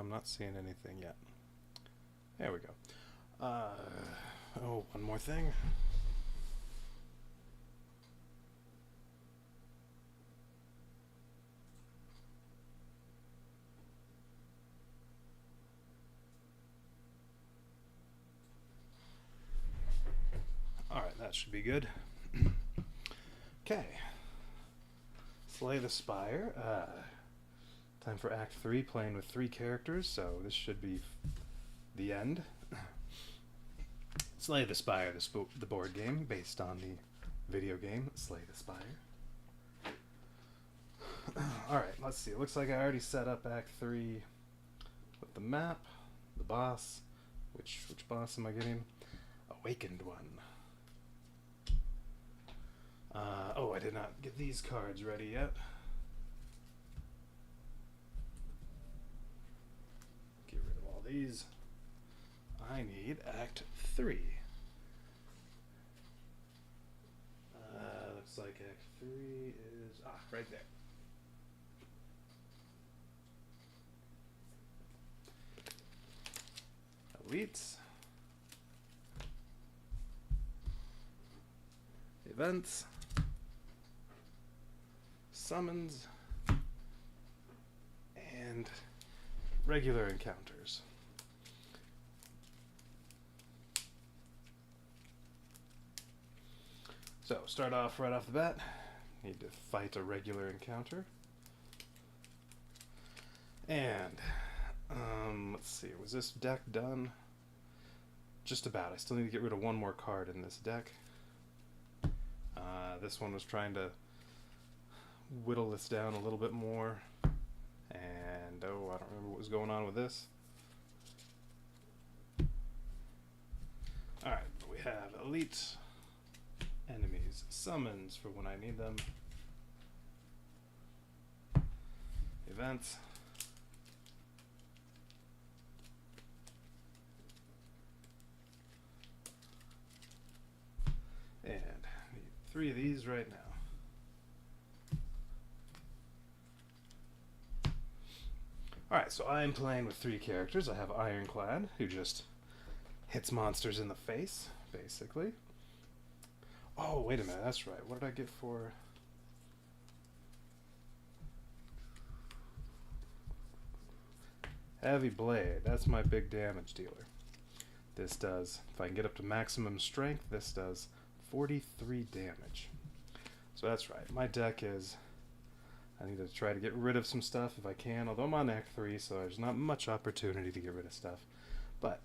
I'm not seeing anything yet. There we go. Oh, one more thing. Alright, that should be good. Okay. Slay the Spire. Time for Act 3, playing with 3 characters, so this should be the end. Slay the Spire, the board game, based on the video game Slay the Spire. Alright, let's see. It looks like I already set up Act 3 with the map, the boss. Which boss am I getting? Awakened one. Oh, I did not get these cards ready yet. Get rid of all these. I need Act 3. Looks like Act 3 is... right there. Elites. Events. Summons. And regular encounters. So, start off right off the bat. Need to fight a regular encounter. And, let's see, was this deck done? Just about. I still need to get rid of one more card in this deck. This one was trying to whittle this down a little bit more. And, oh, I don't remember what was going on with this. Alright, we have Elite, Enemies, Summons for when I need them, Events, and I need 3 of these right now. Alright, so I'm playing with 3 characters. I have Ironclad, who just hits monsters in the face, basically. Oh, wait a minute, that's right. What did I get for... Heavy Blade, that's my big damage dealer. This does, if I can get up to maximum strength, this does 43 damage. So that's right, my deck is... I need to try to get rid of some stuff if I can, although I'm on Act 3, so there's not much opportunity to get rid of stuff. But,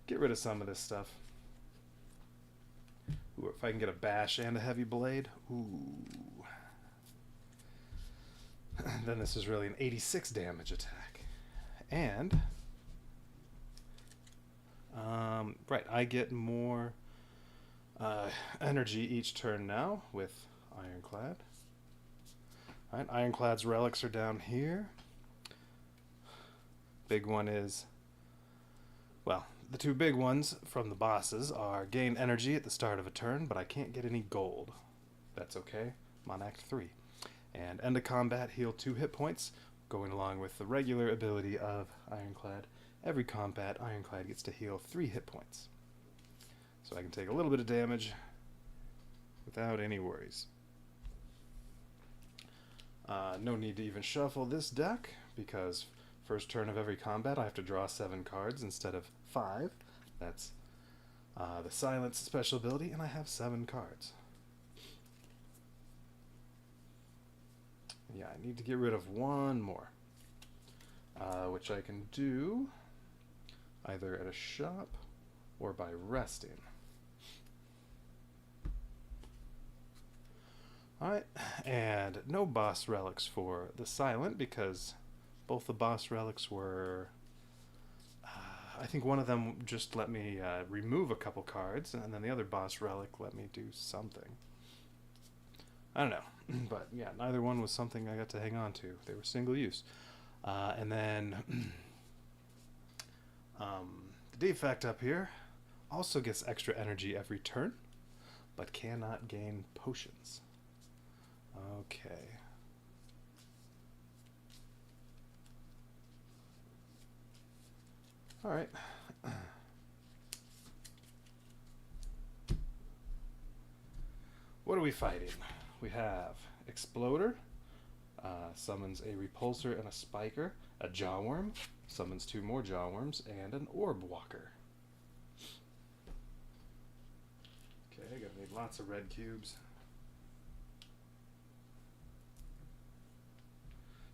get rid of some of this stuff. Ooh, if I can get a bash and a heavy blade, ooh. Then this is really an 86 damage attack. And, right, I get more energy each turn now with Ironclad. Alright, Ironclad's relics are down here. Big one is, well, the 2 big ones from the bosses are gain energy at the start of a turn, but I can't get any gold. That's okay. I'm on Act 3. And end of combat, heal 2 hit points, going along with the regular ability of Ironclad. Every combat, Ironclad gets to heal 3 hit points. So I can take a little bit of damage without any worries. No need to even shuffle this deck, because first turn of every combat I have to draw 7 cards instead of 5. That's the Silence special ability, and I have 7 cards. Yeah, I need to get rid of one more, which I can do either at a shop or by resting. Alright, and no boss relics for the Silent, because both the boss relics were... I think one of them just let me remove a couple cards, and then the other boss relic let me do something. I don't know, but yeah, neither one was something I got to hang on to. They were single use. And then the defect up here also gets extra energy every turn, but cannot gain potions. Okay. All right. What are we fighting? We have Exploder, summons a Repulsor and a Spiker, a Jawworm, summons 2 more Jawworms, and an Orb Walker. Okay, gonna need lots of red cubes.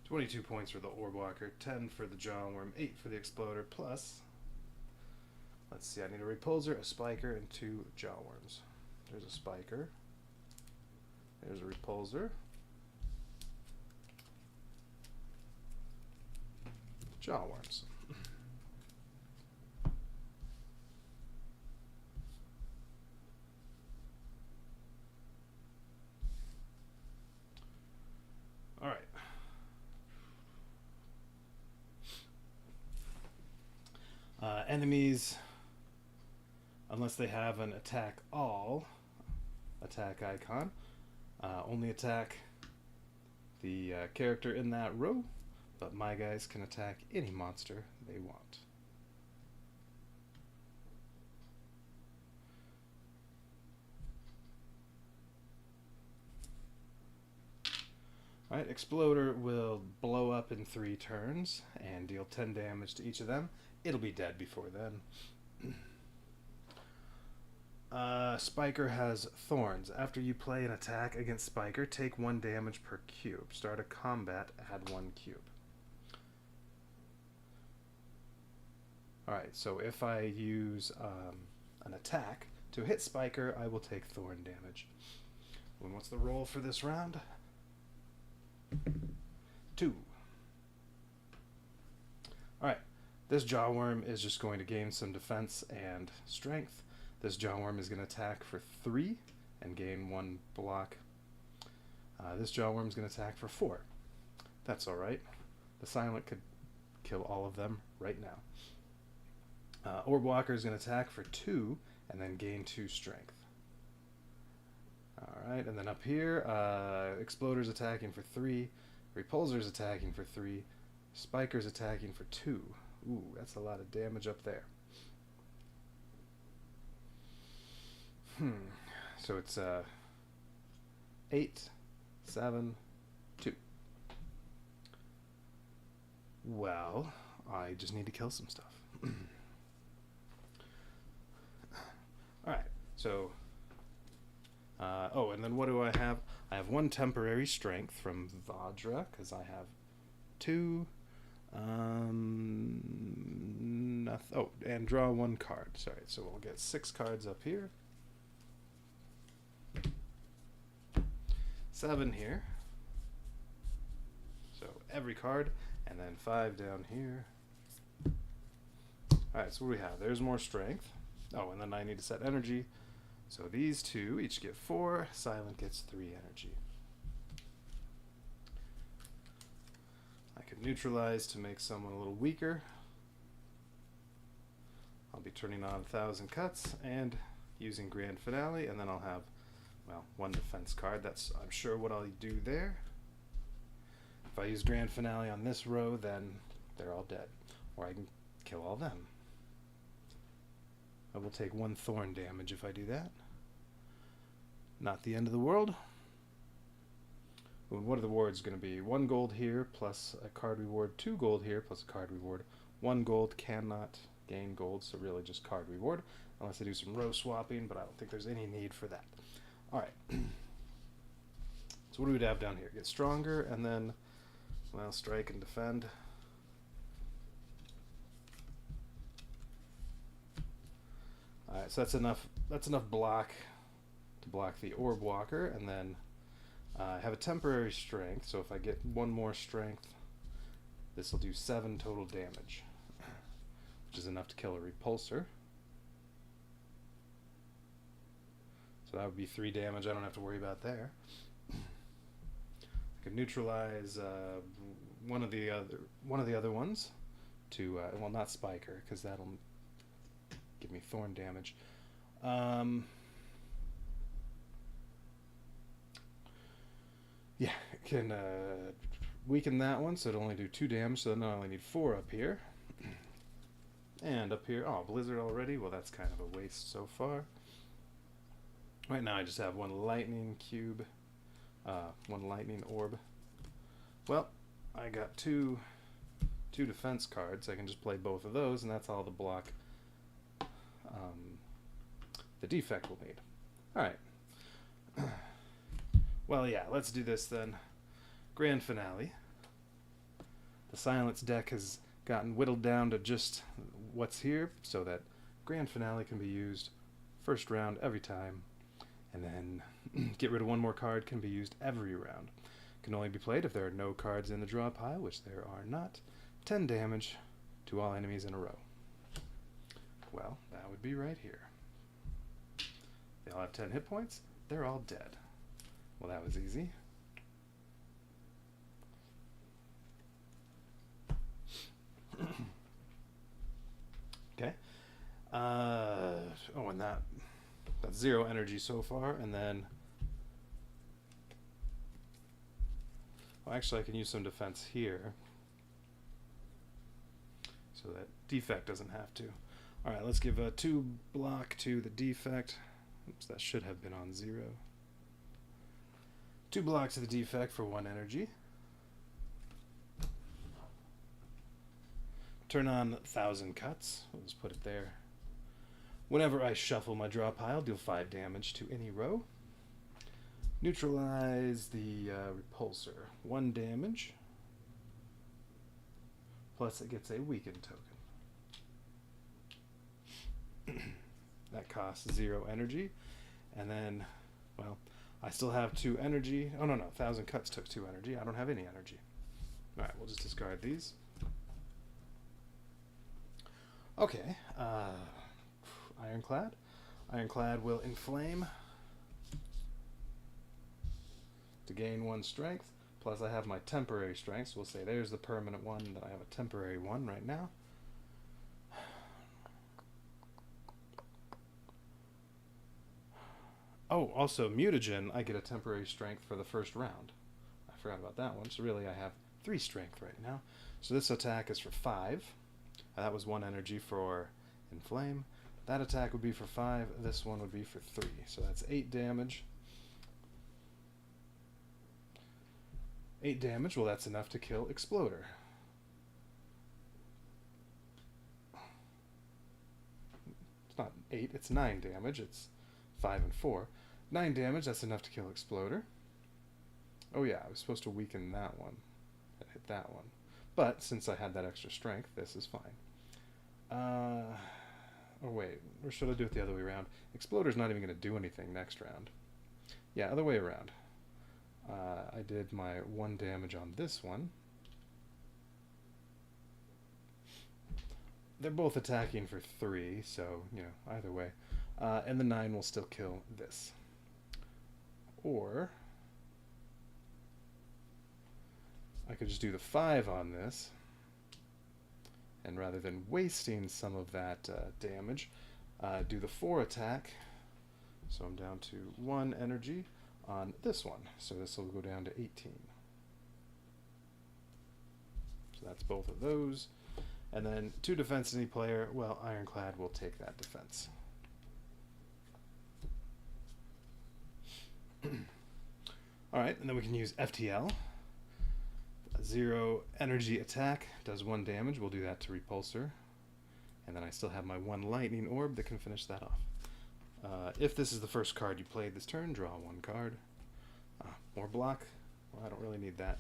22 points for the Orb Walker, 10 for the Jawworm, 8 for the Exploder, plus, let's see, I need a Repulsor, a Spiker, and 2 Jawworms. There's a Spiker. There's a Repulsor. Jawworms. All right. Enemies, unless they have an attack all attack icon, only attack the character in that row, but my guys can attack any monster they want. Alright, Exploder will blow up in 3 turns and deal 10 damage to each of them. It'll be dead before then. Spiker has Thorns. After you play an attack against Spiker, take 1 damage per cube. Start a combat, add 1 cube. Alright, so if I use an attack to hit Spiker, I will take Thorn damage. And what's the roll for this round? 2. Alright, this Jawworm is just going to gain some defense and strength. This Jawworm is going to attack for 3 and gain 1 block. This Jawworm is going to attack for 4. That's alright. The Silent could kill all of them right now. Orb Walker is going to attack for 2 and then gain 2 strength. Alright, and then up here, Exploder's attacking for 3, Repulsor's attacking for 3, Spiker's attacking for 2. Ooh, that's a lot of damage up there. So it's 8, 7, 2. Well, I just need to kill some stuff. Alright, so oh, and then what do I have? I have 1 temporary strength from Vadra, because I have 2. Oh, and draw 1 card. Sorry, so we'll get 6 cards up here. 7 here. So every card, and then 5 down here. Alright, so what do we have? There's more strength. Oh, and then I need to set energy. So these 2 each get 4. Silent gets 3 energy. I could neutralize to make someone a little weaker. I'll be turning on 1,000 Cuts and using Grand Finale, and then I'll have, well, 1 defense card. That's, I'm sure, what I'll do there. If I use Grand Finale on this row, then they're all dead. Or I can kill all them. I will take 1 thorn damage if I do that. Not the end of the world. What are the rewards going to be? 1 gold here plus a card reward, 2 gold here plus a card reward. 1 gold cannot gain gold, so really just card reward. Unless I do some row swapping, but I don't think there's any need for that. Alright. So what do we have down here? Get stronger, and then, well, strike and defend. Alright, so that's enough block to block the Orb Walker, and then I have a temporary strength, so if I get 1 more strength, this will do 7 total damage, which is enough to kill a Repulsor. So that would be 3 damage. I don't have to worry about there. I could neutralize one of the other ones to well, not Spiker, because that'll give me thorn damage. Yeah, I can weaken that one, so it'll only do 2 damage, so then I only need 4 up here. And up here, oh, Blizzard already? Well, that's kind of a waste so far. Right now I just have one lightning cube, one lightning orb. Well, I got two defense cards. I can just play both of those, and that's all the block the defect will need. Alright. Well, yeah, let's do this then. Grand Finale. The Silence deck has gotten whittled down to just what's here, so that Grand Finale can be used first round every time, and then get rid of one more card can be used every round. Can only be played if there are no cards in the draw pile, which there are not. 10 damage to all enemies in a row. Well, that would be right here. They all have 10 hit points. They're all dead. Well, that was easy. Okay. Oh, and that's 0 energy so far, and then... Well, actually, I can use some defense here, so that defect doesn't have to. Alright, let's give a 2 block to the defect. Oops, that should have been on 0. 2 blocks to the defect for 1 energy. Turn on 1,000 cuts. We'll just put it there. Whenever I shuffle my draw pile, deal 5 damage to any row. Neutralize the repulsor. 1 damage. Plus it gets a weakened token. That costs 0 energy. And then, well, I still have 2 energy. Oh, no, 1,000 cuts took 2 energy. I don't have any energy. Alright, we'll just discard these. Okay, Ironclad. Ironclad will inflame to gain 1 strength. Plus I have my temporary strength, so we'll say there's the permanent one, that I have a temporary one right now. Oh, also mutagen, I get a temporary strength for the first round. I forgot about that one, so really I have 3 strength right now. So this attack is for 5. That was 1 energy for inflame. That attack would be for 5. This one would be for 3. So that's 8 damage. 8 damage. Well, that's enough to kill Exploder. It's not 8. It's 9 damage. It's 5 and 4. 9 damage. That's enough to kill Exploder. Oh yeah, I was supposed to weaken that one. And hit that one. But since I had that extra strength, this is fine. Oh wait, or should I do it the other way around? Exploder's not even going to do anything next round. Yeah, other way around. I did my 1 damage on this one. They're both attacking for 3, so, you know, either way. And the 9 will still kill this. Or I could just do the 5 on this, and rather than wasting some of that damage, do the 4 attack. So I'm down to 1 energy on this one. So this will go down to 18. So that's both of those. And then 2 defense any player. Well, Ironclad will take that defense. Alright, and then we can use FTL. 0 energy attack, does 1 damage. We'll do that to Repulsor. And then I still have my 1 lightning orb that can finish that off. If this is the first card you played this turn, draw 1 card. More block. Well, I don't really need that.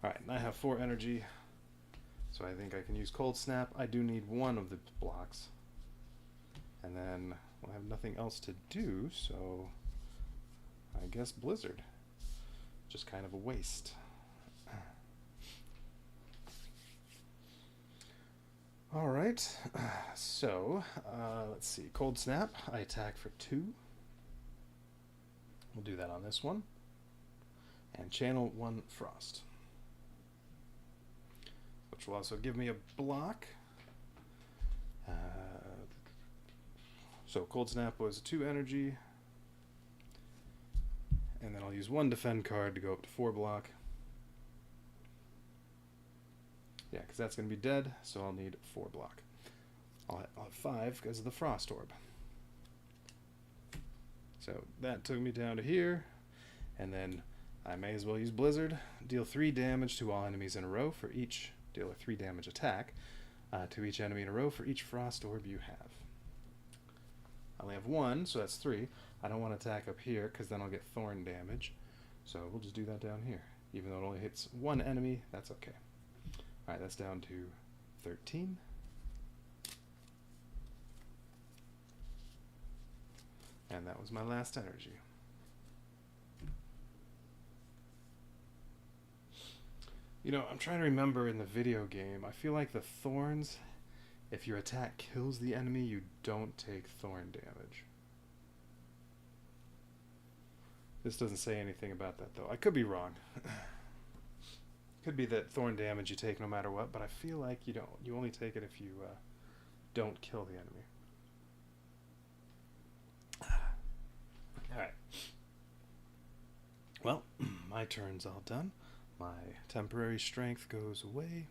Alright, and I have 4 energy, so I think I can use Cold Snap. I do need 1 of the blocks. And then, well, I have nothing else to do, so I guess Blizzard. Just kind of a waste. Alright, so let's see. Cold Snap, I attack for 2. We'll do that on this one. And channel 1 Frost, which will also give me a block. So Cold Snap was 2 energy. And then I'll use 1 defend card to go up to 4 block. Yeah, because that's going to be dead, so I'll need 4 block. I'll have 5 because of the Frost Orb. So that took me down to here, and then I may as well use Blizzard. Deal 3 damage to all enemies in a row for each, deal a 3 damage attack to each enemy in a row for each Frost Orb you have. I only have 1, so that's 3. I don't want to attack up here because then I'll get thorn damage. So we'll just do that down here. Even though it only hits 1 enemy, that's okay. Alright, that's down to 13. And that was my last energy. You know, I'm trying to remember in the video game, I feel like the thorns, if your attack kills the enemy, you don't take thorn damage. This doesn't say anything about that, though. I could be wrong. Could be that thorn damage you take no matter what, but I feel like you don't. You only take it if you don't kill the enemy. Alright. Well, my turn's all done. My temporary strength goes away.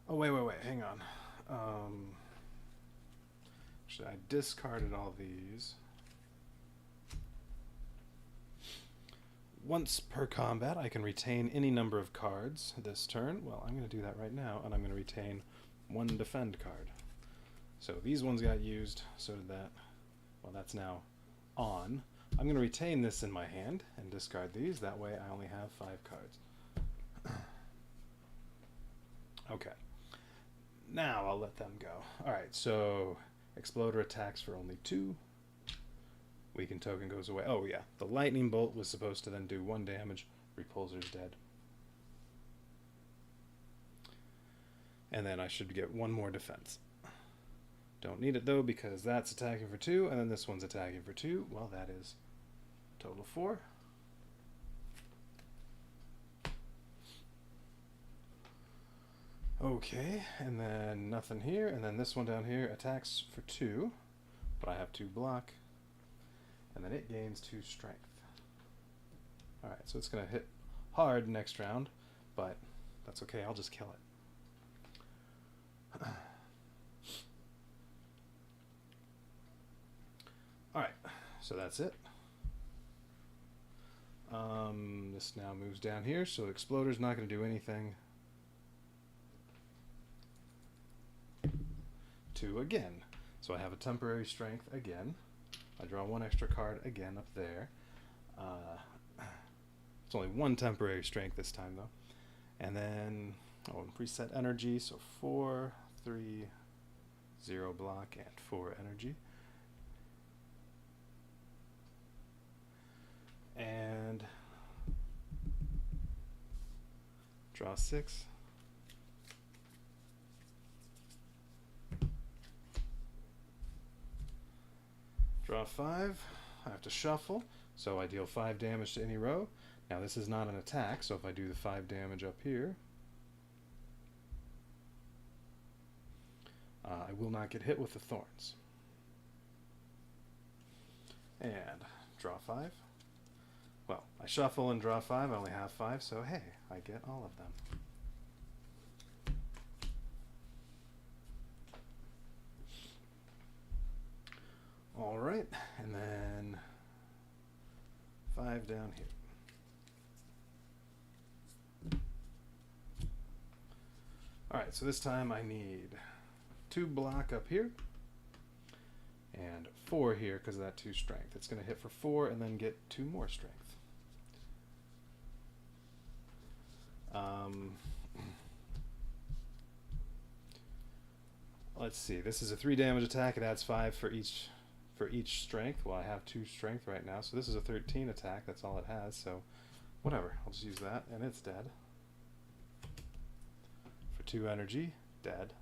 Oh, wait, hang on. Actually, I discarded all these. Once per combat, I can retain any number of cards this turn. Well, I'm going to do that right now, and I'm going to retain 1 defend card. So these ones got used, so did that. Well, that's now on. I'm going to retain this in my hand and discard these. That way I only have 5 cards. Okay. Now I'll let them go. Alright, so Exploder attacks for only 2. Weaken token goes away. Oh yeah, the lightning bolt was supposed to then do 1 damage. Repulsor's dead. And then I should get 1 more defense. Don't need it though because that's attacking for 2, and then this one's attacking for 2. Well, that is a total of 4. Okay, and then nothing here, and then this one down here attacks for 2, but I have 2 block. And then it gains 2 strength. Alright, so it's going to hit hard next round, but that's okay, I'll just kill it. Alright, so that's it. This now moves down here, so Exploder's not going to do anything. 2 again. So I have a temporary strength again. I draw 1 extra card again up there. It's only 1 temporary strength this time though. And then, preset energy, so 4, 3, 0 block, and 4 energy. And draw 6. Draw 5. I have to shuffle, so I deal 5 damage to any row. Now this is not an attack, so if I do the 5 damage up here, I will not get hit with the thorns. And draw 5. Well, I shuffle and draw 5. I only have 5, so hey, I get all of them. Alright, and then 5 down here. Alright, so this time I need 2 block up here and 4 here because of that 2 strength. It's going to hit for 4 and then get 2 more strength. Let's see, this is a 3 damage attack. It adds 5 for each strength. Well, I have 2 strength right now, so this is a 13 attack. That's all it has, so whatever. I'll just use that, and it's dead. For 2 energy, dead.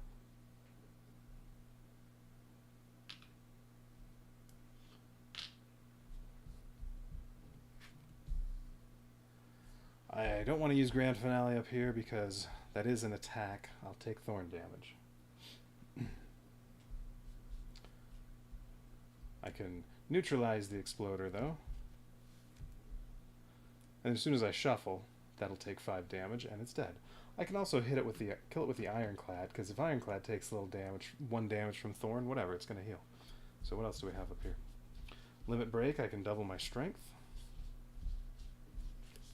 I don't want to use Grand Finale up here because that is an attack. I'll take thorn damage. I can neutralize the Exploder though. And as soon as I shuffle, That'll take 5 damage, and it's dead. I can also hit it with the kill it with the Ironclad, because if Ironclad takes a little damage, 1 damage from Thorn, whatever, it's going to heal. So what else do we have up here? Limit Break, I can double my strength.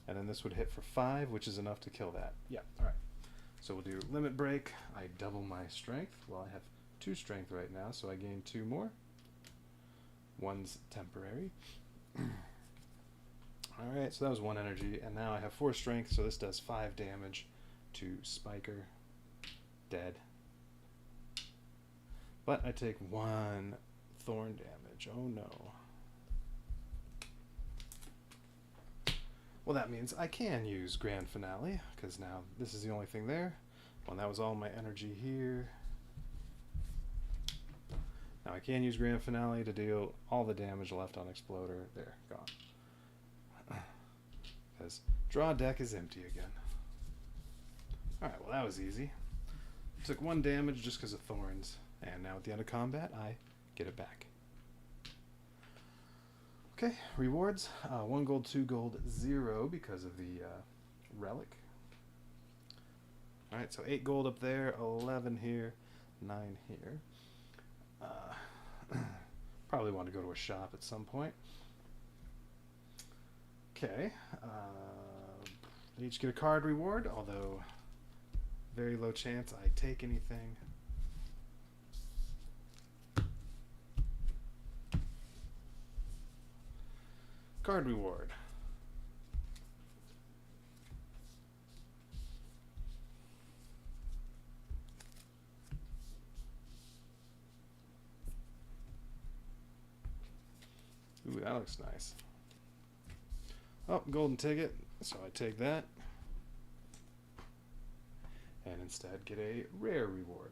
And then this would hit for 5, which is enough to kill that. Yeah, alright. So we'll do Limit Break, I double my strength. Well, I have 2 strength right now, so I gain 2 more. 1's temporary. Alright, so that was 1 energy, and now I have 4 strength, so this does 5 damage to Spiker. Dead. But I take 1 thorn damage. Oh no. Well, that means I can use Grand Finale, because now this is the only thing there. Well, that was all my energy here. Now I can use Grand Finale to deal all the damage left on Exploder. There, gone. Because draw deck is empty again. Alright, well that was easy. Took 1 damage just because of Thorns. And now at the end of combat, I get it back. Okay, rewards. 1 gold, 2 gold, 0 because of the relic. Alright, so 8 gold up there, 11 here, 9 here. Probably want to go to a shop at some point. Okay, they each get a card reward, although very low chance I take anything. Card reward. Ooh, that looks nice. Oh, golden ticket, so I take that. And instead get a rare reward.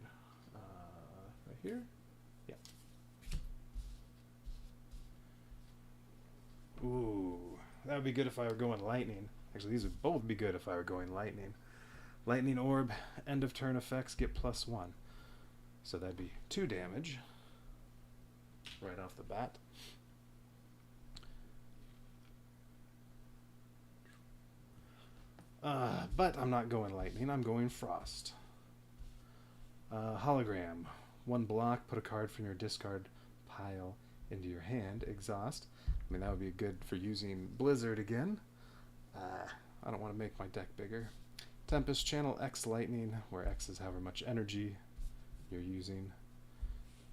Right here? Yeah. Ooh, that would be good if I were going lightning. Actually, these would both be good if I were going lightning. Lightning orb, end of turn effects get +1. So that'd be 2 damage right off the bat. But I'm not going lightning, I'm going frost. Hologram. 1 block, put a card from your discard pile into your hand. Exhaust. I mean, that would be good for using Blizzard again. I don't want to make my deck bigger. Tempest, channel X lightning, where X is however much energy you're using.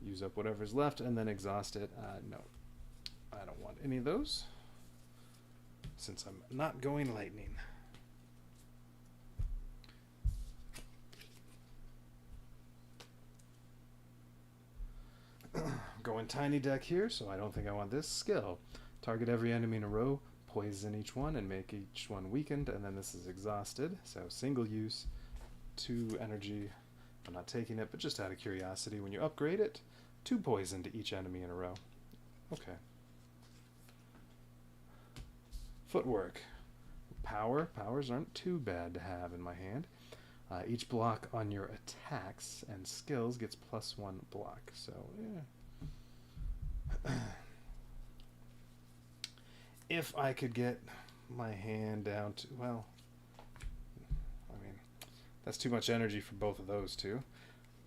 Use up whatever's left and then exhaust it. No, I don't want any of those, since I'm not going lightning. Going tiny deck here, so I don't think I want this. Skill. Target every enemy in a row, poison each one, and make each one weakened, and then this is exhausted. So single use, 2 energy. I'm not taking it, but just out of curiosity, when you upgrade it, 2 poison to each enemy in a row. Okay. Footwork. Power. Powers aren't too bad to have in my hand. Each block on your attacks and skills gets +1 block. So, yeah. If I could get my hand down to, well, I mean, that's too much energy for both of those two.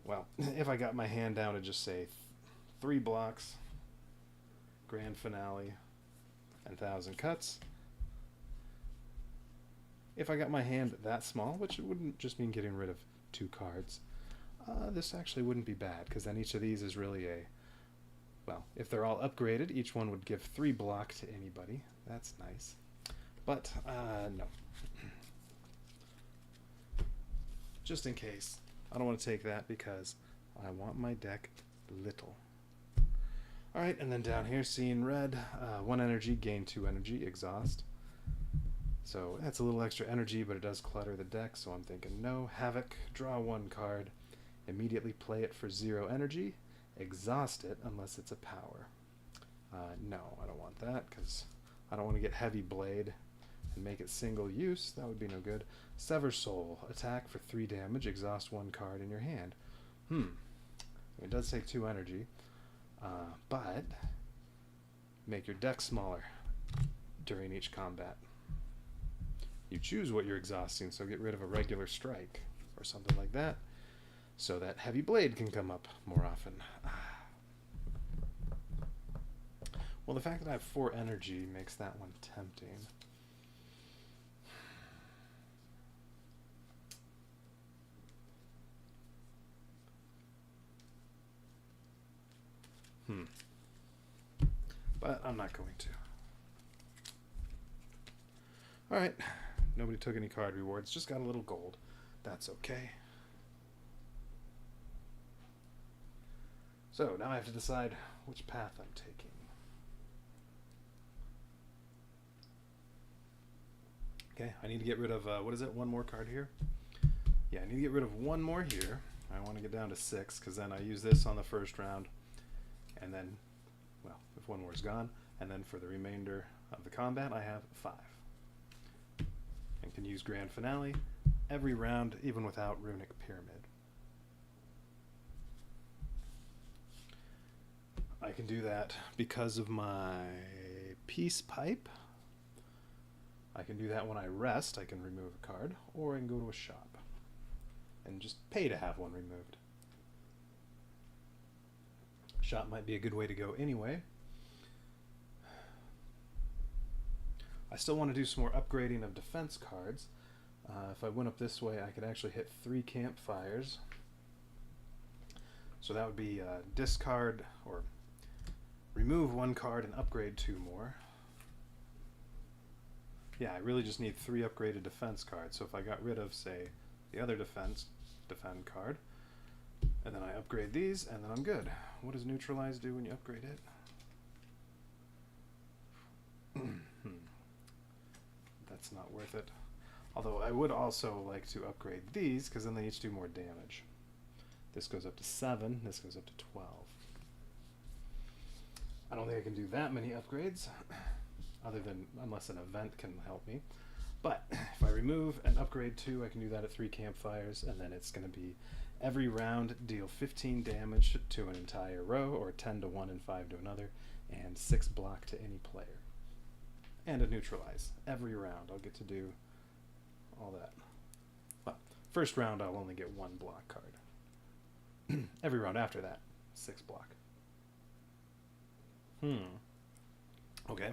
Well, if I got my hand down to just say 3 blocks, Grand Finale, and 1,000 cuts. If I got my hand that small, which it wouldn't just mean getting rid of 2 cards, this actually wouldn't be bad, because then each of these is really a, well, if they're all upgraded, each one would give 3 block to anybody. That's nice. But, no. Just in case. I don't want to take that because I want my deck little. Alright, and then down here, seeing red, 1 energy, gain 2 energy, exhaust. So that's a little extra energy, but it does clutter the deck, so I'm thinking no. Havoc, draw 1 card, immediately play it for 0 energy, exhaust it unless it's a power. No, I don't want that, because I don't want to get Heavy Blade and make it single use. That would be no good. Sever Soul, attack for 3 damage, exhaust 1 card in your hand. It does take 2 energy, but make your deck smaller during each combat. You choose what you're exhausting, so get rid of a regular strike or something like that, so that heavy blade can come up more often. Well, the fact that I have 4 energy makes that one tempting. But I'm not going to. Alright, nobody took any card rewards, just got a little gold. That's okay. So, now I have to decide which path I'm taking. Okay, I need to get rid of, what is it, one more card here? Yeah, I need to get rid of one more here. I want to get down to 6, because then I use this on the first round, and then, well, if one more is gone, and then for the remainder of the combat, I have 5. And can use Grand Finale every round, even without Runic Pyramid. I can do that because of my Peace Pipe. I can do that when I rest. I can remove a card, or I can go to a shop and just pay to have one removed. Shop might be a good way to go anyway. I still want to do some more upgrading of defense cards. If I went up this way, I could actually hit 3 campfires. So that would be discard or remove 1 card and upgrade 2 more. Yeah, I really just need 3 upgraded defense cards. So if I got rid of, say, the other defend card, and then I upgrade these, and then I'm good. What does neutralize do when you upgrade it? That's not worth it. Although I would also like to upgrade these, because then they each do more damage. This goes up to 7, this goes up to 12. I don't think I can do that many upgrades, other than, unless an event can help me. But if I remove and upgrade 2, I can do that at 3 campfires, and then it's going to be every round deal 15 damage to an entire row, or 10 to one and 5 to another, and 6 block to any player. And a neutralize. Every round I'll get to do all that. Well, first round I'll only get 1 block card. Every round after that, 6 block. Okay.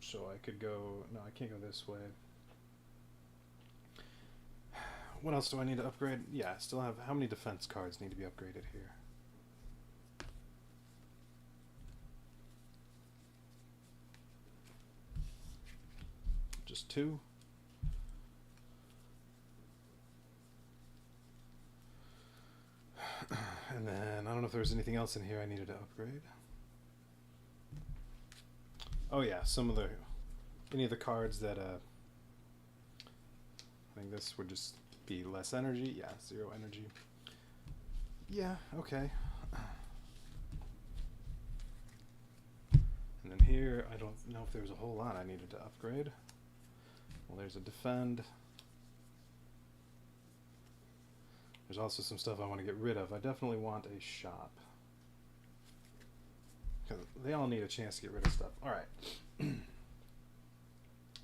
So I could go, no, I can't go this way. What else do I need to upgrade? Yeah, I still have, how many defense cards need to be upgraded here? Just 2. And then, I don't know if there's anything else in here I needed to upgrade. Oh yeah, any of the cards that, I think this would just be less energy. Yeah, 0 energy. Yeah, okay. And then here, I don't know if there's a whole lot I needed to upgrade. Well, there's a defend. There's also some stuff I want to get rid of. I definitely want a shop. Because they all need a chance to get rid of stuff. Alright.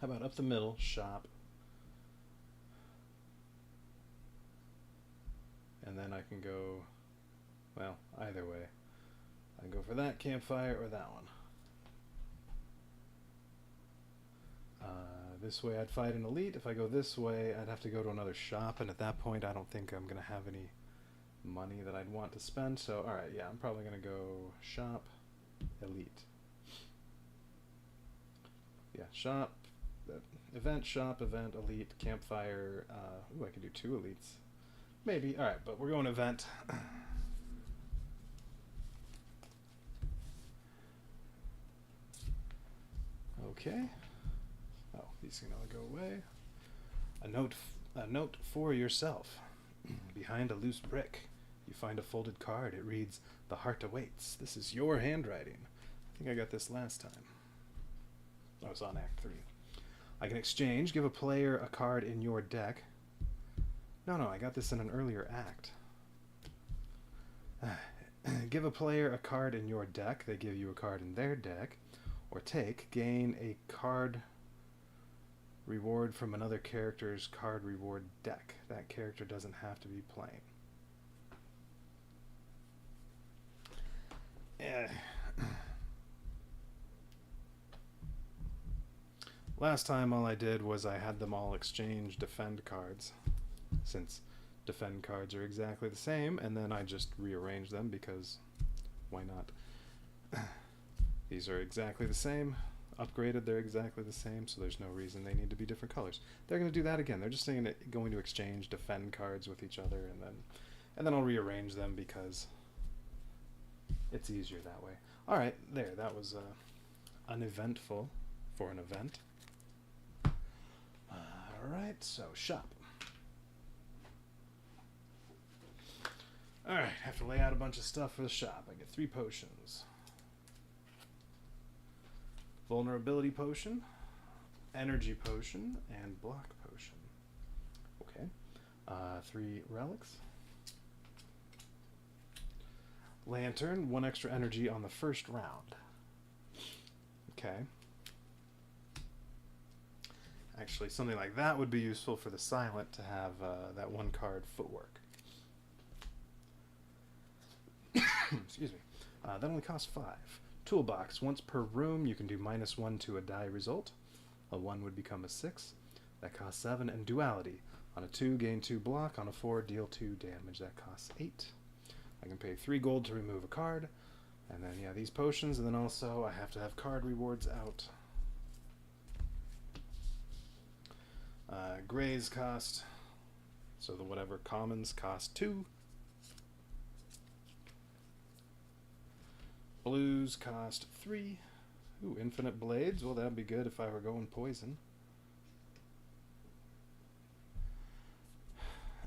How about up the middle, shop. And then I can go, well, either way. I can go for that campfire or that one. This way I'd fight an elite. If I go this way, I'd have to go to another shop, and at that point I don't think I'm going to have any money that I'd want to spend. So, alright, yeah, I'm probably going to go shop, elite. Yeah, shop, event, shop, event, elite, campfire. Ooh, I could do 2 elites. Maybe. Alright, but we're going event. Okay. Oh, these can all go away. A note for yourself. Behind a loose brick, you find a folded card. It reads, "The heart awaits." This is your handwriting. I think I got this last time. I was on Act 3. I can exchange. Give a player a card in your deck. No, I got this in an earlier act. Give a player a card in your deck. They give you a card in their deck. Or gain a card reward from another character's card reward deck. That character doesn't have to be playing. Last time all I did was I had them all exchange defend cards, since defend cards are exactly the same, and then I just rearranged them because why not? These are exactly the same. Upgraded, they're exactly the same, so there's no reason they need to be different colors. They're going to do that again. They're just going to exchange defend cards with each other, and then I'll rearrange them because it's easier that way. All right, there. That was uneventful for an event. All right, so shop. All right, have to lay out a bunch of stuff for the shop. I get 3 potions. Vulnerability potion, energy potion, and block potion. Okay. 3 relics. Lantern, 1 extra energy on the first round. Okay. Actually, something like that would be useful for the silent to have that 1 card footwork. Excuse me. That only costs 5. Toolbox. Once per room, you can do -1 to a die result. A 1 would become a 6. That costs 7. And duality. On a 2, gain 2 block. On a 4, deal 2 damage. That costs 8. I can pay 3 gold to remove a card. And then, yeah, these potions. And then also, I have to have card rewards out. Grays cost, so the whatever commons cost 2. Blues cost 3. Ooh, infinite blades. Well, that'd be good if I were going poison.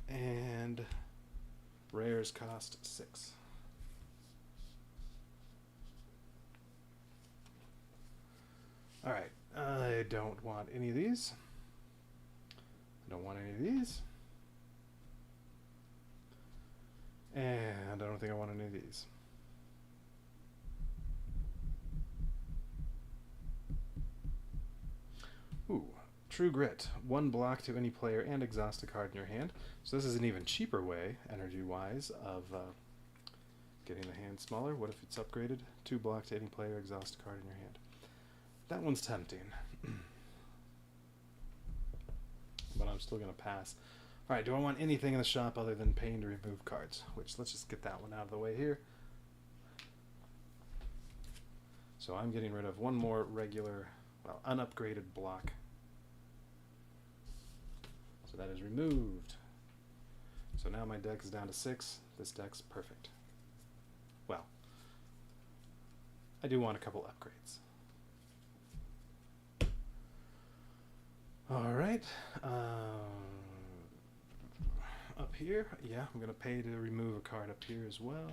And rares cost 6. All right, I don't want any of these. Don't want any of these. And I don't think I want any of these. Ooh, True Grit. 1 block to any player and exhaust a card in your hand. So this is an even cheaper way, energy-wise, of getting the hand smaller. What if it's upgraded? 2 block to any player, exhaust a card in your hand. That one's tempting. But I'm still going to pass. All right, do I want anything in the shop other than paying to remove cards? Which, let's just get that one out of the way here. So I'm getting rid of 1 more regular, well, unupgraded block. So that is removed. So now my deck is down to 6. This deck's perfect. Well, I do want a couple upgrades. All right. Up here, yeah, I'm going to pay to remove a card up here as well.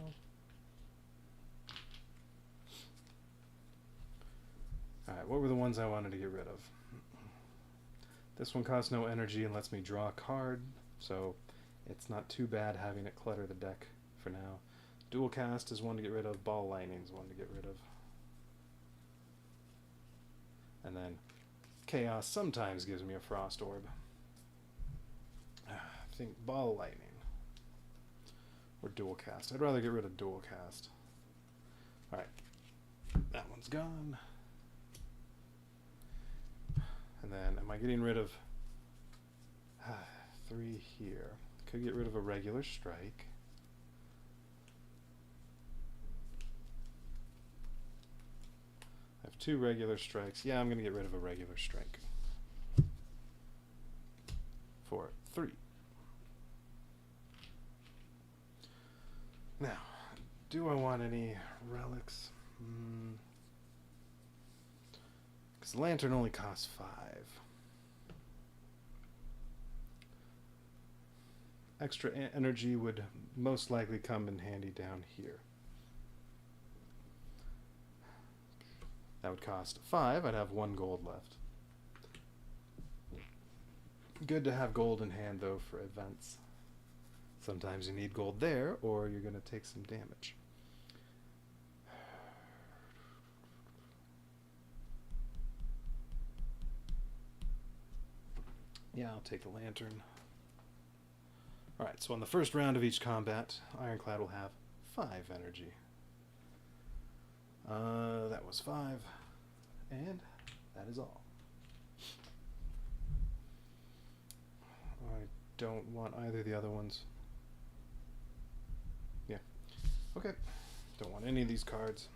All right, what were the ones I wanted to get rid of? This one costs no energy and lets me draw a card, so it's not too bad having it clutter the deck for now. Dual cast is one to get rid of. Ball lightning is one to get rid of. And then chaos sometimes gives me a frost orb. I think ball lightning or dual cast. I'd rather get rid of dual cast. All right, that one's gone. And then, am I getting rid of 3 here? Could get rid of a regular strike. I have 2 regular strikes. Yeah, I'm going to get rid of a regular strike. For 3. Now, do I want any relics? Because the lantern only costs 5. Extra energy would most likely come in handy down here. That would cost 5. I'd have 1 gold left. Good to have gold in hand, though, for events. Sometimes you need gold there, or you're going to take some damage. Yeah, I'll take the lantern. Alright, so on the first round of each combat, Ironclad will have 5 energy. That was 5. And that is all. I don't want either of the other ones. Yeah. Okay. Don't want any of these cards.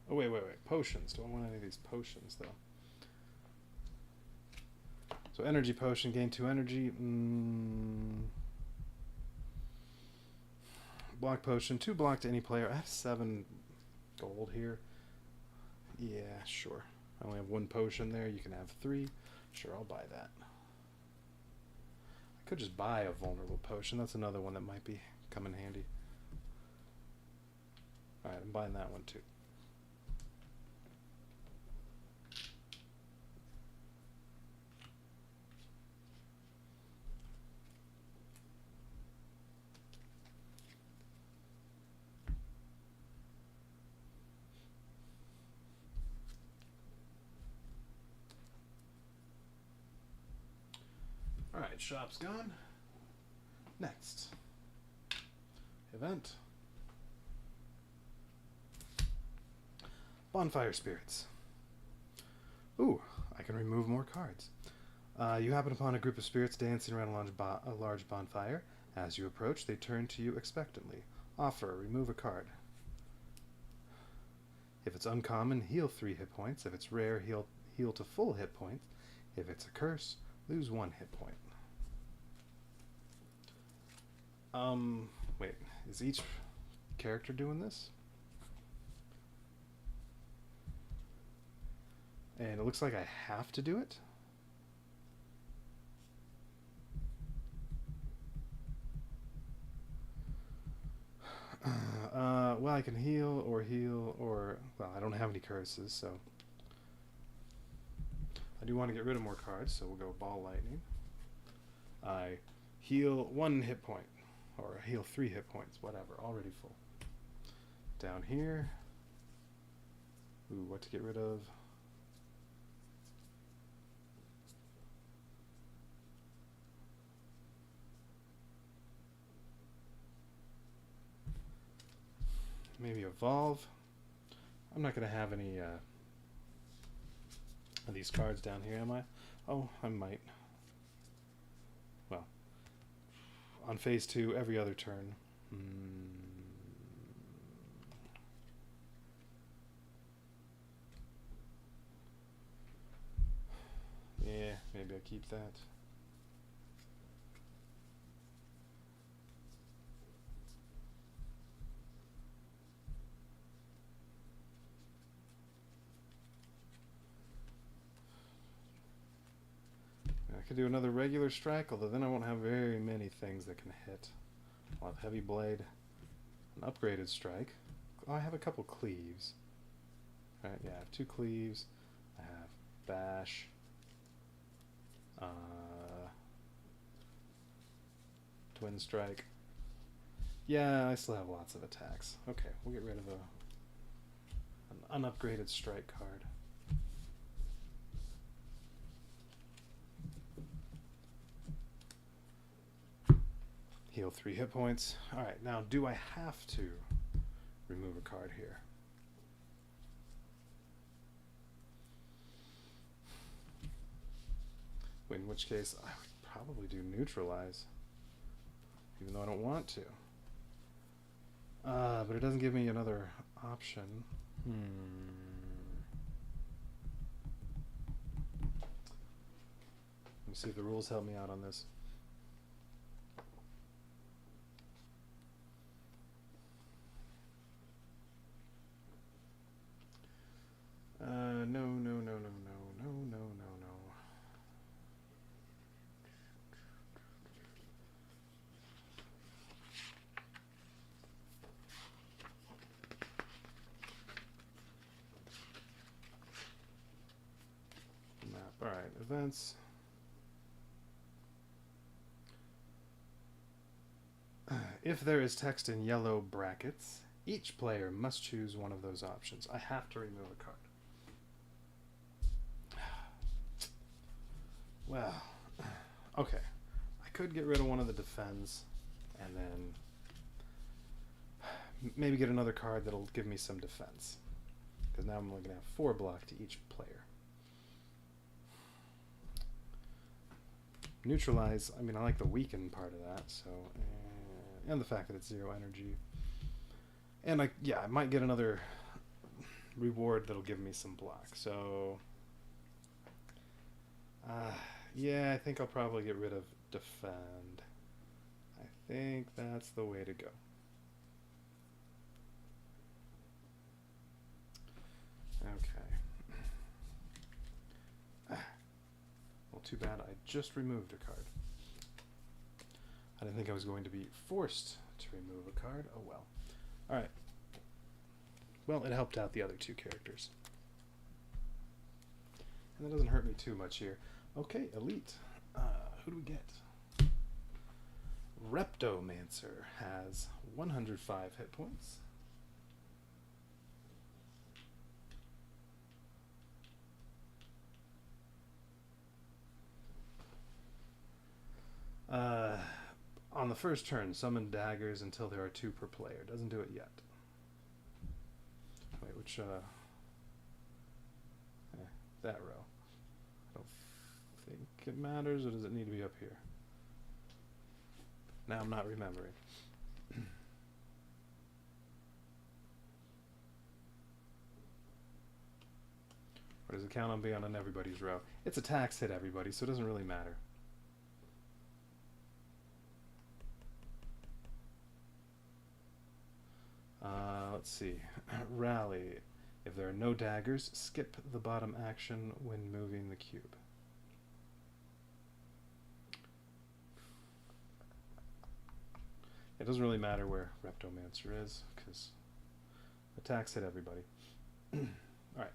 Oh, wait. Potions. Do I want any of these potions, though? So energy potion, gain 2 energy. Block potion, 2 block to any player. I have 7 gold here. Yeah, sure. I only have 1 potion there. You can have 3. Sure, I'll buy that. I could just buy a vulnerable potion. That's another one that might come in handy. Alright, I'm buying that one too. Alright, shop's gone. Next. Event. Bonfire spirits. Ooh, I can remove more cards. You happen upon a group of spirits dancing around a large bonfire. As you approach, they turn to you expectantly. Offer, remove a card. If it's uncommon, heal 3 hit points. If it's rare, heal to full hit points. If it's a curse, lose 1 hit point. Wait, is each character doing this? And it looks like I have to do it? Well, I can heal, or... Well, I don't have any curses, so... I do want to get rid of more cards, so we'll go Ball Lightning. I heal 1 hit point. Or heal 3 hit points, whatever, already full. Down here. Ooh, what to get rid of? Maybe evolve. I'm not going to have any of these cards down here, am I? Oh, I might. Well, on phase 2, every other turn. Yeah, maybe I keep that. I could do another regular strike, although then I won't have very many things that can hit. I'll have Heavy Blade, an upgraded strike. Oh, I have a couple cleaves. Right, yeah, I have 2 cleaves. I have Bash. Twin Strike. Yeah, I still have lots of attacks. Okay, we'll get rid of an unupgraded strike card. Heal 3 hit points. Alright, now do I have to remove a card here? In which case, I would probably do neutralize. Even though I don't want to. But it doesn't give me another option. Let me see if the rules help me out on this. No. events. If there is text in yellow brackets, each player must choose one of those options. I have to remove a card. Well, okay. I could get rid of one of the defends and then maybe get another card that'll give me some defense. Because now I'm only going to have 4 block to each player. Neutralize, I mean, I like the weaken part of that, so... and the fact that it's 0 energy. And I might get another reward that'll give me some block. So, yeah, I think I'll probably get rid of defend. I think that's the way to go. Okay. Well, too bad I just removed a card. I didn't think I was going to be forced to remove a card. Oh well. Alright. Well, it helped out the other 2 characters. And that doesn't hurt me too much here. Okay, Elite. Who do we get? Reptomancer has 105 hit points. On the first turn, summon daggers until there are 2 per player. Doesn't do it yet. Wait, which, that row. I don't think it matters, or does it need to be up here? Now I'm not remembering. Or does it count on being on everybody's row? Its attacks hit everybody, so it doesn't really matter. Let's see. Rally. If there are no daggers, skip the bottom action when moving the cube. It doesn't really matter where Reptomancer is, because attacks hit everybody. Alright.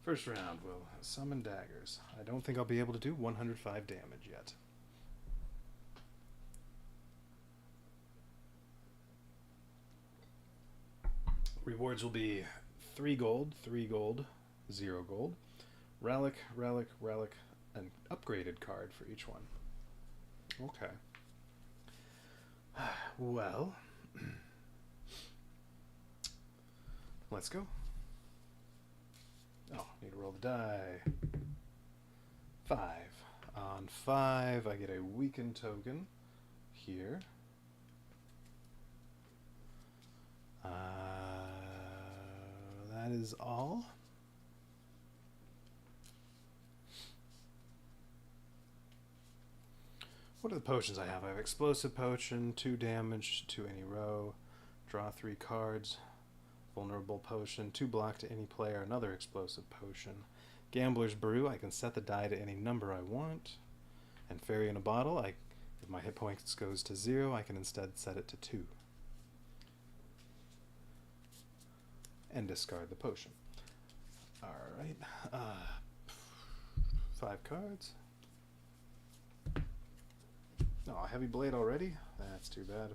First round, we'll summon daggers. I don't think I'll be able to do 105 damage yet. Rewards will be 3 gold, 3 gold, 0 gold. Relic, relic, relic, an upgraded card for each one. Okay. Well, let's go. Oh, need to roll the die. 5. On 5, I get a weakened token here. That is all. What are the potions I have? I have Explosive Potion, 2 damage to any row, draw 3 cards, Vulnerable Potion, 2 block to any player, another Explosive Potion, Gambler's Brew, I can set the die to any number I want, and Fairy in a Bottle, if my hit points goes to 0, I can instead set it to 2. And discard the potion. Alright, 5 cards. Oh, Heavy Blade already? That's too bad.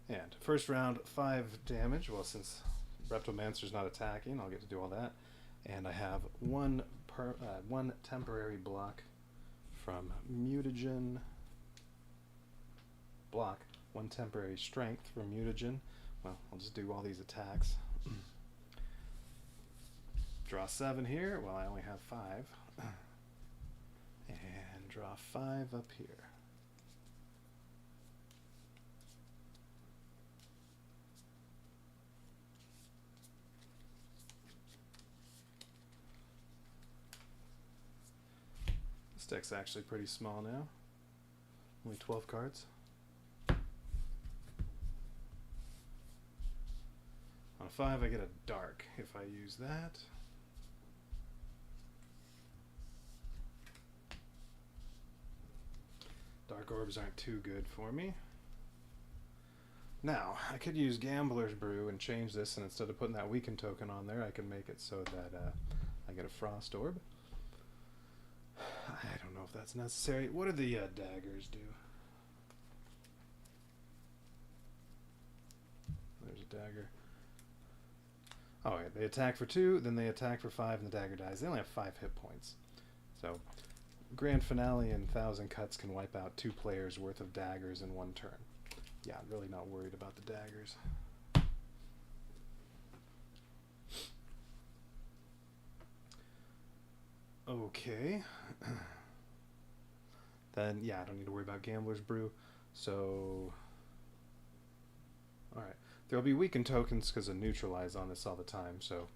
And first round, 5 damage. Well, since Reptomancer's not attacking, I'll get to do all that. And I have one temporary block from Mutagen. Block. 1 temporary strength from Mutagen. Well, I'll just do all these attacks. Draw 7 here. Well, I only have 5. And draw 5 up here. This deck's actually pretty small now. Only 12 cards. On a 5, I get a dark if I use that. Dark orbs aren't too good for me. Now, I could use Gambler's Brew and change this, and instead of putting that weaken token on there, I can make it so that I get a Frost Orb. I don't know if that's necessary. What do the daggers do? There's a dagger. Oh, yeah, they attack for 2, then they attack for 5, and the dagger dies. They only have 5 hit points. So, Grand Finale and 1,000 Cuts can wipe out 2 players' worth of daggers in 1 turn. Yeah, I'm really not worried about the daggers. Okay. Then, yeah, I don't need to worry about Gambler's Brew. So, alright. There'll be weakened tokens because of Neutralize on this all the time. So,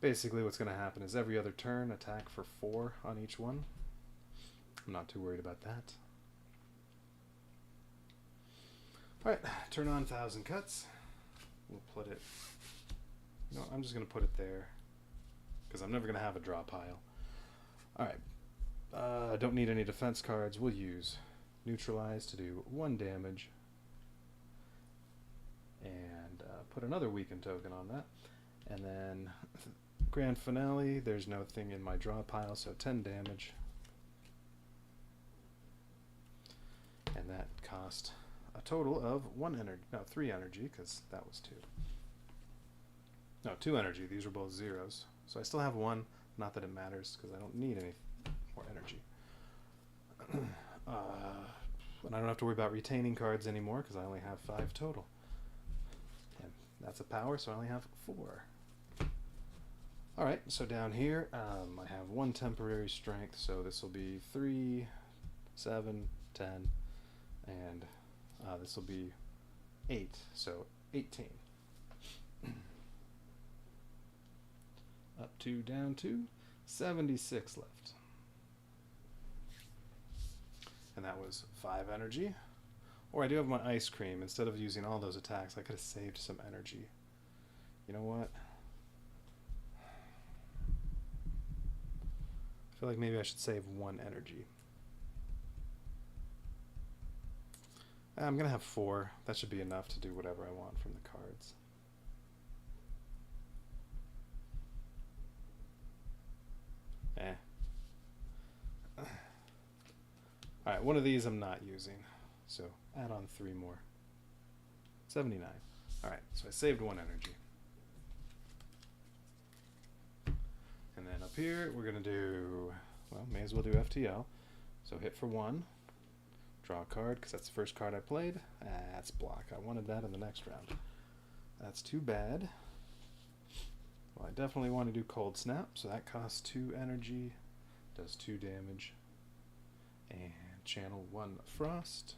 basically what's going to happen is every other turn, attack for 4 on each one. I'm not too worried about that. Alright, turn on 1,000 Cuts. We'll put it... No, I'm just going to put it there. Because I'm never going to have a draw pile. Alright. I don't need any defense cards. We'll use Neutralize to do 1 damage. And put another weakened token on that. And then Grand Finale, there's no thing in my draw pile, so 10 damage. And that cost a total of 3 energy, because that was 2. No, 2 energy. These were both zeros. So I still have 1. Not that it matters, because I don't need any more energy. And I don't have to worry about retaining cards anymore, because I only have 5 total. And that's a power, so I only have 4. Alright, so down here, I have 1 temporary strength, so this will be 3, 7, 10, and this will be 8, so 18. Up 2, down 2, 76 left. And that was 5 energy. Or I do have my ice cream. Instead of using all those attacks, I could have saved some energy. You know what? I feel like maybe I should save 1 energy. I'm going to have 4. That should be enough to do whatever I want from the cards. Alright, one of these I'm not using. So add on 3 more. 79. Alright, so I saved 1 energy. And then up here, we're going to do, well, may as well do FTL. So hit for 1. Draw a card, because that's the first card I played. That's block. I wanted that in the next round. That's too bad. Well, I definitely want to do Cold Snap, so that costs 2 energy, does 2 damage, and channel 1 Frost.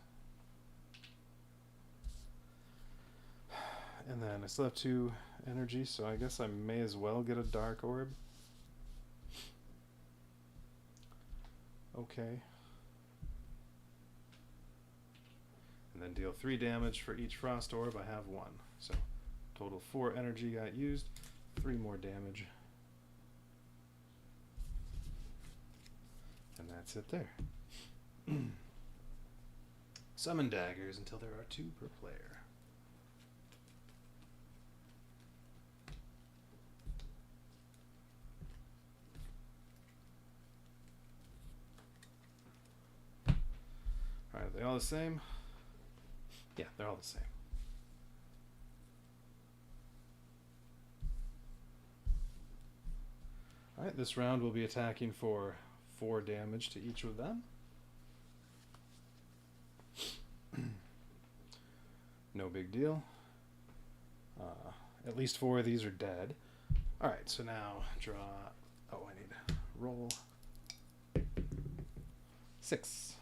And then I still have 2 energy, so I guess I may as well get a Dark Orb. Okay. And then deal 3 damage for each Frost Orb. I have 1. So total 4 energy got used. 3 more damage. And that's it there. Summon daggers until there are 2 per player. Alright, are they all the same? Yeah, they're all the same. Alright, this round we'll be attacking for 4 damage to each of them. No big deal. At least 4 of these are dead. Alright, so now draw... Oh, I need to roll 6.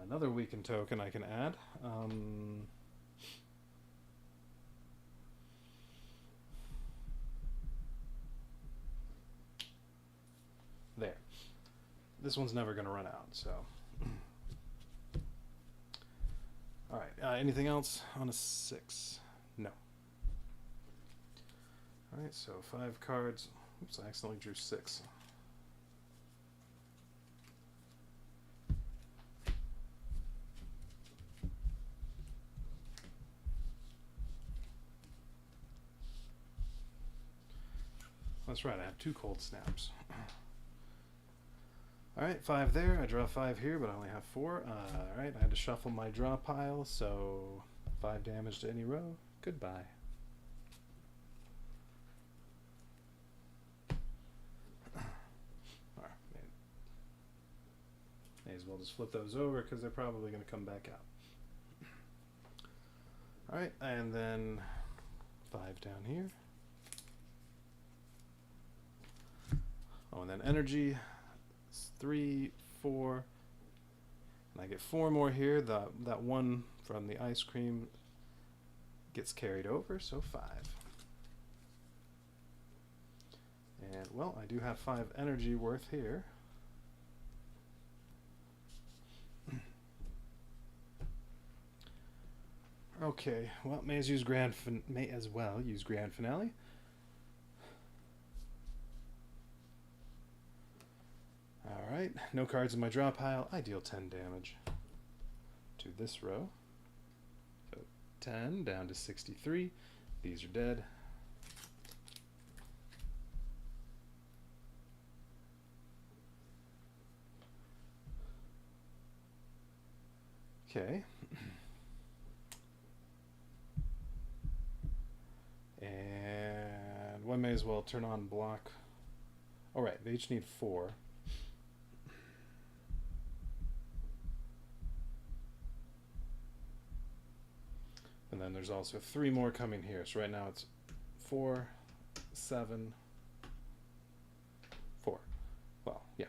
Another weakened token I can add. There. This one's never going to run out, so... Alright, anything else on a 6? No. Alright, so 5 cards. Oops, I accidentally drew 6. That's right, I have 2 cold snaps. Alright, 5 there. I draw 5 here, but I only have 4. Alright, I had to shuffle my draw pile, so 5 damage to any row. Goodbye. May as well just flip those over because they're probably going to come back out. Alright, and then 5 down here. Oh, and then energy. 3, 4. And I get 4 more here. That one from the ice cream gets carried over, so 5. And, well, I do have 5 energy worth here. Okay, well, may as well use grand finale. Alright, no cards in my draw pile. I deal 10 damage to this row. So 10 down to 63. These are dead. Okay. And one may as well turn on block. All right, they each need 4. And then there's also 3 more coming here. So right now it's 4, 7, 4. Well, yeah,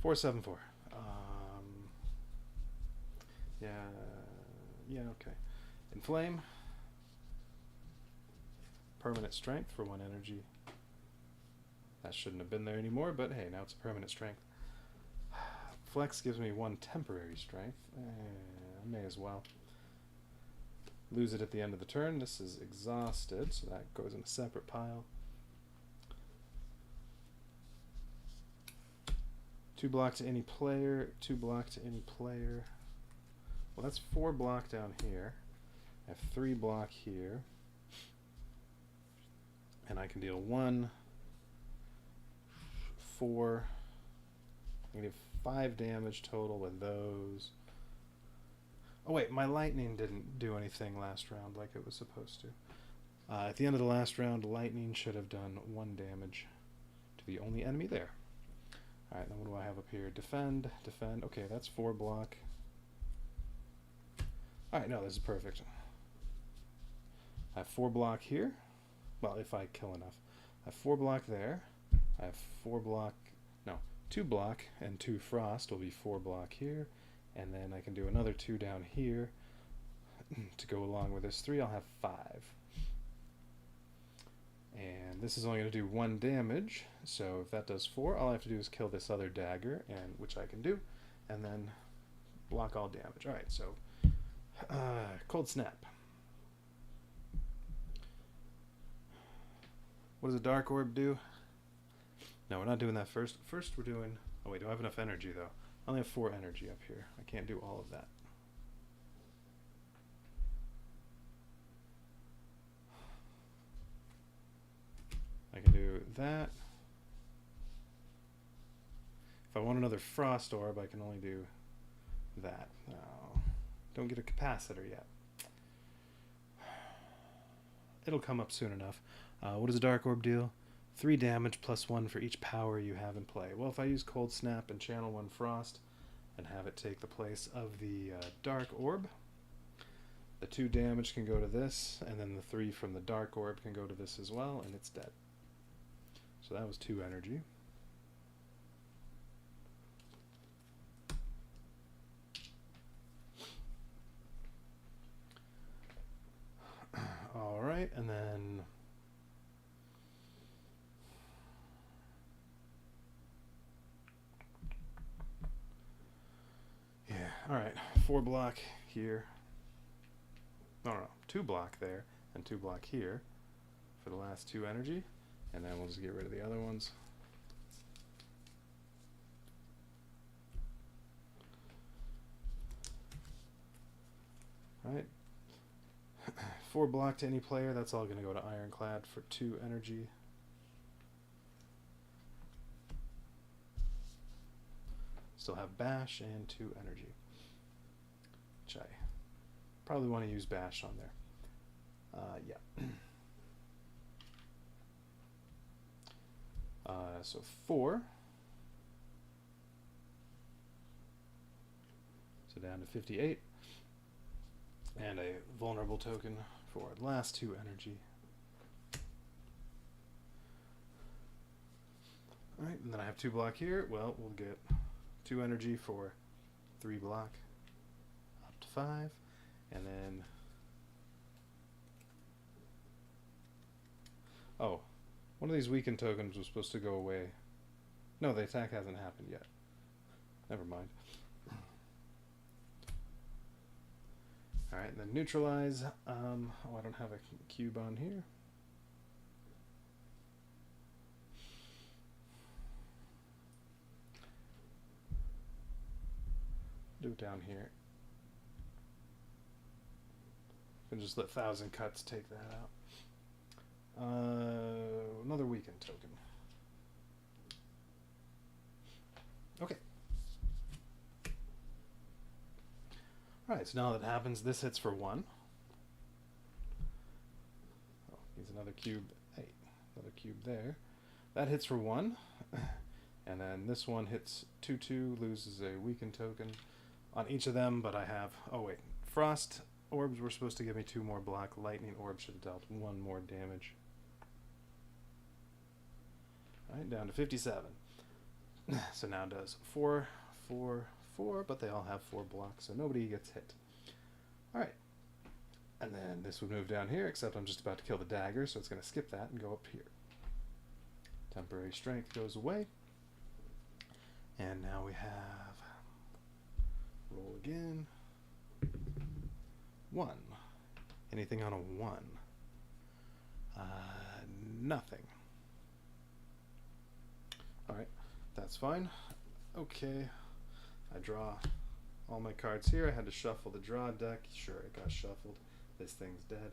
4, 7, 4. Yeah, okay. Inflame. Permanent strength for 1 energy. That shouldn't have been there anymore, but hey, now it's a permanent strength. Flex gives me 1 temporary strength. I may as well. Lose it at the end of the turn. This is exhausted, so that goes in a separate pile. 2 block to any player, 2 block to any player. Well, that's 4 block down here. I have 3 block here. And I can deal 1, 4, I can do 5 damage total with those. Oh wait, my lightning didn't do anything last round like it was supposed to. At the end of the last round, lightning should have done 1 damage to the only enemy there. Alright, then what do I have up here? Defend, defend. Okay, that's 4 block. Alright, no, this is perfect. I have 4 block here. Well, if I kill enough. I have 4 block there. I have 4 block, no, 2 block and 2 frost will be 4 block here. And then I can do another 2 down here to go along with this 3. I'll have 5. And this is only going to do 1 damage. So if that does 4, all I have to do is kill this other dagger, and which I can do, and then block all damage. All right, so cold snap. What does a dark orb do? No, we're not doing that first. First we're doing... Oh wait, do I have enough energy though? I only have 4 energy up here. I can't do all of that. I can do that. If I want another frost orb, I can only do that. No, don't get a capacitor yet. It'll come up soon enough. What does a dark orb deal? 3 damage plus 1 for each power you have in play. Well, if I use cold snap and channel 1 frost and have it take the place of the dark orb, the 2 damage can go to this, and then the 3 from the dark orb can go to this as well, and it's dead. So that was 2 energy. All right, and then yeah, all right, 4 block here. No, 2 block there and 2 block here for the last 2 energy, and then we'll just get rid of the other ones. All right. 4 block to any player. That's all going to go to Ironclad for 2 energy. Still have bash and 2 energy. Which I probably want to use bash on there. Yeah. So 4. So down to 58. And a vulnerable token for the last 2 energy. Alright, and then I have 2 block here. Well, we'll get 2 energy for 3 block. Up to 5. And then... oh, one of these weakened tokens was supposed to go away. No, the attack hasn't happened yet. Never mind. Alright, and then neutralize. Oh, I don't have a cube on here. Do it down here. And just let 1,000 cuts take that out. Another weakened token. Okay. Alright, so now that happens, this hits for 1. Oh, needs another cube. Hey, another cube there. That hits for 1. And then this one hits 2/2, loses a weakened token on each of them, but I have... oh wait, frost orbs were supposed to give me 2 more block. Lightning orbs should have dealt 1 more damage. Alright, down to 57. So now it does 4, 4, 4, but they all have 4 blocks, so nobody gets hit. Alright. And then this would move down here, except I'm just about to kill the dagger, so it's going to skip that and go up here. Temporary strength goes away. And now we have... roll again. 1. Anything on a 1? Nothing. Alright, that's fine. Okay, I draw all my cards here. I had to shuffle the draw deck. Sure, it got shuffled. This thing's dead.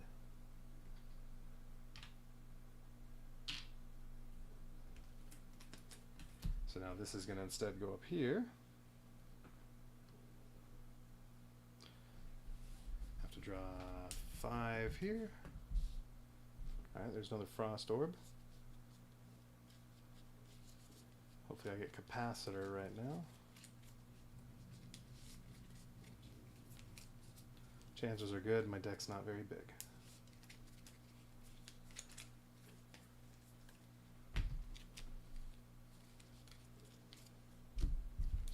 So now this is going to instead go up here. Have to draw 5 here. Alright, there's another frost orb. Hopefully I get capacitor right now. Chances are good, my deck's not very big.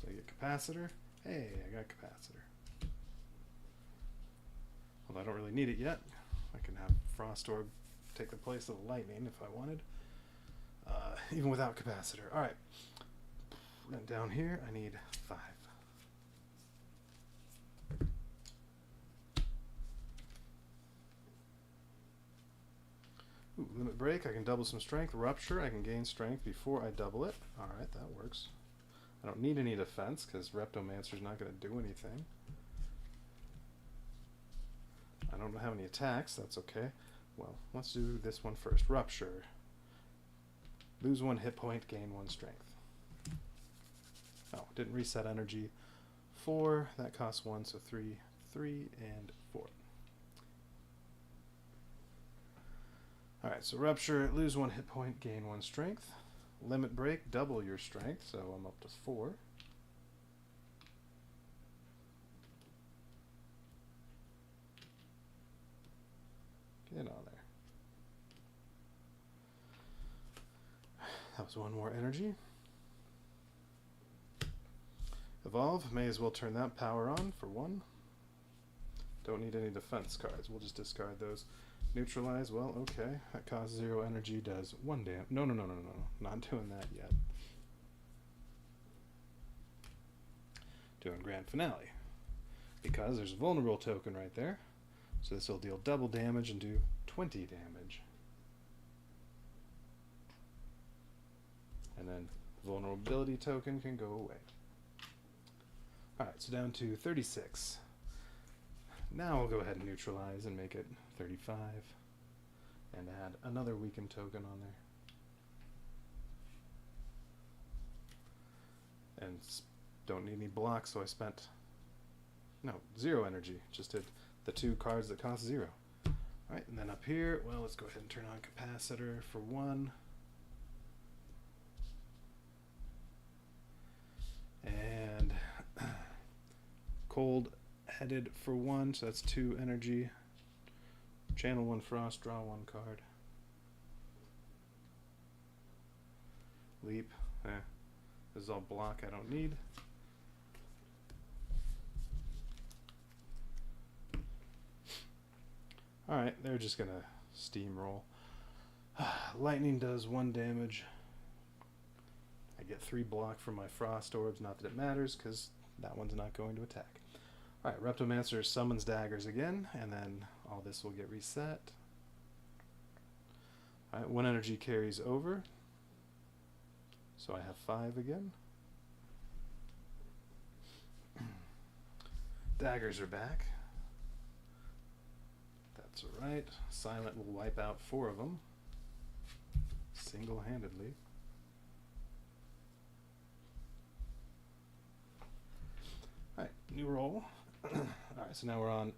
So I get capacitor. Hey, I got capacitor. Although I don't really need it yet. I can have frost orb take the place of the lightning if I wanted. Even without capacitor. Alright. Then down here I need 5. Ooh, limit break, I can double some strength. Rupture, I can gain strength before I double it. Alright, that works. I don't need any defense because Reptomancer's not going to do anything. I don't have any attacks, that's okay. Well, let's do this one first. Rupture. Lose 1 hit point, gain 1 strength. Oh, didn't reset energy. 4, that costs 1, so 3, 3, and 4. Alright, so Rupture, lose 1 hit point, gain 1 strength. Limit Break, double your strength, so I'm up to 4. Get on there. That was 1 more energy. Evolve, may as well turn that power on for 1. Don't need any defense cards, we'll just discard those. Neutralize, well, okay. That costs 0 energy, does 1 damage. No, not doing that yet. Doing Grand Finale. Because there's a vulnerable token right there. So this will deal double damage and do 20 damage. And then vulnerability token can go away. Alright, so down to 36. Now I'll go ahead and neutralize and make it 35. And add another weakened token on there. And Don't need any blocks, so I spent... No, 0 energy. Just did the 2 cards that cost 0. Alright, and then up here, well, let's go ahead and turn on Capacitor for 1. And Cold Headed for 1, so that's 2 energy. Channel 1 Frost, draw 1 card. Leap, this is all block I don't need. Alright, they're just gonna steamroll. Lightning does 1 damage. I get 3 block from my Frost Orbs, not that it matters, because that one's not going to attack. Alright, Reptomancer summons daggers again, and then all this will get reset. Alright, 1 energy carries over. So I have 5 again. Daggers are back. That's alright. Silent will wipe out 4 of them. Single-handedly. Alright, new roll. Alright, so now we're on,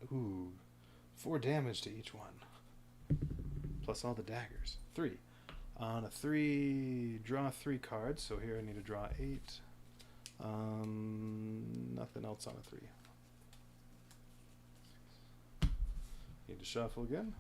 4 damage to each one. Plus all the daggers. 3. On a 3, draw 3 cards. So here I need to draw 8. Nothing else on a 3. Need to shuffle again.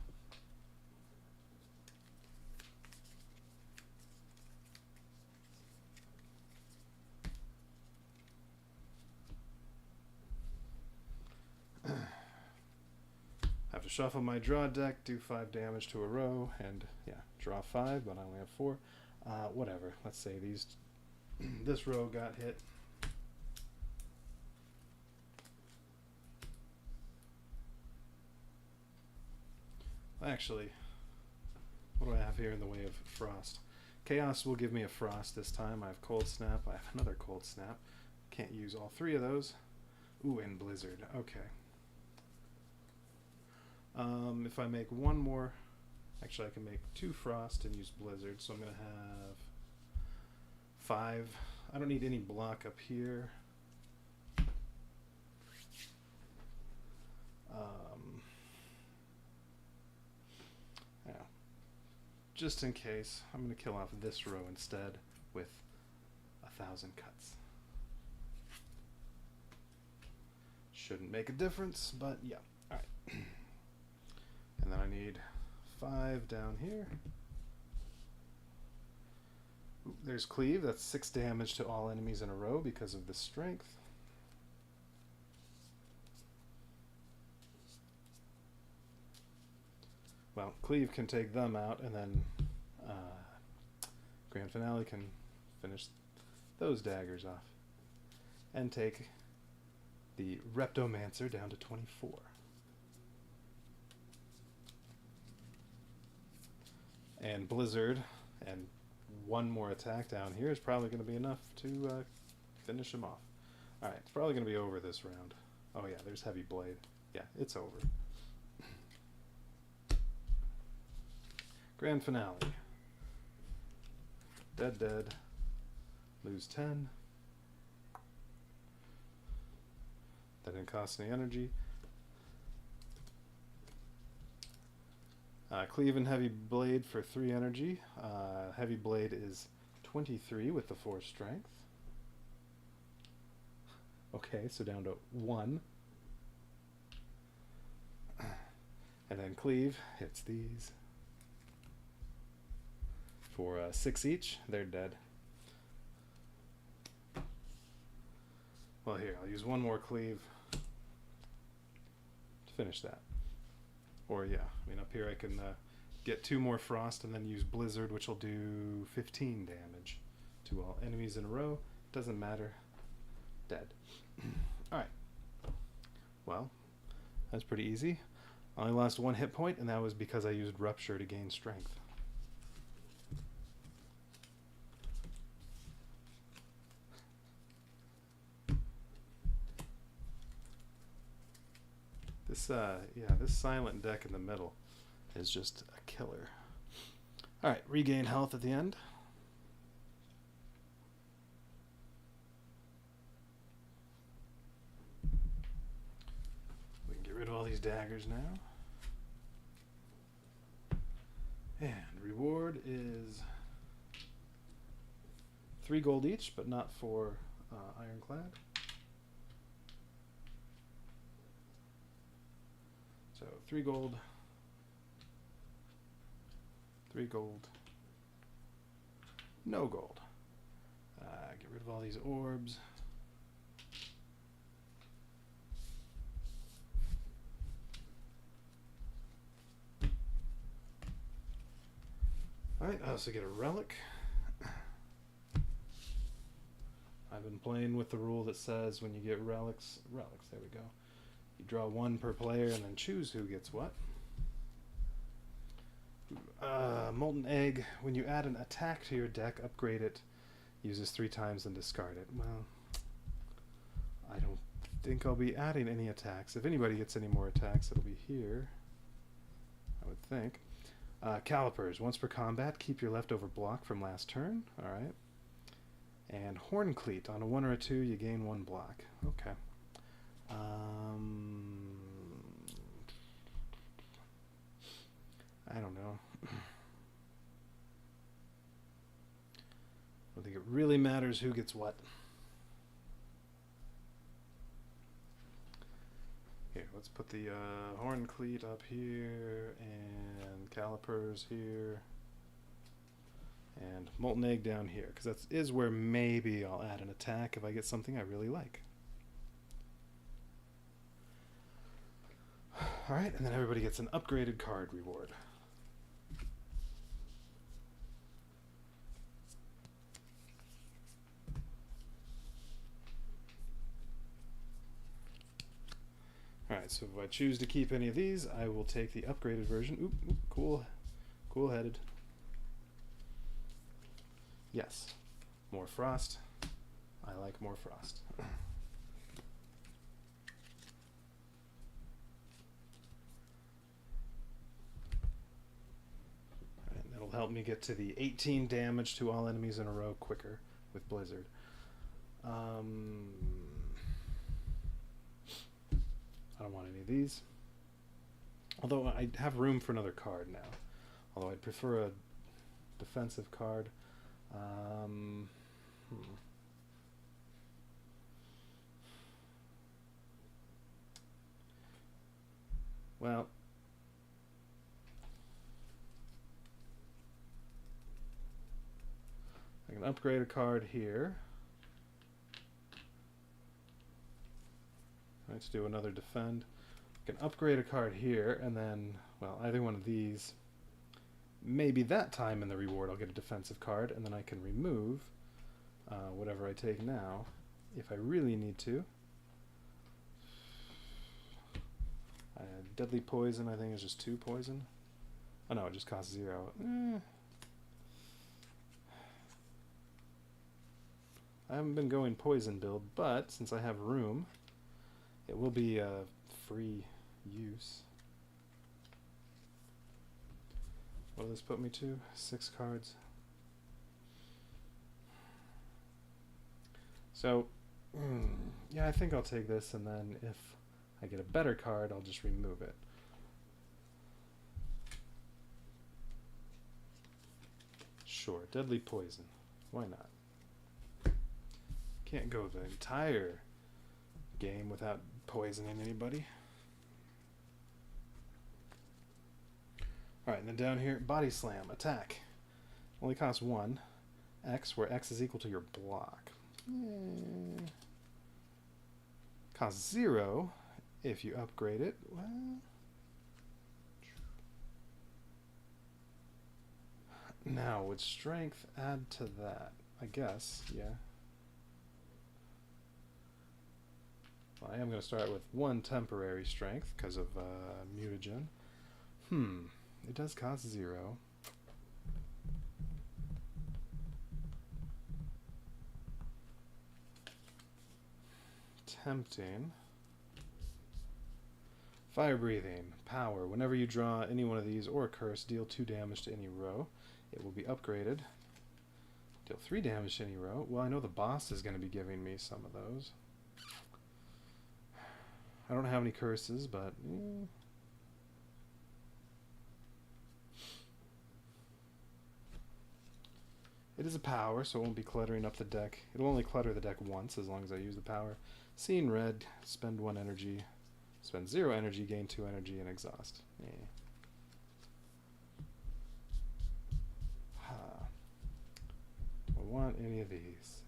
Have to shuffle my draw deck, do 5 damage to a row, and yeah, draw 5, but I only have 4. Whatever. Let's say these, this row got hit. Actually, what do I have here in the way of Frost? Chaos will give me a Frost this time. I have Cold Snap. I have another Cold Snap. Can't use all 3 of those. Ooh, and Blizzard. Okay. If I make 1 more, actually I can make 2 Frost and use Blizzard, so I'm going to have 5. I don't need any block up here. Yeah. Just in case, I'm going to kill off this row instead with 1,000 cuts. Shouldn't make a difference, but yeah. Alright. And then I need 5 down here. Ooh, there's Cleave. That's 6 damage to all enemies in a row because of the strength. Well, Cleave can take them out, and then Grand Finale can finish those daggers off. And take the Reptomancer down to 24. And Blizzard, and 1 more attack down here is probably going to be enough to finish him off. Alright, it's probably going to be over this round. Oh yeah, there's Heavy Blade. Yeah, it's over. Grand Finale. Dead, dead. Lose 10. That didn't cost any energy. Cleave and Heavy Blade for 3 energy. Heavy Blade is 23 with the 4 strength. Okay, so down to 1. And then Cleave hits these for 6 each. They're dead. Well, here, I'll use 1 more Cleave to finish that. Or yeah, I mean up here I can get 2 more Frost and then use Blizzard, which will do 15 damage to all enemies in a row. Doesn't matter. Dead. Alright. Well, that's pretty easy. I only lost 1 hit point, and that was because I used Rupture to gain strength. This, yeah, this silent deck in the middle is just a killer. Alright, regain health at the end. all these daggers now. And reward is 3 gold each, but not for Ironclad. So 3 gold, 3 gold, no gold. Get rid of all these orbs. Alright, I also get a relic. I've been playing with the rule that says when you get relics, there we go. You draw 1 per player and then choose who gets what. Molten Egg, when you add an attack to your deck, upgrade it, uses 3 times and discard it. Well, I don't think I'll be adding any attacks. If anybody gets any more attacks, it'll be here, I would think. Calipers, once per combat, keep your leftover block from last turn. Alright. And Horn Cleat, on a 1 or a 2, you gain 1 block. Okay. I don't know. I don't think it really matters who gets what. Here, let's put the Horn Cleat up here, and Calipers here, and Molten Egg down here, because that is where maybe I'll add an attack if I get something I really like. Alright, and then everybody gets an upgraded card reward. Alright, so if I choose to keep any of these, I will take the upgraded version. Oop, oop, cool-headed. Yes, more frost. I like more frost. And that'll help me get to the 18 damage to all enemies in a row quicker with Blizzard. I don't want any of these. Although I have room for another card now. Although I'd prefer a defensive card. Well, I can upgrade a card here. Let's do another defend. I can upgrade a card here, and then, well, either one of these. Maybe that time in the reward I'll get a defensive card, and then I can remove whatever I take now, if I really need to. Deadly Poison, I think, is just 2 poison. Oh no, it just costs 0. I haven't been going poison build, but since I have room, it will be a free use. What will this put me to? 6 cards. So, yeah, I think I'll take this, and then if I get a better card, I'll just remove it. Sure, Deadly Poison. Why not? Can't go the entire game without poisoning anybody. Alright, and then down here, Body Slam, attack. Only costs 1. X, where X is equal to your block. Costs 0 if you upgrade it. Well, now, would strength add to that? I guess, yeah. Well, I am going to start with 1 temporary strength because of mutagen. It does cost 0. Tempting. Fire Breathing. Power. Whenever you draw any one of these or a curse, deal 2 damage to any row. It will be upgraded. Deal 3 damage to any row. Well, I know the boss is going to be giving me some of those. I don't have any curses, but it is a power, so it won't be cluttering up the deck. It'll only clutter the deck once as long as I use the power. Seeing red, spend 1 energy, spend 0 energy, gain 2 energy, and exhaust. Do I want any of these?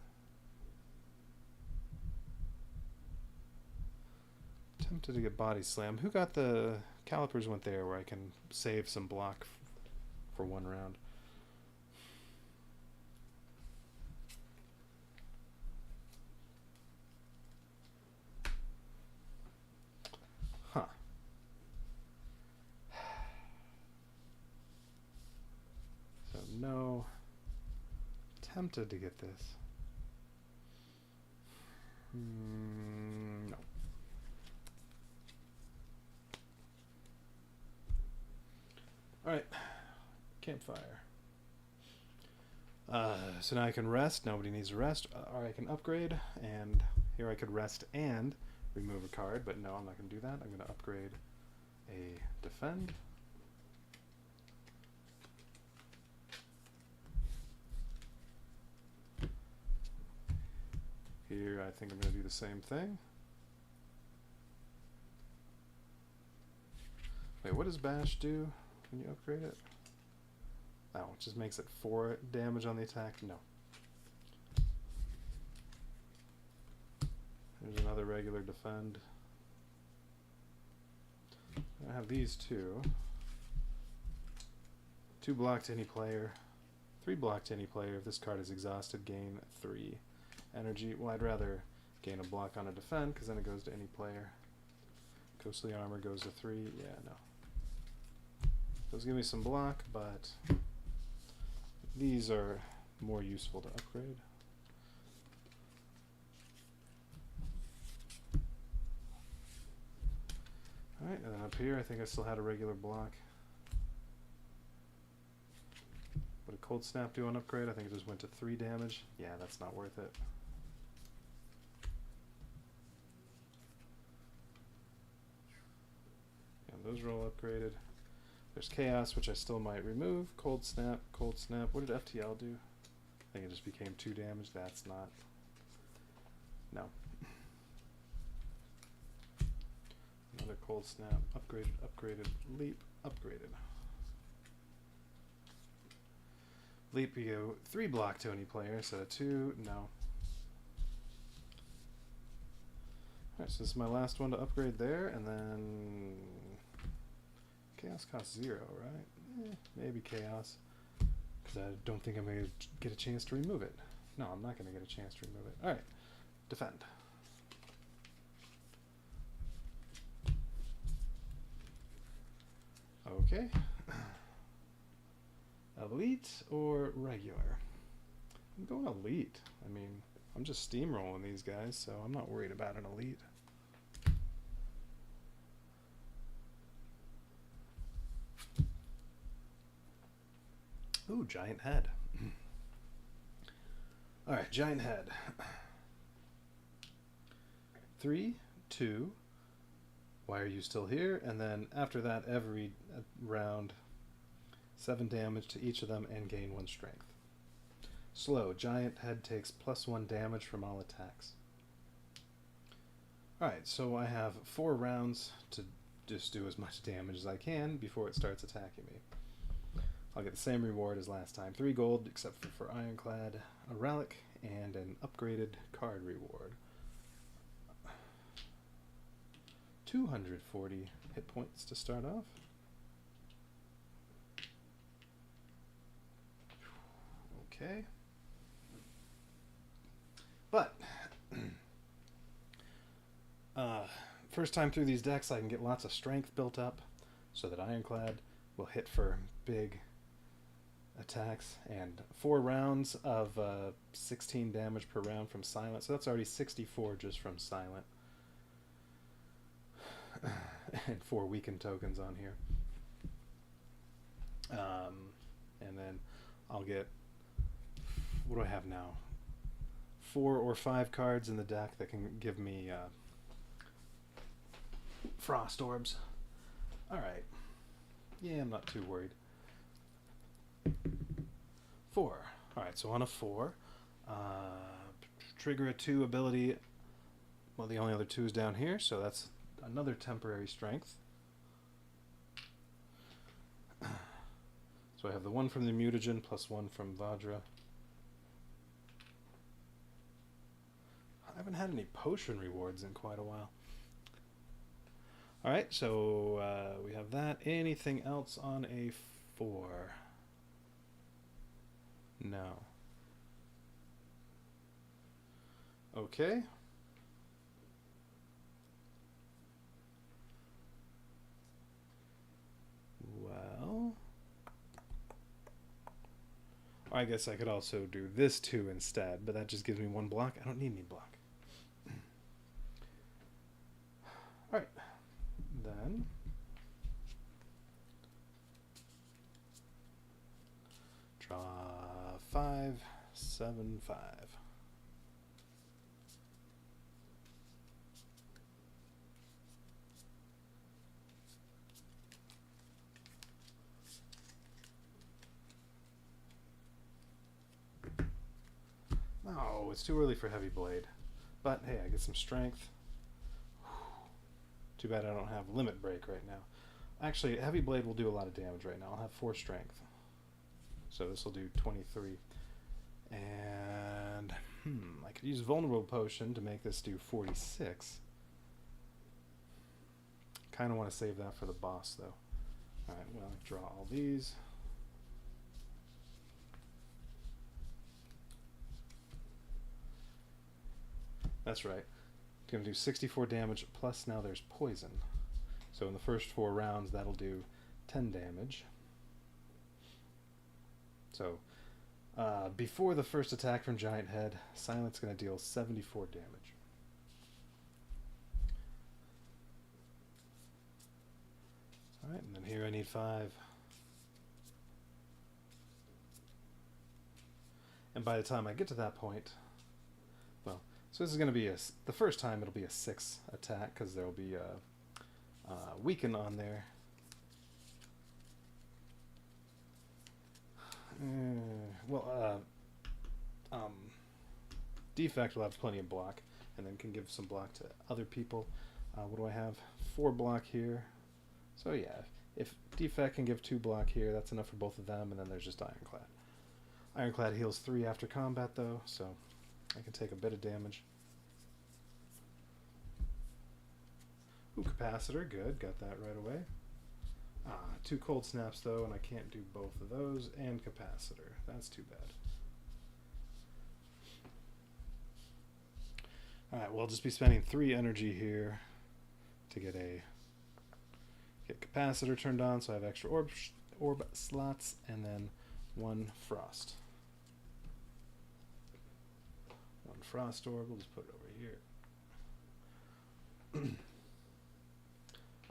Tempted to get body slam. Who got the calipers went there where I can save some block for 1 round? Huh. So no. Tempted to get this. No. Alright. Campfire. So now I can rest. Nobody needs to rest. Or I can upgrade. And here I could rest and remove a card. But no, I'm not going to do that. I'm going to upgrade a defend. Here I think I'm going to do the same thing. Wait, what does bash do when you upgrade it? Oh, it just makes it 4 damage on the attack? No. There's another regular defend. I have these two. 2 block to any player. 3 block to any player. If this card is exhausted, gain 3 energy. Well, I'd rather gain a block on a defend because then it goes to any player. Ghostly armor goes to 3. Yeah, no. Does give me some block, but these are more useful to upgrade. Alright, and then up here I think I still had a regular block. What did Cold Snap do on upgrade? I think it just went to 3 damage. Yeah, that's not worth it. And those are all upgraded. There's Chaos, which I still might remove. Cold Snap, Cold Snap. What did FTL do? I think it just became 2 damage. That's not. No. Another Cold Snap. Upgraded, upgraded. Leap, upgraded. Leap, you go 3 block to any player instead of 2. No. Alright, so this is my last one to upgrade there, and then Chaos costs 0, right? Maybe Chaos. Because I don't think I'm going to get a chance to remove it. No, I'm not going to get a chance to remove it. Alright, defend. Okay. Elite or regular? I'm going elite. I mean, I'm just steamrolling these guys, so I'm not worried about an elite. Ooh, giant head. Alright, giant head. 3, 2. Why are you still here? And then after that, every round, 7 damage to each of them and gain 1 strength. Slow. Giant head takes +1 damage from all attacks. Alright, so I have 4 rounds to just do as much damage as I can before it starts attacking me. I'll get the same reward as last time. 3 gold, except for Ironclad, a relic, and an upgraded card reward. 240 hit points to start off. Okay. But first time through these decks, I can get lots of strength built up so that Ironclad will hit for big attacks, and 4 rounds of 16 damage per round from Silent, so that's already 64 just from Silent. And 4 weakened tokens on here. And then I'll get, what do I have now? 4 or 5 cards in the deck that can give me frost orbs. Alright. Yeah, I'm not too worried. 4. Alright, so on a 4. Trigger a 2 ability. Well, the only other 2 is down here, so that's another temporary strength. So I have the 1 from the mutagen plus 1 from Vajra. I haven't had any potion rewards in quite a while. Alright, so we have that. Anything else on a 4? No. Okay. Well, I guess I could also do this 2 instead, but that just gives me 1 block. I don't need any block. Alright. Then draw 5, 7, 5. No, it's too early for Heavy Blade. But hey, I get some strength. Too bad I don't have Limit Break right now. Actually, Heavy Blade will do a lot of damage right now. I'll have 4 strength. So this will do 23. And I could use Vulnerable Potion to make this do 46. Kind of want to save that for the boss, though. Alright, well, draw all these. That's right. It's going to do 64 damage, plus now there's poison. So in the first 4 rounds, that'll do 10 damage. So before the first attack from Giant Head, Silent's going to deal 74 damage. Alright, and then here I need 5. And by the time I get to that point, well, so this is going to be the first time it'll be a 6 attack, because there'll be a weaken on there. Defect will have plenty of block, and then can give some block to other people. What do I have? 4 block here. So yeah, if Defect can give 2 block here, that's enough for both of them, and then there's just Ironclad. Ironclad heals 3 after combat, though, so I can take a bit of damage. Ooh, Capacitor, good, got that right away. 2 Cold Snaps, though, and I can't do both of those, and Capacitor. That's too bad. Alright, well, I'll just be spending 3 energy here to get Capacitor turned on, so I have extra orb slots, and then 1 Frost. 1 Frost Orb, we'll just put it over here.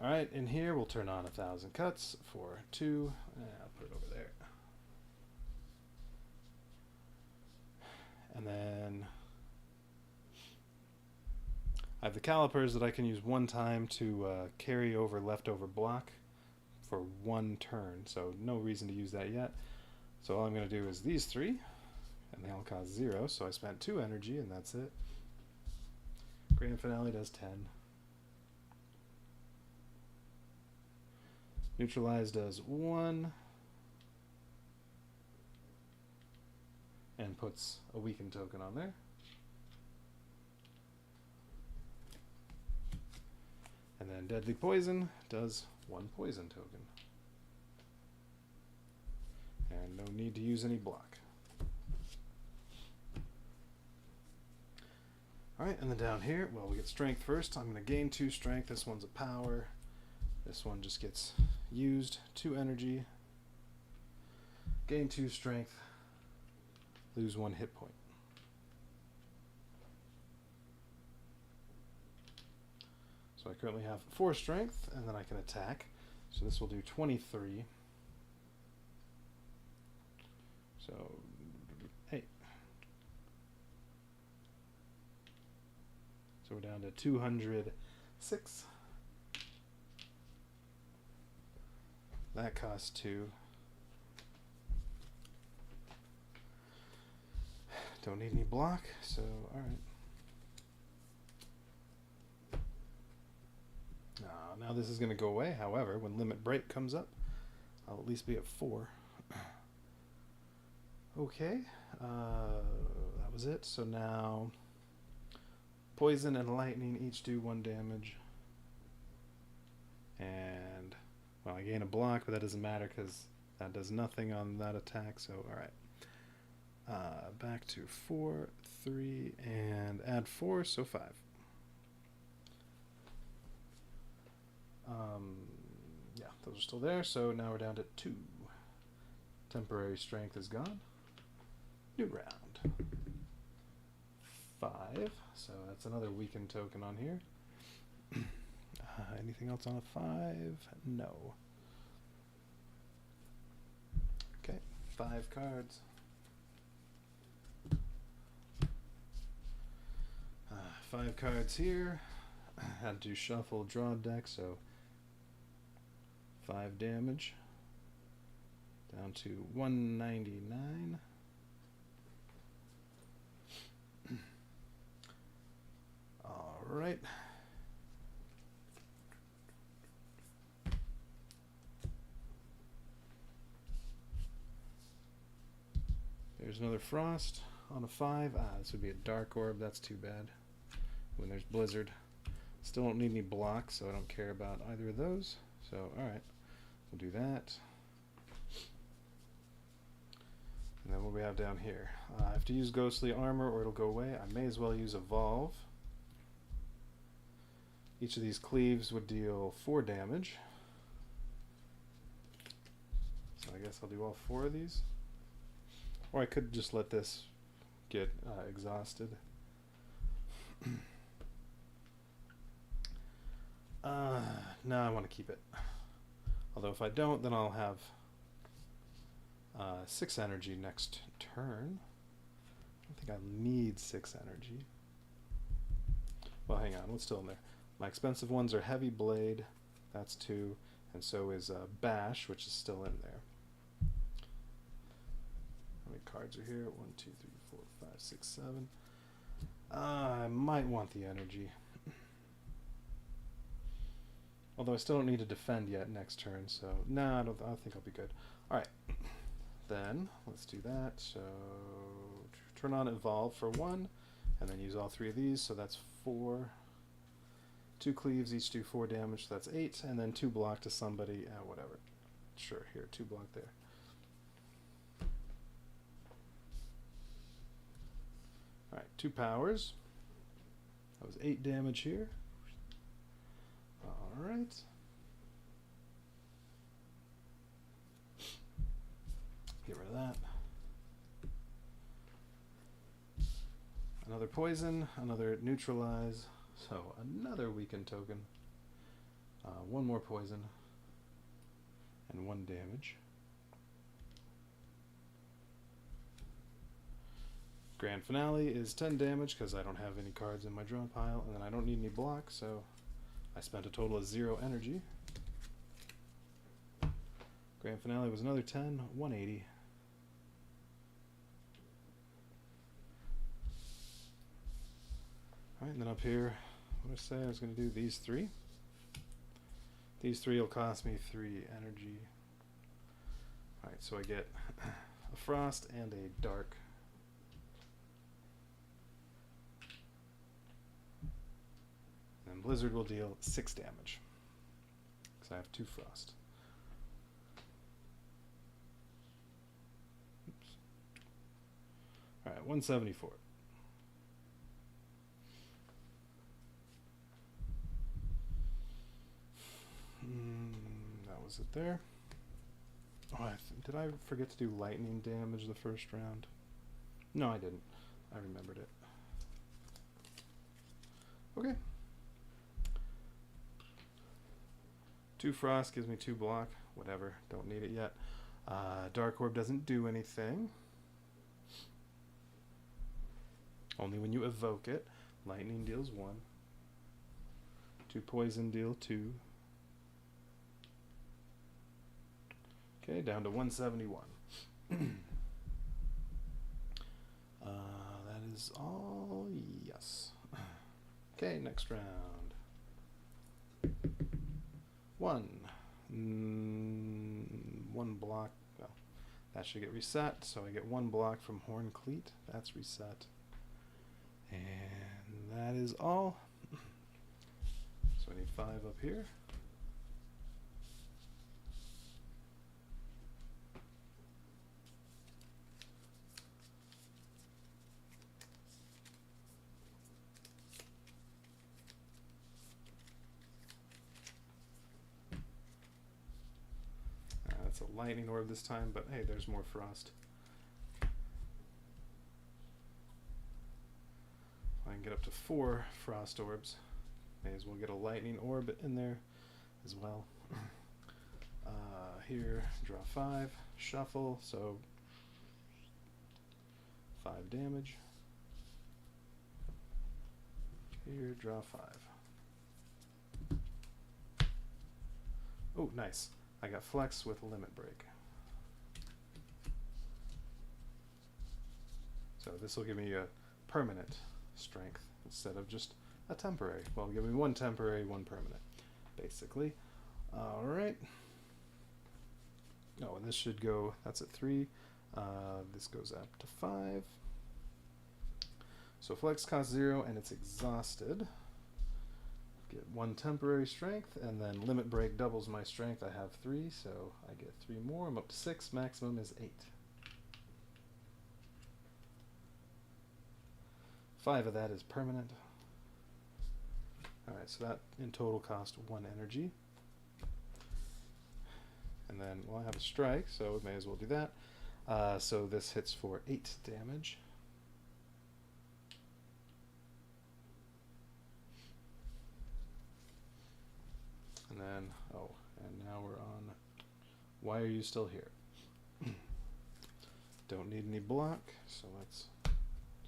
Alright, in here we'll turn on 1,000 Cuts for 2. I'll put it over there. And then I have the Calipers that I can use 1 time to carry over leftover block for 1 turn, so no reason to use that yet. So all I'm going to do is these 3, and they all cost 0, so I spent 2 energy, and that's it. Grand Finale does 10. Neutralize does 1. And puts a weakened token on there. And then Deadly Poison does 1 poison token. And no need to use any block. Alright, and then down here, well, we get Strength first. I'm going to gain 2 Strength. This one's a power. This one just gets used 2 energy. Gain 2 Strength. Lose 1 hit point. So I currently have 4 Strength, and then I can attack. So this will do 23. So, hey. So we're down to 206. That costs 2. Don't need any block, so alright. Now this is going to go away. However, when limit break comes up, I'll at least be at 4. Okay, that was it. So now poison and lightning each do 1 damage. And, well, I gain a block, but that doesn't matter because that does nothing on that attack. So, alright. Back to 4, 3, and add 4, so 5. Yeah, those are still there, so now we're down to 2. Temporary strength is gone. New round. 5, so that's another weakened token on here. Anything else on a 5? No. Okay, 5 cards. 5 cards here. Had to shuffle, draw deck, so 5 damage. Down to 199. Alright. There's another frost on a 5. This would be a dark orb. That's too bad. When there's blizzard. Still don't need any blocks, so I don't care about either of those. So, alright. We'll do that. And then what do we have down here? I have to use ghostly armor or it'll go away. I may as well use evolve. Each of these cleaves would deal 4 damage. So I guess I'll do all 4 of these. Or I could just let this get exhausted. No, I want to keep it. Although if I don't, then I'll have 6 energy next turn. I don't think I need 6 energy. Well, hang on, what's still in there? My expensive ones are Heavy Blade, that's 2, and so is Bash, which is still in there. How many cards are here? 1, 2, 3, 4, 5, 6, 7. I might want the energy. Although I still don't need to defend yet next turn, so no, I think I'll be good. Alright, then let's do that. So turn on Evolve for 1, and then use all 3 of these, so that's 4. 2 cleaves, each do 4 damage, so that's 8, and then 2 block to somebody, whatever. Sure, here, 2 block there. Alright, 2 powers. That was 8 damage here. Alright. Get rid of that. Another poison, another neutralize, so another weakened token. 1 more poison, and 1 damage. Grand Finale is 10 damage because I don't have any cards in my draw pile, and then I don't need any blocks, so I spent a total of 0 energy. Grand Finale was another 10, 180. Alright, and then up here, what did I say? I was going to do these 3. These 3 will cost me 3 energy. Alright, so I get a Frost and a Dark. And Blizzard will deal 6 damage. Because I have 2 Frost. Oops. Alright, 174. That was it there. Oh, did I forget to do lightning damage the first round? No, I didn't. I remembered it. Okay. 2 Frost gives me 2 block. Whatever. Don't need it yet. Dark Orb doesn't do anything. Only when you evoke it. Lightning deals 1. 2 Poison deal 2. Okay, down to 171. That is all, yes. Okay, next round. One block. Well, that should get reset. So I get one block from Horn Cleat. That's reset. And that is all. So I need 5 up here. That's a lightning orb this time, but hey, there's more frost. I can get up to 4 frost orbs. May as well get a lightning orb in there as well. Here, draw 5, shuffle, so 5 damage. Here, draw 5. Oh, nice. I got flex with limit break. So this will give me a permanent strength instead of just a temporary. Well, give me 1 temporary, 1 permanent, basically. All right. Oh, and this should go, that's at 3. This goes up to 5. So flex costs 0 and it's exhausted. Get 1 temporary strength, and then limit break doubles my strength. I have 3, so I get 3 more. I'm up to 6. Maximum is 8. 5 of that is permanent. Alright, so that in total cost 1 energy. And then, well, I have a strike, so we may as well do that. So this hits for 8 damage. And then, oh, and now we're on, why are you still here? Don't need any block, so let's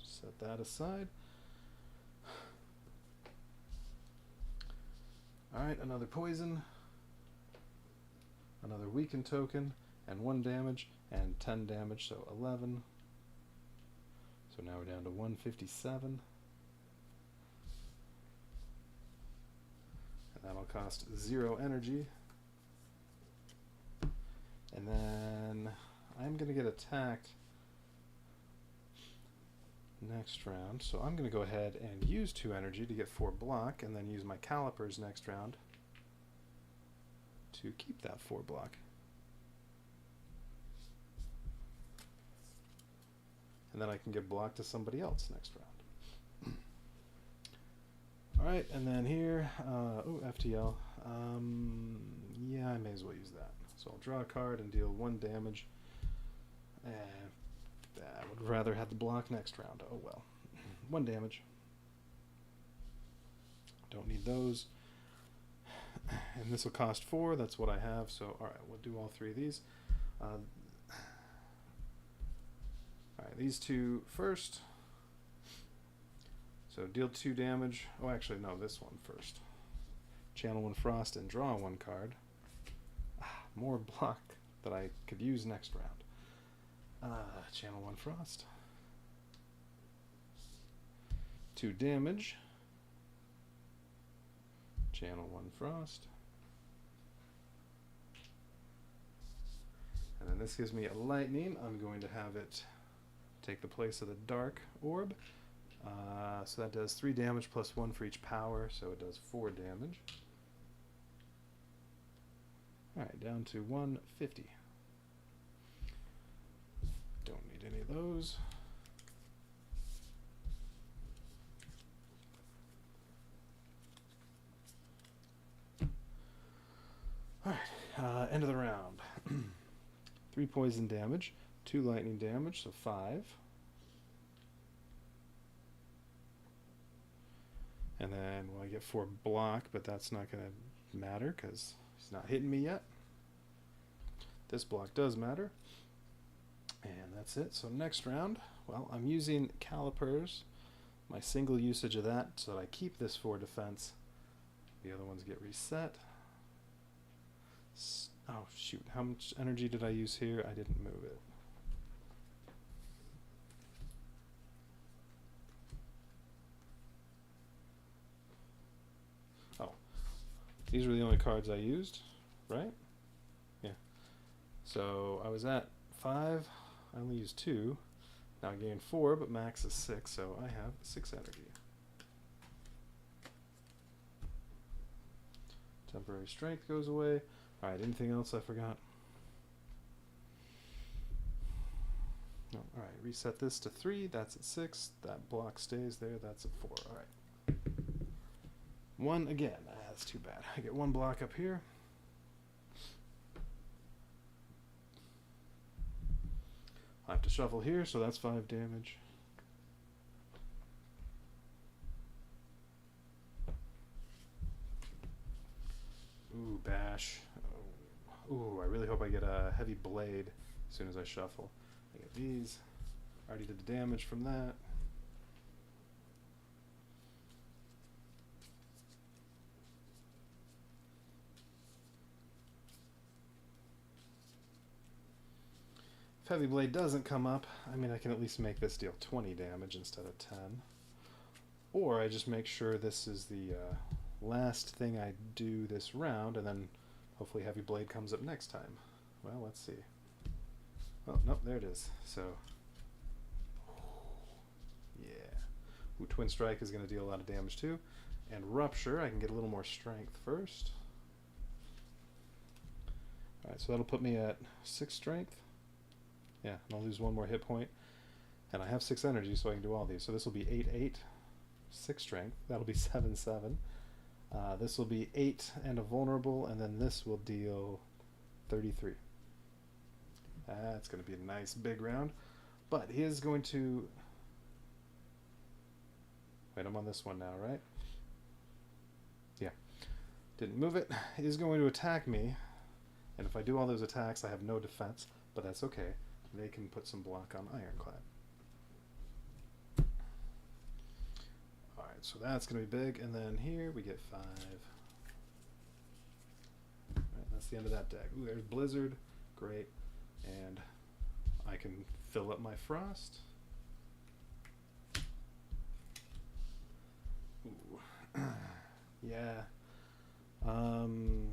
set that aside. Alright, another poison, another weaken token, and 1 damage, and 10 damage, so 11. So now we're down to 157. That'll cost 0 energy. And then I'm going to get attacked next round. So I'm going to go ahead and use 2 energy to get 4 block, and then use my calipers next round to keep that 4 block. And then I can give block to somebody else next round. Alright, and then here, oh, FTL. Yeah, I may as well use that. So I'll draw a card and deal 1 damage. I would rather have the block next round. Oh well. 1 damage. Don't need those. And this will cost 4, that's what I have. So, alright, we'll do all 3 of these. Alright, these 2 first. So deal 2 damage. Oh, actually, no, this one first. Channel 1 Frost and draw 1 card. More block that I could use next round. Channel 1 Frost. 2 damage. Channel 1 Frost. And then this gives me a lightning. I'm going to have it take the place of the dark orb. So that does 3 damage plus 1 for each power, so it does 4 damage. Alright, down to 150. Don't need any of those. Alright, end of the round. 3 poison damage, 2 lightning damage, so 5. And then, well, I get 4 block, but that's not going to matter because he's not hitting me yet. This block does matter. And that's it. So next round, well, I'm using calipers, my single usage of that, so that I keep this 4 defense. The other ones get reset. Oh, shoot. How much energy did I use here? I didn't move it. Oh. These were the only cards I used, right? Yeah. So I was at 5. I only used 2. Now I gained 4, but max is 6, so I have 6 energy. Temporary strength goes away. Alright, anything else I forgot? No. Alright, reset this to 3. That's at 6. That block stays there. That's at 4. Alright. 1 again. That's too bad. I get 1 block up here. I have to shuffle here, so that's 5 damage. Ooh, bash. Oh. Ooh, I really hope I get a heavy blade as soon as I shuffle. I get these. Already did the damage from that. If Heavy Blade doesn't come up, I mean, I can at least make this deal 20 damage instead of 10. Or I just make sure this is the last thing I do this round, and then hopefully Heavy Blade comes up next time. Well, let's see. Oh, nope, there it is. So, yeah. Ooh, Twin Strike is going to deal a lot of damage too. And Rupture, I can get a little more strength first. Alright, so that'll put me at 6 strength. Yeah, and I'll lose 1 more hit point. And I have 6 energy, so I can do all these. So this will be 8, 8, 6 strength. That'll be 7, 7. This will be 8 and a vulnerable, and then this will deal 33. That's going to be a nice big round. But he is going to... Wait, I'm on this one now, right? Yeah. Didn't move it. He is going to attack me. And if I do all those attacks, I have no defense. But that's okay. They can put some block on Ironclad. Alright, so that's going to be big. And then here we get 5. Alright, that's the end of that deck. Ooh, there's Blizzard. Great. And I can fill up my Frost. Ooh. Yeah.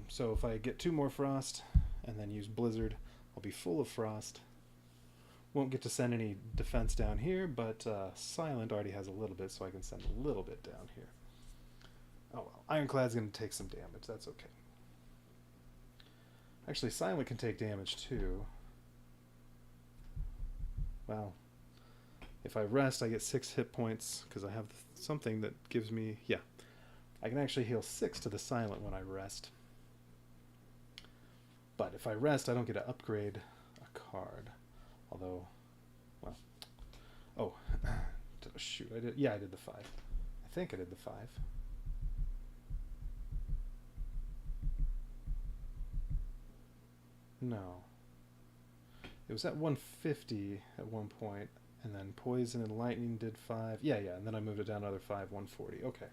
So if I get 2 more Frost and then use Blizzard, I'll be full of Frost. Won't get to send any defense down here, but Silent already has a little bit, so I can send a little bit down here. Oh well, Ironclad's going to take some damage. That's okay. Actually, Silent can take damage too. Well, if I rest, I get 6 hit points because I have something that gives me... Yeah, I can actually heal 6 to the Silent when I rest. But if I rest, I don't get to upgrade a card. Although, well, oh, shoot, I did, yeah, I did the 5. I think I did the 5. No. It was at 150 at one point, and then Poison and Lightning did 5. Yeah, and then I moved it down another 5, 140. Okay.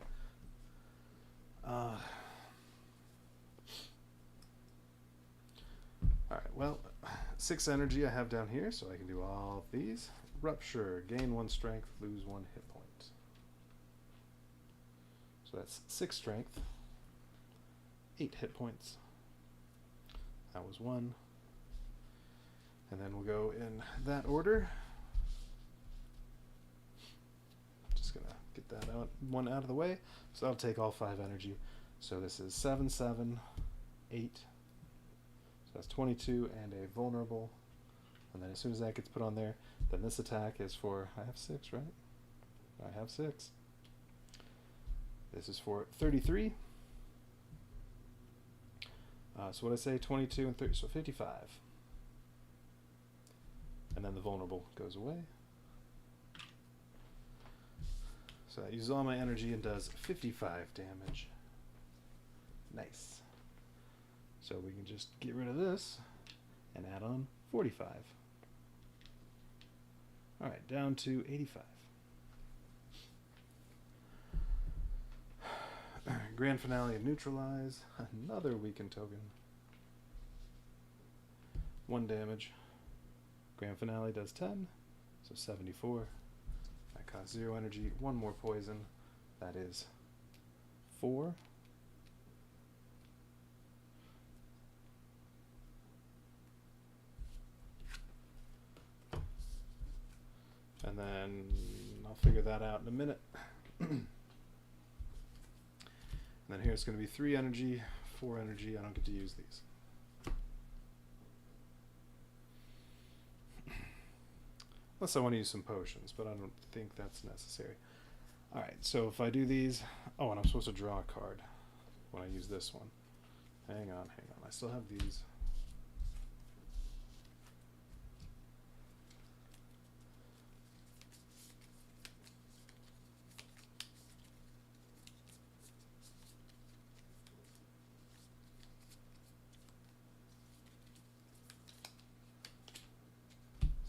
Alright, well, 6 energy I have down here, so I can do all of these. Rupture, gain 1 strength, lose 1 hit point. So that's 6 strength, 8 hit points. That was 1. And then we'll go in that order. Just gonna get that one out of the way. So that'll take all 5 energy. So this is 7, 7, 8. So that's 22 and a vulnerable. And then as soon as that gets put on there, then this attack is for, I have 6, right? I have 6. This is for 33. So what I say, 22 and 30, so 55. And then the vulnerable goes away. So that uses all my energy and does 55 damage. Nice. So we can just get rid of this and add on 45. Alright, down to 85. Grand finale of Neutralize. Another weakened token. 1 damage. Grand Finale does 10, so 74. That costs 0 energy. 1 more poison. That is 4. And then I'll figure that out in a minute. And then here it's going to be 3 energy, 4 energy. I don't get to use these. Unless I want to use some potions, but I don't think that's necessary. Alright, so if I do these... Oh, and I'm supposed to draw a card when I use this one. Hang on. I still have these.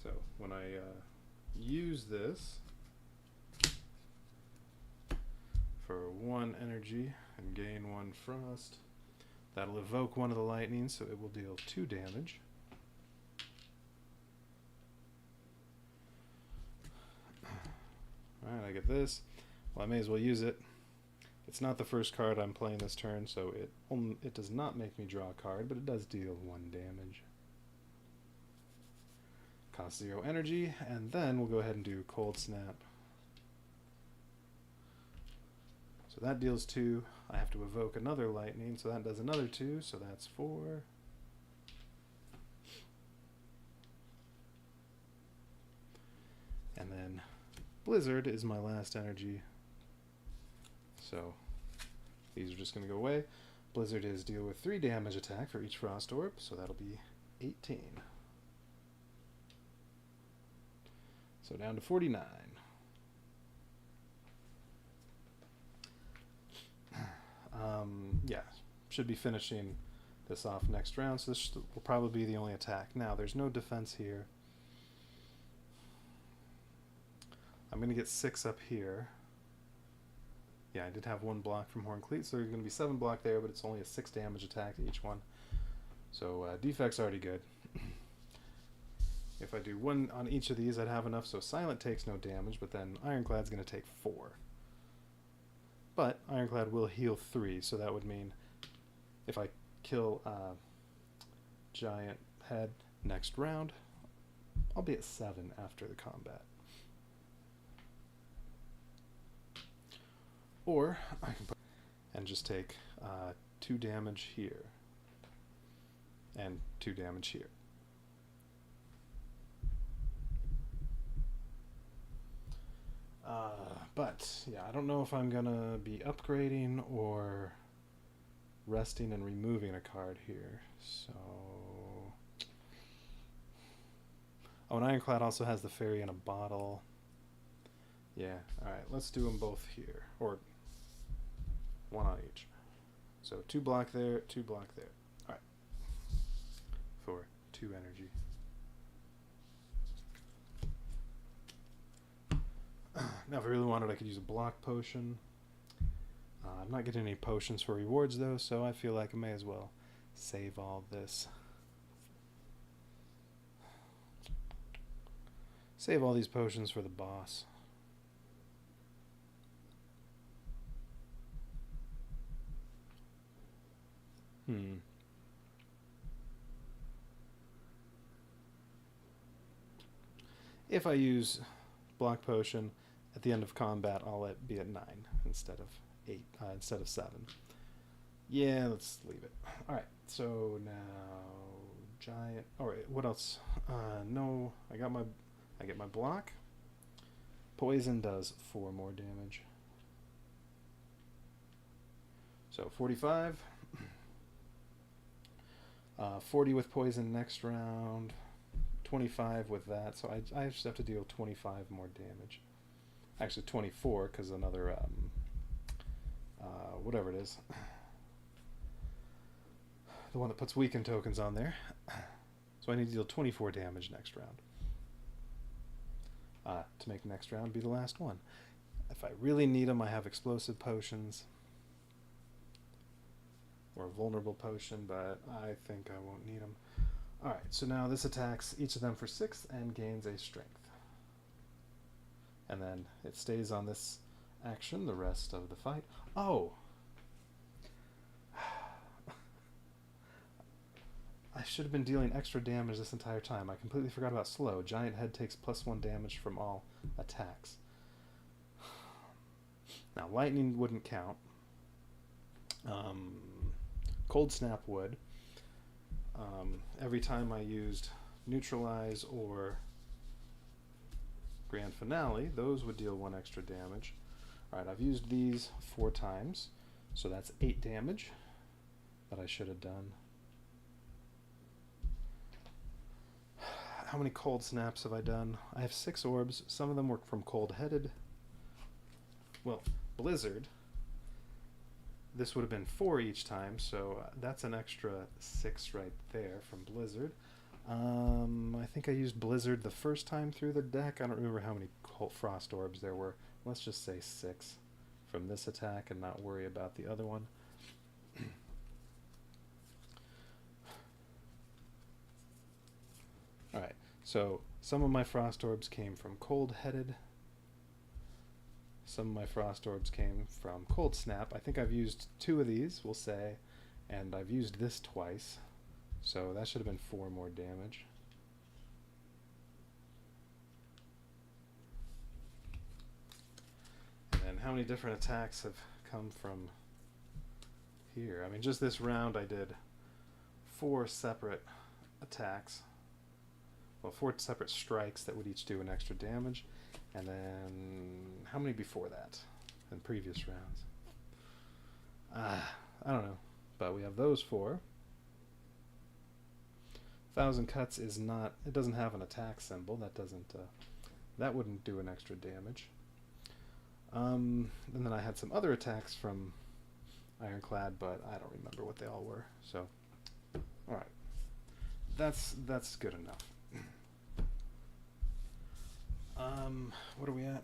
So when I use this for 1 energy and gain 1 frost, that'll evoke one of the lightnings, so it will deal 2 damage. Alright, I get this. Well, I may as well use it. It's not the first card I'm playing this turn, so it does not make me draw a card, but it does deal 1 damage. Costs 0 energy, and then we'll go ahead and do Cold Snap. So that deals 2. I have to evoke another lightning, so that does another 2, so that's 4. And then Blizzard is my last energy. So these are just going to go away. Blizzard is deal with 3 damage attack for each Frost Orb, so that'll be 18. So down to 49. Yeah, should be finishing this off next round, so this will probably be the only attack. Now, there's no defense here. I'm going to get 6 up here. Yeah, I did have 1 block from Horn Cleat, so there's going to be 7 block there, but it's only a 6 damage attack to each one. So defect's already good. If I do 1 on each of these, I'd have enough, so Silent takes no damage, but then Ironclad's going to take 4. But Ironclad will heal 3, so that would mean if I kill Giant Head next round, I'll be at 7 after the combat. Or I can put and just take 2 damage here and 2 damage here. But yeah, I don't know if I'm gonna be upgrading or resting and removing a card here. So, oh, and Ironclad also has the Fairy in a Bottle. Yeah, all right, let's do them both here, or 1 on each. So 2 block there, 2 block there. All right, for 2 energy. Now, if I really wanted, I could use a block potion. I'm not getting any potions for rewards, though, so I feel like I may as well save all this. Save all these potions for the boss. If I use block potion at the end of combat, I'll be at 9 instead of 8, instead of 7. Yeah, let's leave it. All right, so now Giant. All right, what else? No, I get my block. Poison does 4 more damage. So 45. 40 with poison next round. 25 with that, so I just have to deal 25 more damage. Actually 24, because another whatever it is, the one that puts weaken tokens on there. So I need to deal 24 damage next round to make next round be the last one. If I really need them, I have explosive potions or a vulnerable potion, but I think I won't need them. Alright, so now this attacks each of them for 6 and gains a strength. And then it stays on this action the rest of the fight. Oh! I should have been dealing extra damage this entire time. I completely forgot about slow. Giant head takes +1 damage from all attacks. Now, lightning wouldn't count. Cold snap would. Every time I used neutralize or grand finale, those would deal 1 extra damage. Alright, I've used these 4 times, so that's 8 damage that I should have done. How many cold snaps have I done? I have 6 orbs. Some of them were from cold-headed. Well, blizzard. This would have been 4 each time, so that's an extra 6 right there from blizzard. I think I used blizzard the first time through the deck. I don't remember how many frost orbs there were. Let's just say 6 from this attack and not worry about the other one. Alright, so some of my frost orbs came from cold-headed. Some of my frost orbs came from cold snap. I think I've used 2 of these, we'll say, and I've used this twice. So that should have been 4 more damage. And how many different attacks have come from here? I mean, just this round I did 4 separate attacks. Well, 4 separate strikes that would each do an extra damage. And then, how many before that in previous rounds? I don't know. But we have those 4. 1,000 cuts is not, it doesn't have an attack symbol. That doesn't, that wouldn't do an extra damage. And then I had some other attacks from Ironclad, but I don't remember what they all were. So, alright. That's good enough. What are we at?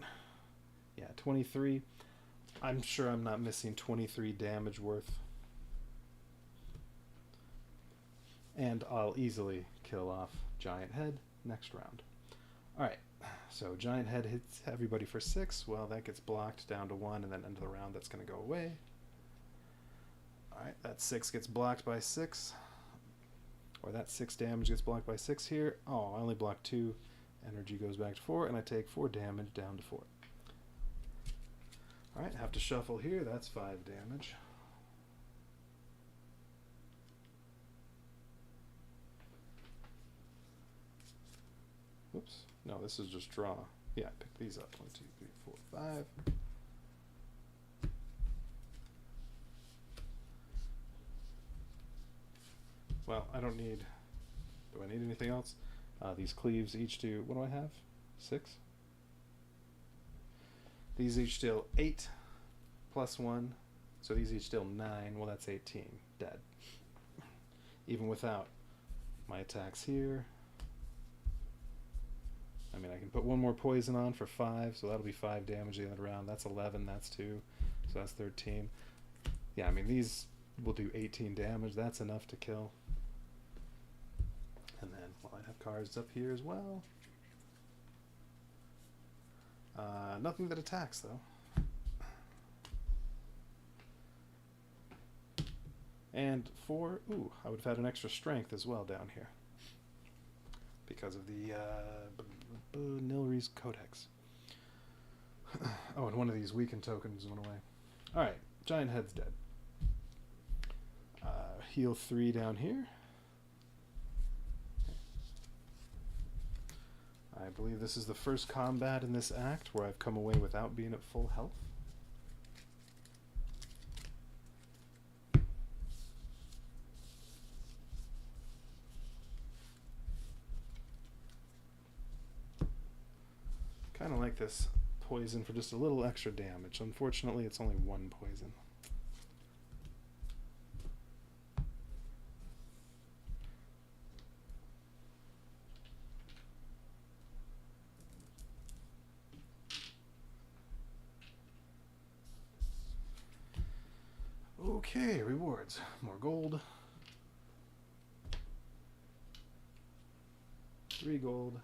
Yeah, 23. I'm sure I'm not missing 23 damage worth. And I'll easily kill off Giant Head next round. Alright, so Giant Head hits everybody for 6. Well, that gets blocked down to 1, and then end of the round that's going to go away. Alright, that 6 gets blocked by 6. Or that 6 damage gets blocked by 6 here. Oh, I only blocked 2. Energy goes back to 4, and I take 4 damage down to 4. Alright, have to shuffle here. That's 5 damage. Whoops. No, this is just draw. Yeah, pick these up. 1, 2, 3, 4, 5. Well, I don't need... Do I need anything else? These cleaves each do... What do I have? 6? These each deal 8 plus 1. So these each deal 9. Well, that's 18. Dead. Even without my attacks here. I mean, I can put 1 more poison on for 5, so that'll be 5 damage the end of the round. That's 11, that's 2, so that's 13. Yeah, I mean, these will do 18 damage. That's enough to kill. And then, well, I have cards up here as well. Nothing that attacks, though. And 4, ooh, I would have had an extra strength as well down here. Because of the Nilri's Codex. Oh, and one of these weakened tokens went away. Alright, Giant Head's dead. Heal 3 down here. I believe this is the first combat in this act where I've come away without being at full health. Kind of like this poison for just a little extra damage. Unfortunately, it's only 1 poison. Okay, rewards. More gold. 3 gold,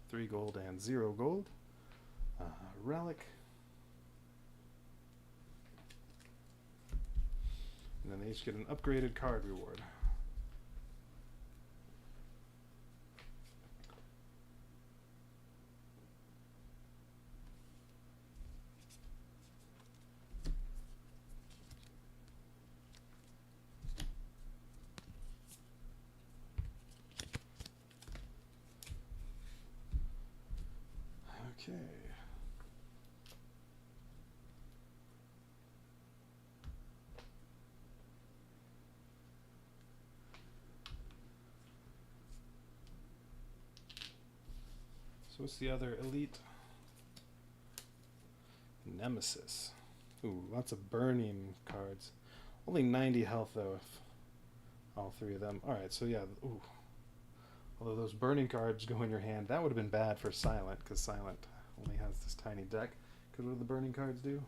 3 gold, and 0 gold. Relic. And then they each get an upgraded card reward. Okay. So what's the other elite? Nemesis. Ooh, lots of burning cards. Only 90 health though, if all 3 of them. Alright, so yeah, ooh. Although those burning cards go in your hand, that would have been bad for Silent, because Silent only has this tiny deck. Because what do the burning cards do?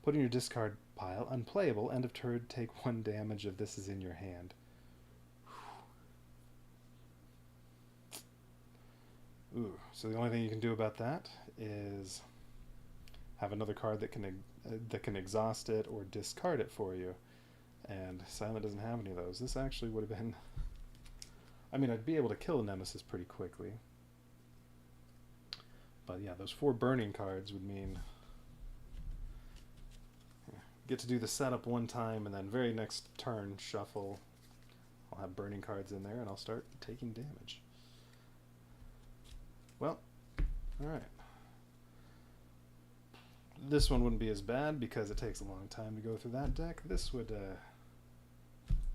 Put in your discard pile, unplayable, end of turn, take 1 damage if this is in your hand. Ooh, so the only thing you can do about that is have another card that can exhaust it or discard it for you. And Silent doesn't have any of those. This actually would have been... I mean, I'd be able to kill Nemesis pretty quickly. But yeah, those 4 burning cards would mean... get to do the setup 1 time, and then very next turn, shuffle. I'll have burning cards in there, and I'll start taking damage. Well, alright. This one wouldn't be as bad because it takes a long time to go through that deck. This would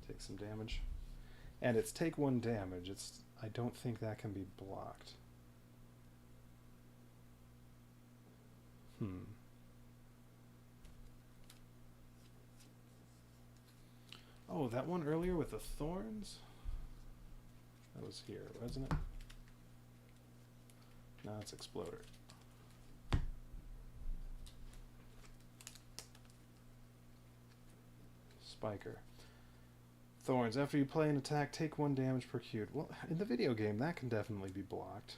take some damage. And it's take 1 damage. I don't think that can be blocked. Oh, that one earlier with the thorns? That was here, wasn't it? Now it's Exploder. Spiker. Thorns. After you play an attack, take 1 damage per cube. Well, in the video game, that can definitely be blocked.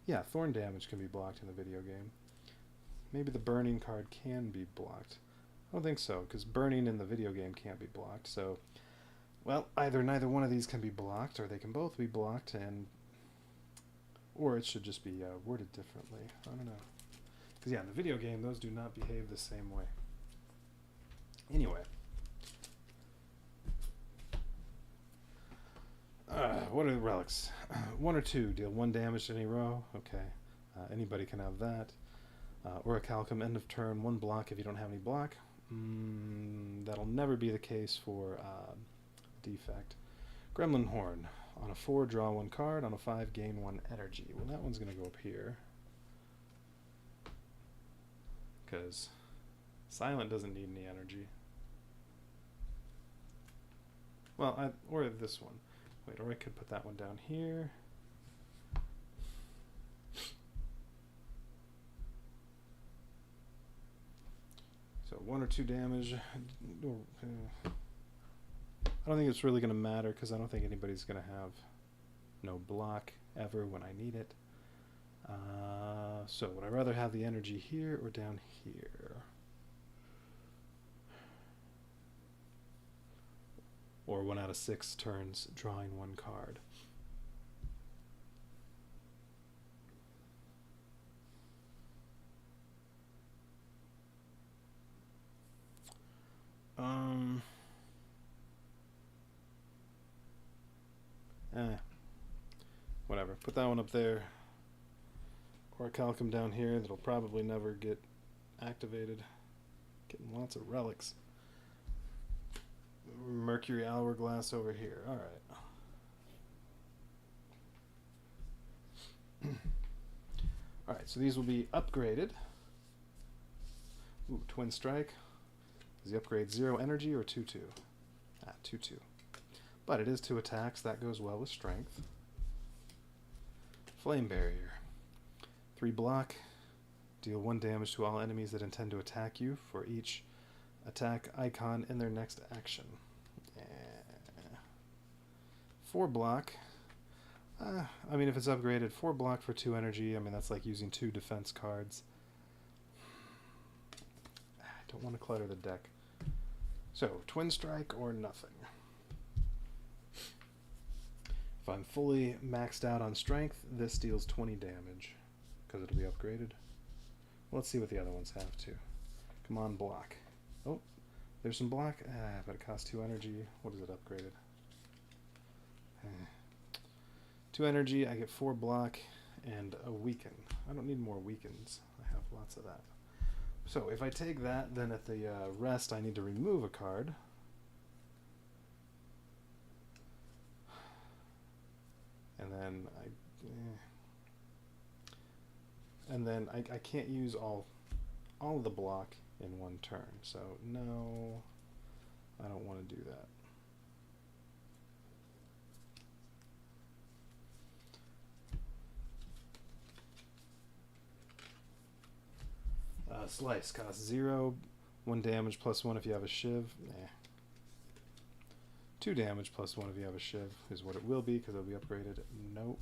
Yeah, thorn damage can be blocked in the video game. Maybe the burning card can be blocked. I don't think so, because burning in the video game can't be blocked. So, well, either neither one of these can be blocked, or they can both be blocked, and or it should just be worded differently. I don't know. Because yeah, in the video game, those do not behave the same way. Anyway. What are the relics? 1 or 2, deal 1 damage to any row. Okay. Anybody can have that. Orichalcum, end of turn, 1 block if you don't have any block. That'll never be the case for Defect. Gremlin Horn. On a 4, draw 1 card. On a 5, gain 1 energy. Well, that one's going to go up here. Because Silent doesn't need any energy. Well, or this one. Wait, or I could put that one down here. So 1 or 2 damage. I don't think it's really going to matter because I don't think anybody's going to have no block ever when I need it. So would I rather have the energy here or down here? Or 1 out of 6 turns drawing 1 card. Whatever. Put that one up there. Orichalcum down here. That'll probably never get activated. Getting lots of relics. Mercury Hourglass over here. Alright. Alright, so these will be upgraded. Ooh, Twin Strike. Is the upgrade 0 energy or 2-2? 2-2. But it is 2 attacks. That goes well with strength. Flame Barrier. 3 block. Deal 1 damage to all enemies that intend to attack you for each attack icon in their next action. 4 block. I mean, if it's upgraded, 4 block for 2 energy, I mean, that's like using 2 defense cards. I don't want to clutter the deck. So, Twin Strike or nothing. If I'm fully maxed out on strength, this deals 20 damage, because it'll be upgraded. Let's see what the other ones have, too. Come on, block. Oh, there's some block, but it costs 2 energy. What is it upgraded? 2 energy, I get 4 block, and a weaken. I don't need more weakens. I have lots of that. So if I take that, then at the rest I need to remove a card. And then I can't use all of the block in one turn. So no, I don't want to do that. Slice costs 0, 1 damage plus 1 if you have a shiv. 2 damage plus 1 if you have a shiv is what it will be, because it'll be upgraded. Nope.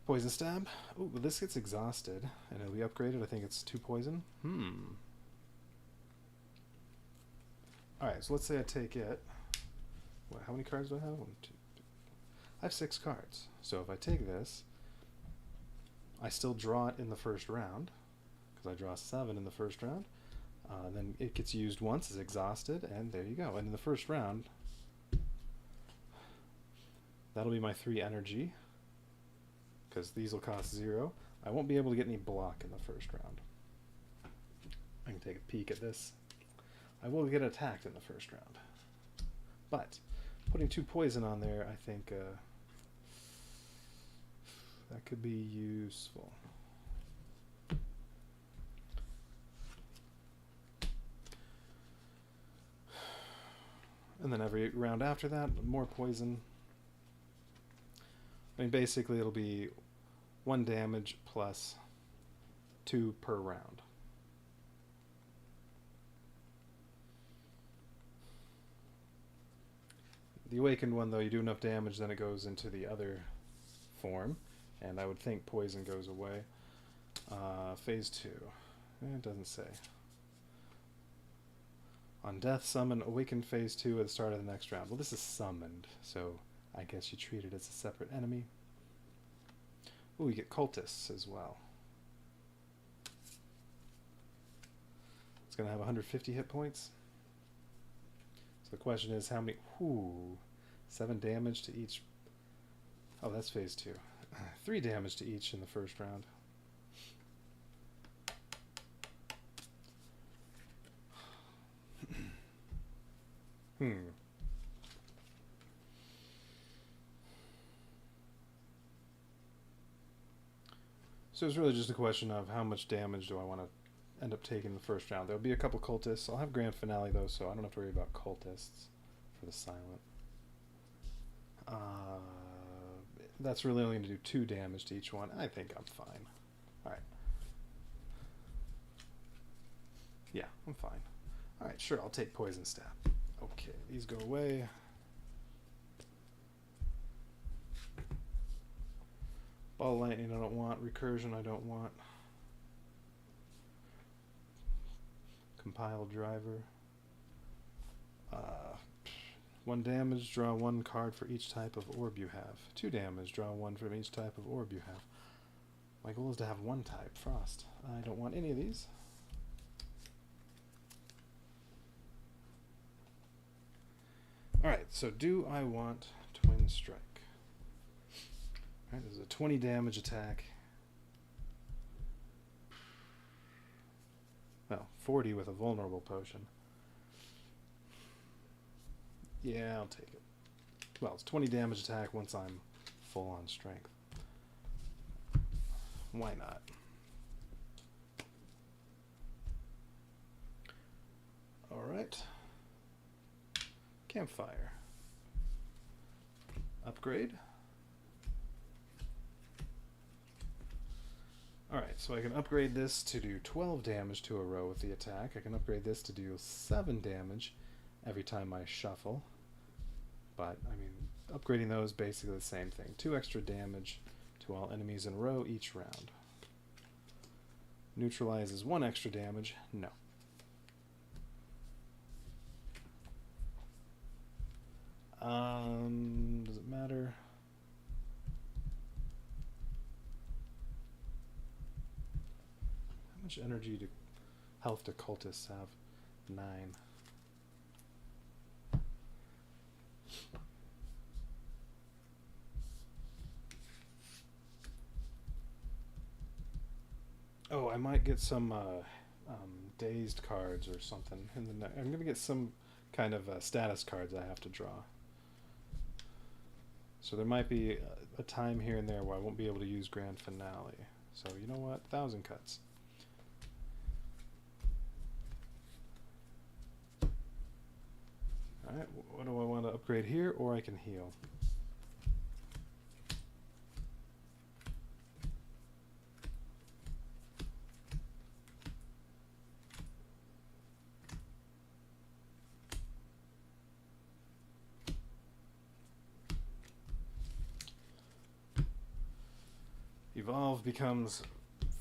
Poison stab. Ooh, but this gets exhausted and it'll be upgraded. I think it's 2 poison. Alright, so let's say I take it. What, how many cards do I have? 1, 2, 3. I have 6 cards. So if I take this, I still draw it in the first round, because I draw 7 in the first round. Then it gets used once, is exhausted, and there you go. And in the first round, that'll be my 3 energy, because these will cost 0. I won't be able to get any block in the first round. I can take a peek at this. I will get attacked in the first round. But putting 2 poison on there, I think that could be useful. And then every round after that, more poison. I mean, basically it'll be 1 damage plus 2 per round. The awakened one, though, you do enough damage, then it goes into the other form. And I would think poison goes away. Phase 2. It doesn't say. On death, summon awakened phase 2 at the start of the next round. Well, this is summoned, so I guess you treat it as a separate enemy. Ooh, you get cultists as well. It's going to have 150 hit points. So the question is how many... Ooh, 7 damage to each... Oh, that's phase 2. 3 damage to each in the first round. So it's really just a question of how much damage do I want to end up taking in the first round. There'll be a couple cultists. I'll have grand finale though, so I don't have to worry about cultists for the silent. That's really only going to do 2 damage to each one. I think I'm fine. Alright. Yeah, I'm fine. Alright, sure, I'll take Poison Stab. Okay, these go away. Ball of Lightning I don't want. Recursion I don't want. Compile Driver. 1 damage, draw 1 card for each type of orb you have. 2 damage, draw 1 from each type of orb you have. My goal is to have 1 type, Frost. I don't want any of these. Alright, so do I want Twin Strike? Alright, this is a 20 damage attack. Well, 40 with a vulnerable potion. Yeah, I'll take it. Well, it's 20 damage attack once I'm full on strength. Why not? Alright. Campfire. Upgrade. Alright, so I can upgrade this to do 12 damage to a row with the attack. I can upgrade this to do 7 damage every time I shuffle. But, I mean, upgrading those basically the same thing. 2 extra damage to all enemies in a row each round. Neutralizes 1 extra damage. No. Does it matter? How much energy do health do cultists have? 9. Oh, I might get some dazed cards or something. I'm going to get some kind of status cards I have to draw. So there might be a time here and there where I won't be able to use Grand Finale. So you know what? 1,000 cuts. Alright, what do I want to upgrade here? Or I can heal. Evolve becomes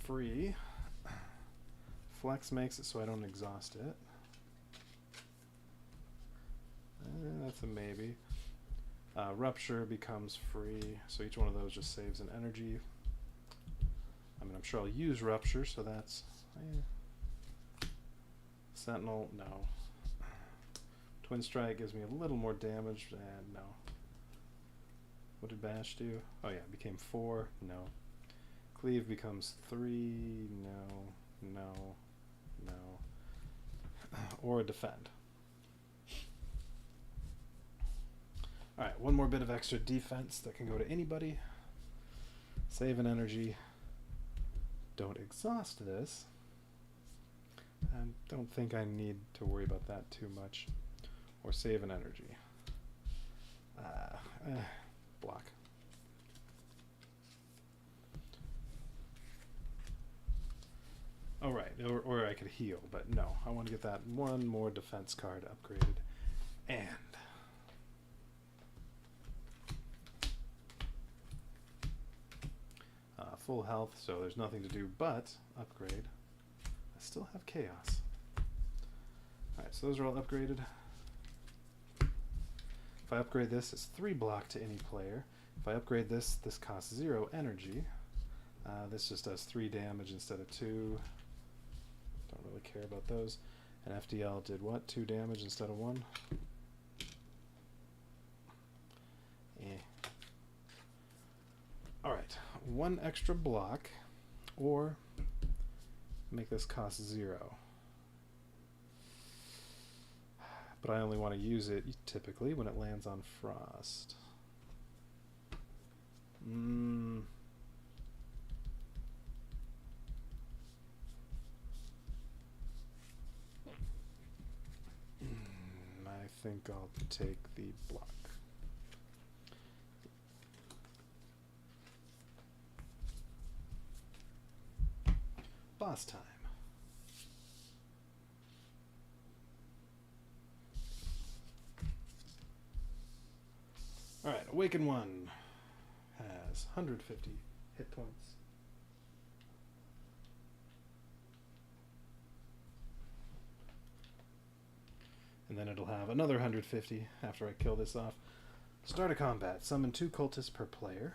free. Flex makes it so I don't exhaust it. That's a maybe. Rupture becomes free, so each one of those just saves an energy. I mean, I'm sure I'll use Rupture, so that's... Sentinel, no. Twin Strike gives me a little more damage, and no. What did Bash do? Oh yeah, it became 4, no. Cleave becomes 3, no, no, no. Or Defend. Alright, one more bit of extra defense that can go to anybody. Save an energy. Don't exhaust this. I don't think I need to worry about that too much. Or save an energy. Block. Oh right, or I could heal, but no. I want to get that one more defense card upgraded. And... full health, so there's nothing to do but upgrade. I still have chaos. Alright, so those are all upgraded. If I upgrade this, it's 3 block to any player. If I upgrade this, this costs 0 energy. This just does 3 damage instead of 2. Don't really care about those. And FDL did what? 2 damage instead of 1? Eh. Alright, 1 extra block, or make this cost 0. But I only want to use it typically when it lands on Frost. I think I'll take the block. Boss time. Alright, Awaken 1 has 150 hit points. And then it'll have another 150 after I kill this off. Start a combat. Summon 2 cultists per player.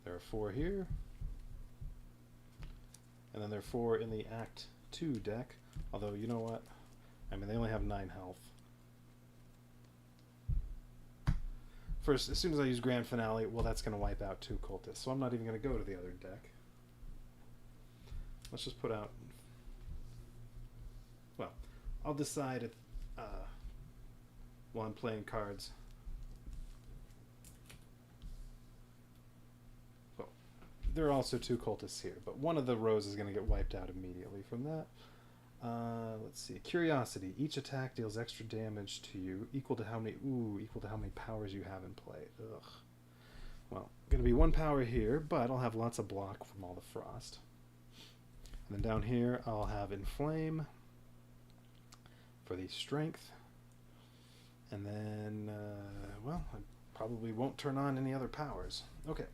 There are 4 here. And then there are 4 in the Act 2 deck. Although, you know what? I mean, they only have 9 health. First, as soon as I use Grand Finale, well, that's going to wipe out 2 cultists. So I'm not even going to go to the other deck. Let's just put out... Well, I'll decide it, while I'm playing cards. Well, there are also 2 cultists here, but one of the rows is going to get wiped out immediately from that. Let's see. Curiosity. Each attack deals extra damage to you, equal to how many powers you have in play. Ugh. Well, going to be 1 power here, but I'll have lots of block from all the frost. And then down here, I'll have Inflame for the strength. And then, well, I probably won't turn on any other powers. Okay,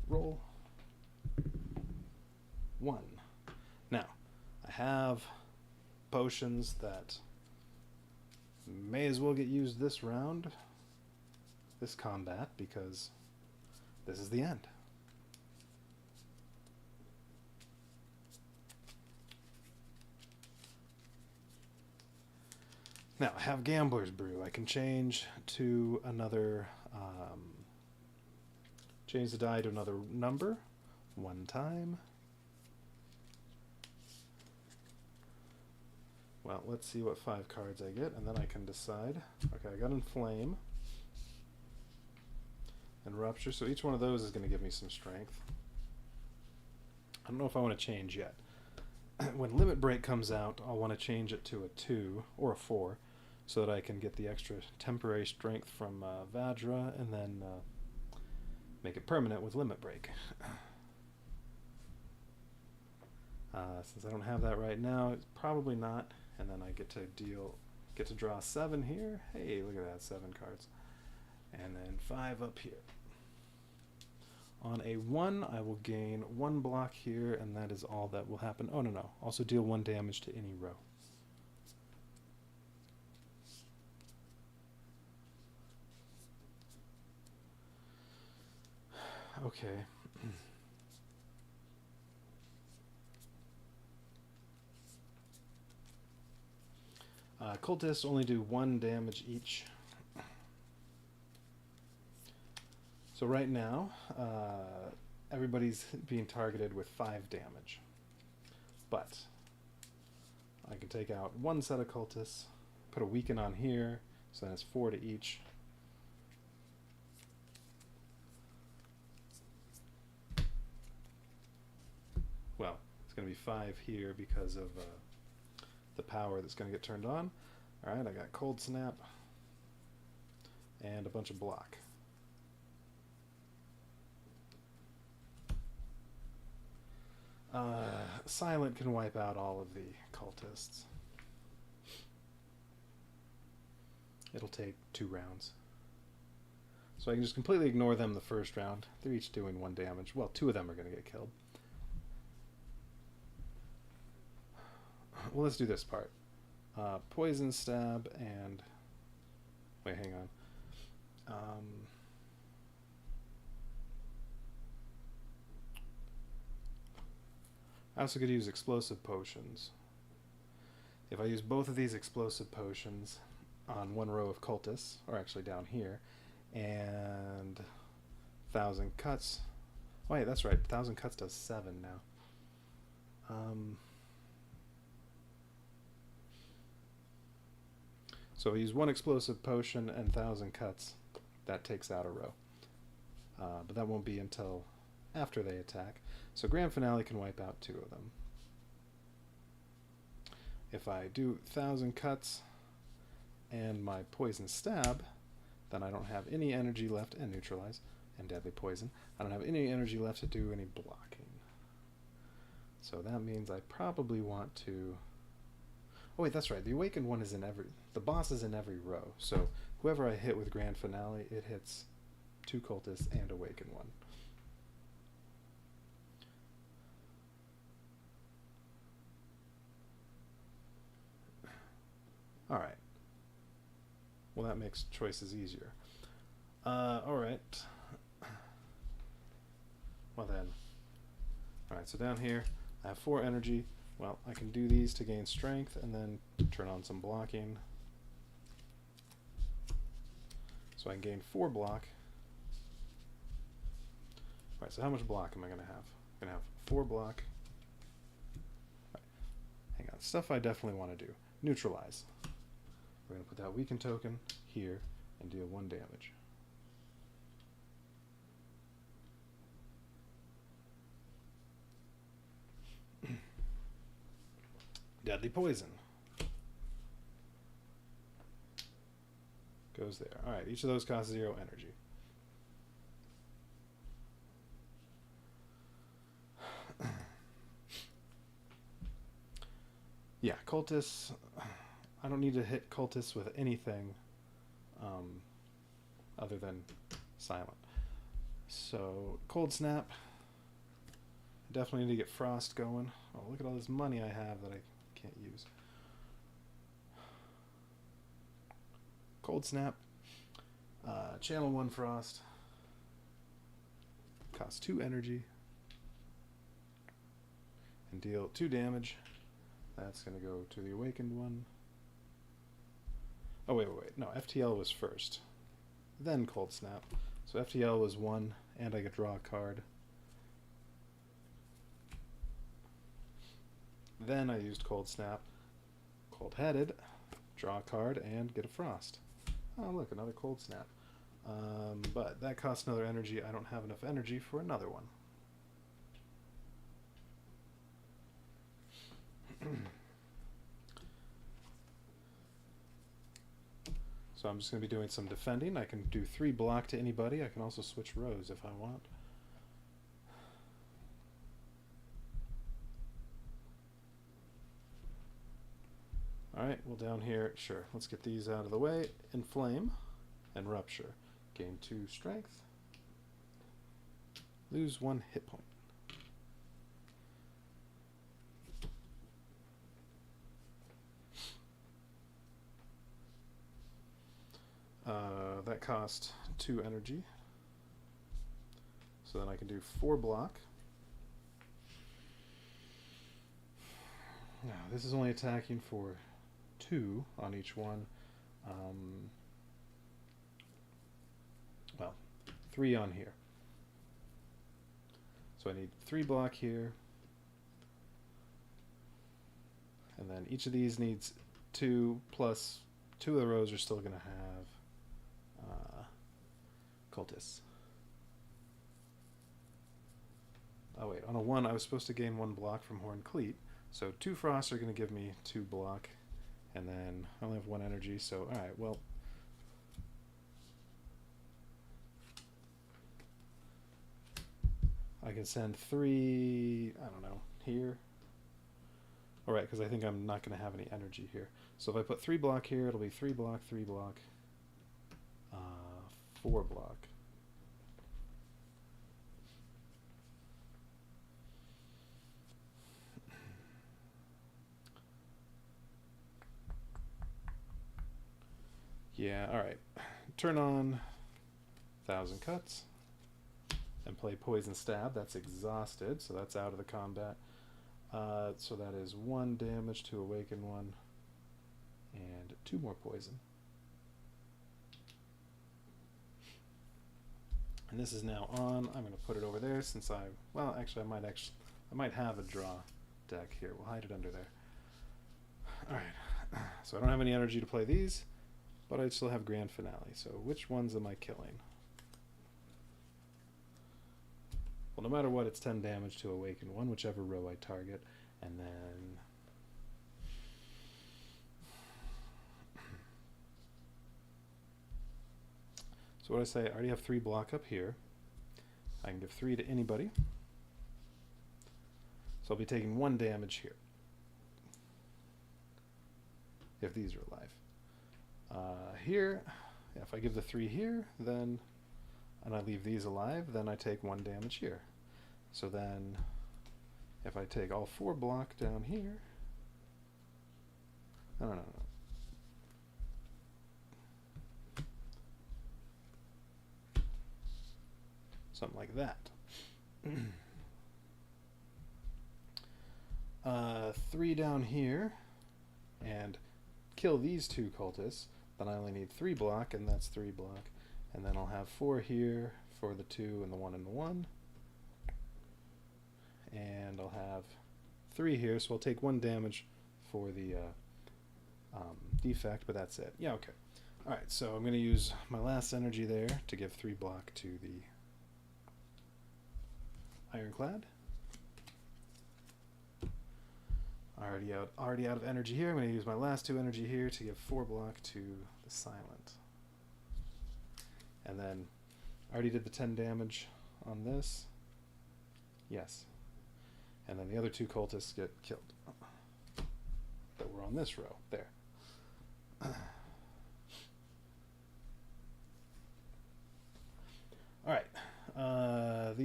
roll 1. Now, I have potions that may as well get used this round, this combat, because this is the end. Now, I have Gambler's Brew. I can change to another, change the die to another number, 1 time. Well, let's see what 5 cards I get, and then I can decide. Okay, I got Inflame and Rupture, so each one of those is going to give me some strength. I don't know if I want to change yet. When Limit Break comes out, I'll want to change it to a 2 or a 4, so that I can get the extra temporary strength from Vajra, and then make it permanent with Limit Break. Since I don't have that right now, it's probably not. And then I get to draw 7 here. Hey, look at that, 7 cards. And then 5 up here. On a 1, I will gain 1 block here, and that is all that will happen. Oh, no. Also deal 1 damage to any row. Okay. Cultists only do 1 damage each. So right now, everybody's being targeted with 5 damage. But I can take out 1 set of cultists, put a weaken on here, so then it's 4 to each. Well, it's going to be 5 here because of the power that's going to get turned on. Alright, I got Cold Snap and a bunch of block. Silent can wipe out all of the cultists. It'll take 2 rounds. So I can just completely ignore them the first round. They're each doing 1 damage. Well, 2 of them are going to get killed. Well, let's do this part. Poison Stab and... Wait, hang on. I also could use Explosive Potions. If I use both of these Explosive Potions on 1 row of cultists, or actually down here, and 1,000 Cuts... Wait, that's right. 1,000 Cuts does 7 now. So I use 1 Explosive Potion and 1,000 Cuts. That takes out a row. But that won't be until after they attack. So Grand Finale can wipe out 2 of them. If I do 1,000 Cuts and my Poison Stab, then I don't have any energy left, and Neutralize, and Deadly Poison. I don't have any energy left to do any blocking. So that means I probably want to... Oh wait, that's right. The Awakened one is in every... The boss is in every row. So whoever I hit with Grand Finale, it hits 2 cultists and Awakened one. Alright. Well, that makes choices easier. Alright. Well then. Alright, so down here, I have 4 energy. Well, I can do these to gain strength and then turn on some blocking. So I can gain 4 block. Alright, so how much block am I going to have? I'm going to have 4 block. Right. Hang on, stuff I definitely want to do. Neutralize. We're going to put that Weaken token here and deal 1 damage. Deadly Poison. Goes there. Alright, each of those costs 0 energy. Yeah, cultists... I don't need to hit cultists with anything other than silent. So cold snap. Definitely need to get frost going. Oh, look at all this money I have that I can't use. Cold snap. Channel 1 frost. Costs 2 energy. And deal 2 damage. That's going to go to the awakened one. Oh, wait. No, FTL was first. Then cold snap. So FTL was 1, and I could draw a card. Then I used cold snap. Cold-headed. Draw a card and get a frost. Oh, look, another cold snap. But that costs another energy. I don't have enough energy for another one. So I'm just going to be doing some defending. I can do 3 block to anybody. I can also switch rows if I want. Alright, well down here, sure, let's get these out of the way. Inflame and Rupture. Gain 2 strength. Lose 1 hit point. That cost 2 energy. So then I can do 4 block. Now, this is only attacking for 2 on each one. Well, 3 on here. So I need 3 block here. And then each of these needs 2 plus 2 of the rows are still going to have cultists. Oh wait, on a 1 I was supposed to gain 1 block from Horn Cleat. So 2 frosts are going to give me 2 block. And then I only have 1 energy, so alright, well. I can send 3, I don't know, here. Alright, because I think I'm not going to have any energy here. So if I put 3 block here, it'll be 3 block, 3 block, 4 block. Yeah, alright. Turn on 1,000 Cuts and play Poison Stab. That's exhausted, so that's out of the combat. So that is 1 damage to awaken 1 and 2 more poison. And this is now on. I'm going to put it over there since I might have a draw deck here. We'll hide it under there. Alright, so I don't have any energy to play these, but I still have Grand Finale. So which ones am I killing? Well, no matter what, it's 10 damage to awaken 1, whichever row I target, and then so what I say, I already have 3 block up here. I can give 3 to anybody. So I'll be taking 1 damage here. If these are alive. Here, if I give the 3 here, then, and I leave these alive, then I take 1 damage here. So then, if I take all 4 block down here, no. Something like that. 3 down here, and kill these 2 cultists. Then I only need 3 block, and that's 3 block. And then I'll have 4 here for the 2 and the 1 and the 1. And I'll have 3 here, so I'll take 1 damage for the defect, but that's it. Yeah, okay. Alright, so I'm going to use my last energy there to give 3 block to the Ironclad. Already out of energy here. I'm going to use my last 2 energy here to give 4 block to the Silent. And then I already did the 10 damage on this. Yes. And then the other 2 cultists get killed. That were on this row. There.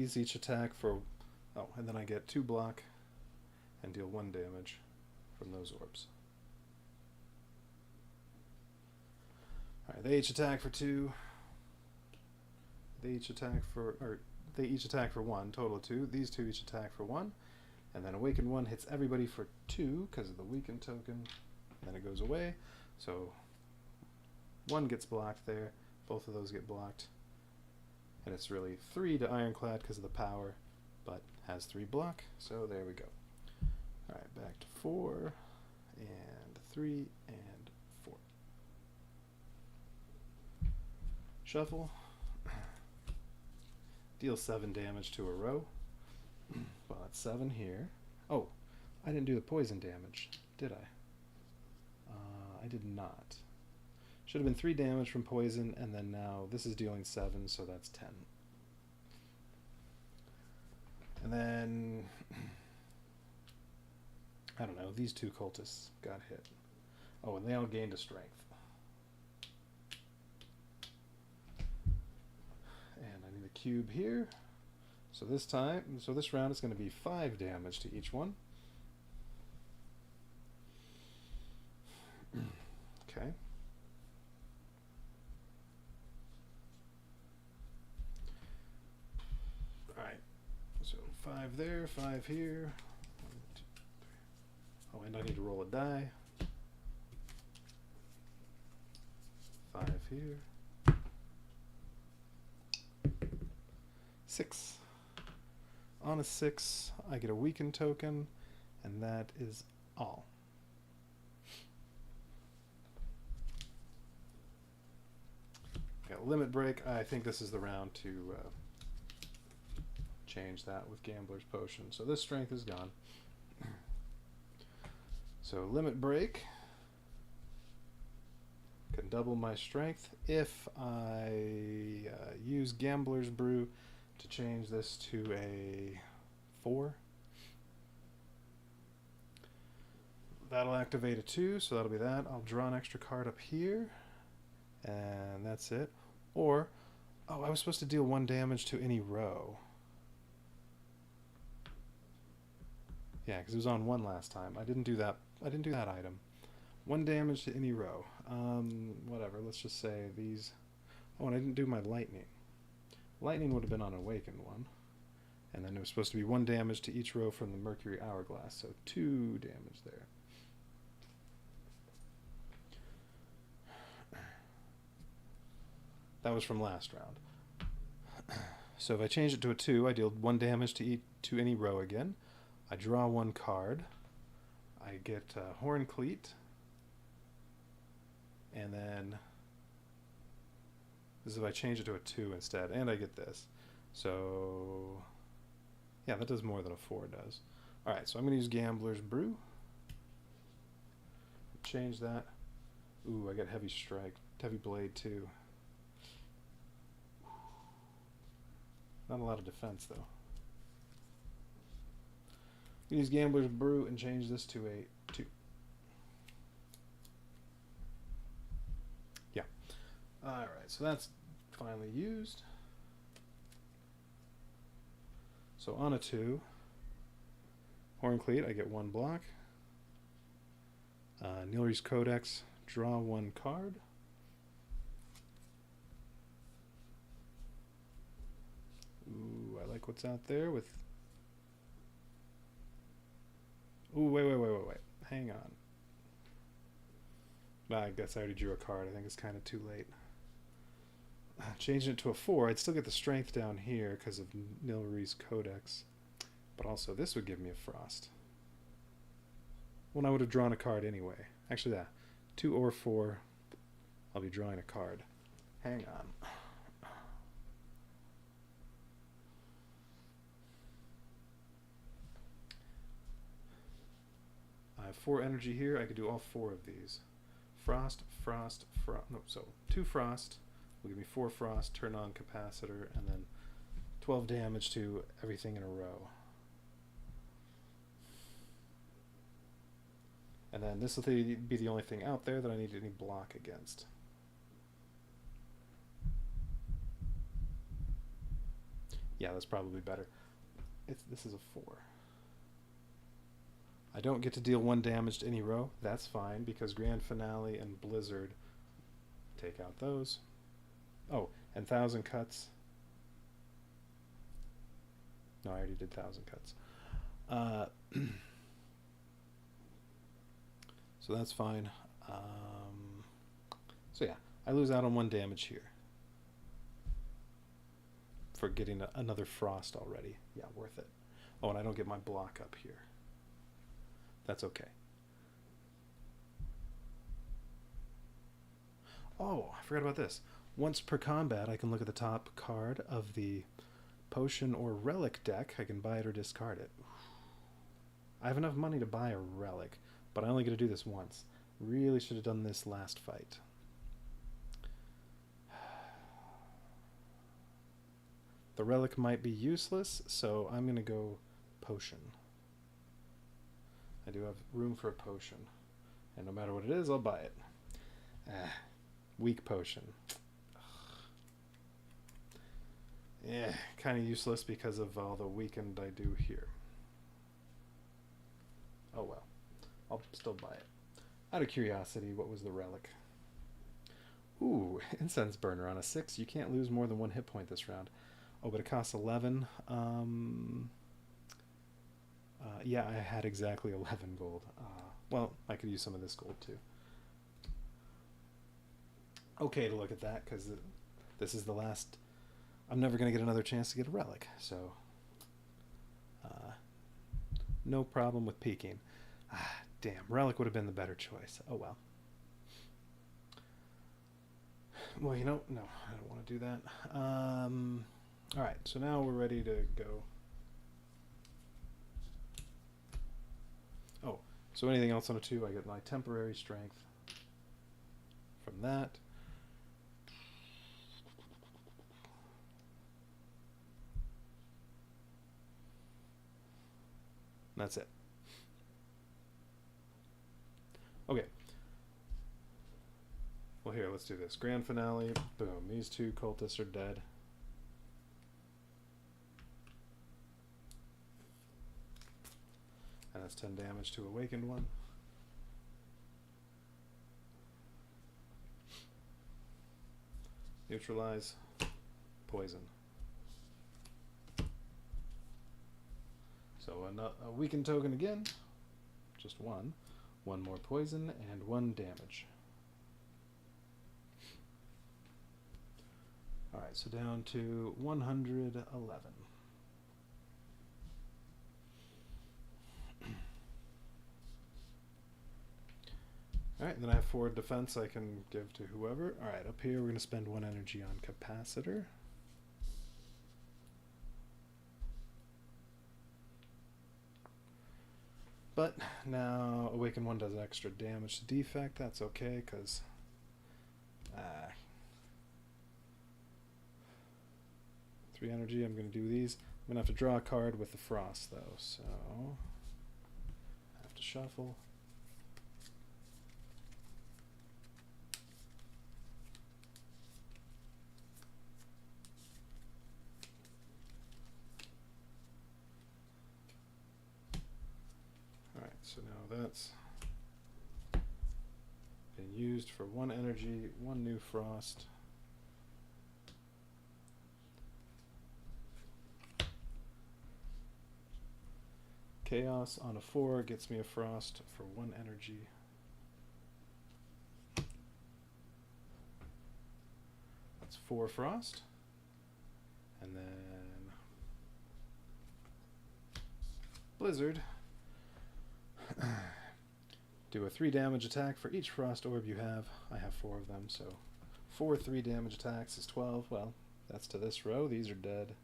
these each attack for... Oh, and then I get 2 block and deal 1 damage from those orbs. Alright, they each attack for 2. They each attack for... Or, they each attack for 1, total of 2. These 2 each attack for 1. And then Awaken 1 hits everybody for 2 because of the Weaken token. And then it goes away. So 1 gets blocked there. Both of those get blocked. And it's really 3 to Ironclad because of the power, but has 3 block. So there we go. Alright, back to 4, and 3, and 4. Shuffle. Deal 7 damage to a row. Well, that's 7 here. Oh, I didn't do the poison damage, did I? I did not. Should have been 3 damage from poison, and then now this is dealing 7, so that's 10. And then, I don't know, these 2 cultists got hit. Oh, and they all gained a strength. And I need a cube here. So this round is going to be 5 damage to each one. Okay. Alright. So 5 there, 5 here. 1, 2, 3. Oh, and I need to roll a die. 5 here. 6. On a 6, I get a Weaken token, and that is all. Got Limit Break. I think this is the round to change that with Gambler's Potion. So this strength is gone. So Limit Break can double my strength if I use Gambler's Brew to change this to a 4. That'll activate a 2, so that'll be that. I'll draw an extra card up here, and that's it. Or, oh, I was supposed to deal 1 damage to any row. Yeah, because it was on 1 last time. I didn't do that. I didn't do that item. 1 damage to any row. Whatever. Let's just say these. Oh, and I didn't do my lightning. Lightning would have been on Awakened 1. And then it was supposed to be 1 damage to each row from the Mercury Hourglass. So 2 damage there. That was from last round. So if I change it to a 2, I deal 1 damage to any row again. I draw 1 card. I get Horn Cleat. And then this is if I change it to a 2 instead, and I get this. So, yeah, that does more than a 4 does. Alright, so I'm going to use Gambler's Brew. Change that. Ooh, I got Heavy Strike. Heavy Blade, too. Not a lot of defense, though. Use Gambler's Brew and change this to a 2. Yeah. Alright, so that's finally used. So on a 2, Horn Cleat, I get 1 block. Nilry's Codex, draw 1 card. Ooh, I like what's out there with... Ooh, wait. Hang on. I guess I already drew a card. I think it's kind of too late. Changing it to a 4, I'd still get the strength down here because of Nilry's Codex. But also, this would give me a Frost. Well, I would have drawn a card anyway. Actually, that. 2 or 4, I'll be drawing a card. Hang on. I have 4 energy here. I could do all 4 of these. Frost. No, so 2 Frost will give me 4 Frost, turn on Capacitor, and then 12 damage to everything in a row. And then this will be the only thing out there that I need any block against. Yeah, that's probably better. This is a 4. I don't get to deal 1 damage to any row. That's fine, because Grand Finale and Blizzard take out those. Oh, and 1,000 Cuts. No, I already did 1,000 Cuts. So that's fine. So yeah, I lose out on 1 damage here for getting another Frost already. Yeah, worth it. Oh, and I don't get my block up here. That's okay. Oh, I forgot about this. Once per combat, I can look at the top card of the potion or relic deck. I can buy it or discard it. I have enough money to buy a relic, but I only get to do this once. Really should have done this last fight. The relic might be useless, so I'm going to go potion. I do have room for a potion. And no matter what it is, I'll buy it. Weak potion. Yeah, kind of useless because of all the weakened I do here. Oh well. I'll still buy it. Out of curiosity, what was the relic? Ooh, Incense Burner on a 6. You can't lose more than 1 hit point this round. Oh, but it costs 11. Yeah, I had exactly 11 gold. Well, I could use some of this gold too. Okay to look at that, because this is the last... I'm never going to get another chance to get a relic, so... no problem with peeking. Damn, relic would have been the better choice. Oh well. Well, you know, no, I don't want to do that. Alright, so now we're ready to go. Oh, so anything else on a 2, I get my temporary strength from that. That's it. Okay. Well, here, let's do this. Grand Finale. Boom. These 2 cultists are dead. And that's 10 damage to awakened one. Neutralize. Poison. So a weakened token again. Just 1. 1 more poison and 1 damage. Alright, so down to 111. Alright, then I have 4 defense I can give to whoever. Alright, up here we're going to spend 1 energy on Capacitor. But now Awaken 1 does extra damage to defect. That's okay, because... 3 energy, I'm going to do these. I'm going to have to draw a card with the Frost, though, so... I have to shuffle. Alright, so now that's been used for 1 energy, 1 new Frost. Chaos on a 4 gets me a Frost for 1 energy. That's 4 Frost. And then Blizzard. Do a 3 damage attack for each Frost orb you have. I have 4 of them, so 4 3 damage attacks is 12. Well, that's to this row. These are dead.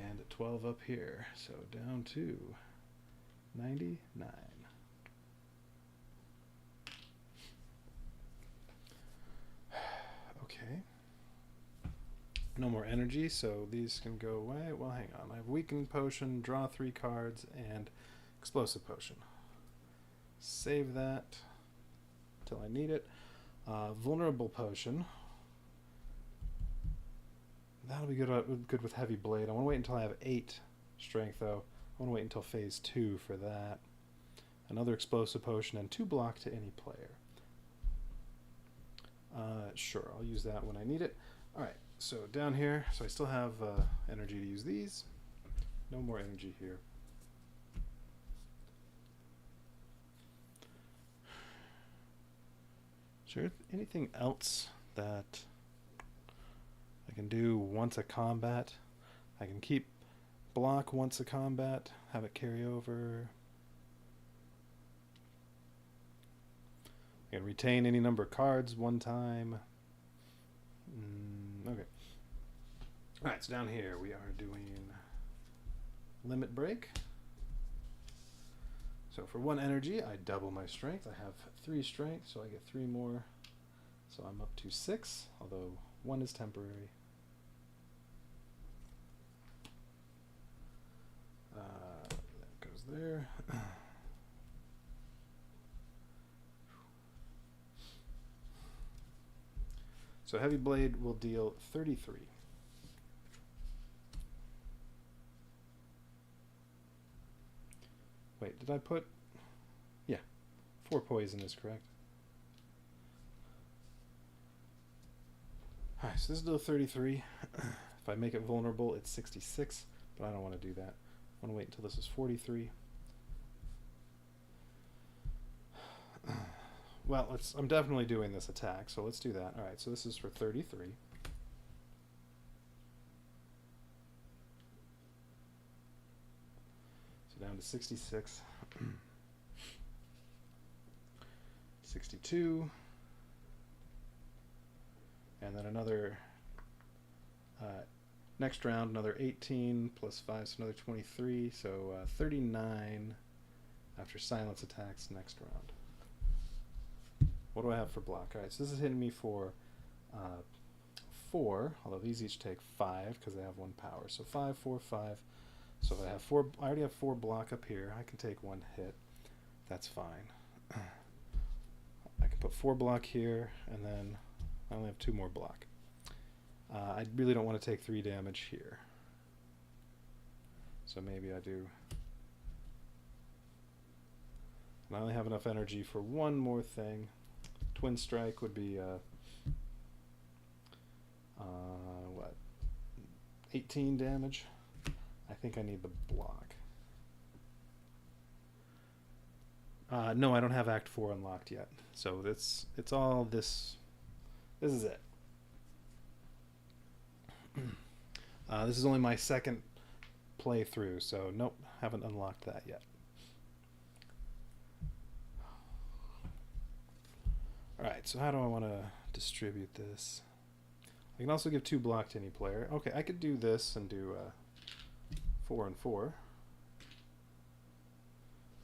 And 12 up here, so down to 99. Okay. No more energy, so these can go away. Well, hang on. I have Weakened Potion, draw 3 cards, and Explosive potion. Save that till I need it. Vulnerable potion. That'll be good with heavy blade. I want to wait until I have 8 strength though. I want to wait until phase 2 for that. Another explosive potion and 2 block to any player. Sure, I'll use that when I need it. Alright, so down here, so I still have energy to use these. No more energy here. Is there anything else that I can do once a combat? I can keep block once a combat, have it carry over. I can retain any number of cards one time. Okay. Alright, so down here we are doing limit break. So for 1 energy, I double my strength. I have 3 strength, so I get 3 more. So I'm up to 6, although 1 is temporary. That goes there. So Heavy Blade will deal 33. Wait, did I put... Yeah, 4 poison is correct. Alright, so this is deal 33. If I make it vulnerable, it's 66, but I don't want to do that. I want to wait until this is 43. Well, I'm definitely doing this attack, so let's do that. Alright, so this is for 33. So down to 66. 62. And then another, next round, another 18 plus 5, so another 23. So 39 after silence attacks next round. What do I have for block? Alright, so this is hitting me for 4, although these each take 5 because they have 1 power. So 5, 4, 5. So if I have 4, I already have 4 block up here. I can take 1 hit. That's fine. I can put 4 block here, and then I only have 2 more block. I really don't want to take 3 damage here. So maybe I do. And I only have enough energy for 1 more thing. Twin Strike would be, what, 18 damage? I think I need the block. No, I don't have Act 4 unlocked yet. So it's all this. This is it. This is only my second playthrough, so nope, haven't unlocked that yet. Alright, so how do I want to distribute this? I can also give 2 block to any player. Okay, I could do this and do 4 and 4.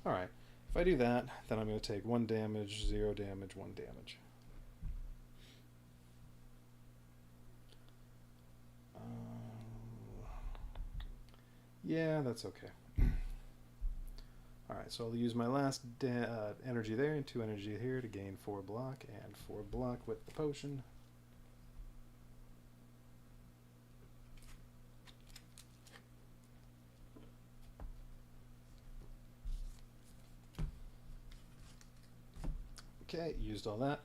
Alright, if I do that, then I'm going to take 1 damage, 0 damage, 1 damage. Yeah, that's okay. Alright, so I'll use my last energy there and 2 energy here to gain 4 block and 4 block with the potion. Okay, used all that.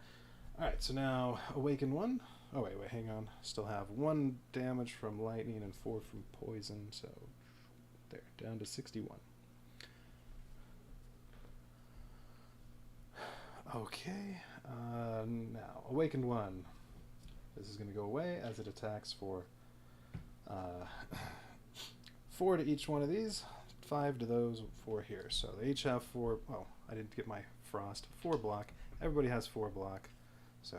Alright, so now awaken 1. Oh wait, hang on. Still have 1 damage from lightning and 4 from poison, so there, down to 61. Okay, now awakened 1. This is going to go away as it attacks for 4 to each one of these, 5 to those 4 here. So they each have 4. Oh, I didn't get my frost. 4 block. Everybody has 4 block. So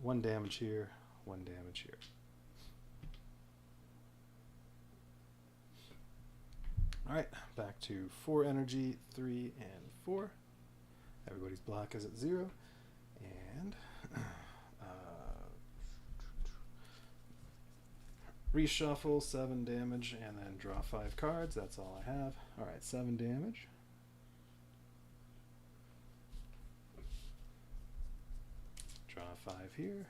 1 damage here, 1 damage here. Alright, back to 4 energy, 3 and 4. Everybody's block is at 0. And Reshuffle, 7 damage, and then draw 5 cards. That's all I have. Alright, 7 damage. Draw 5 here.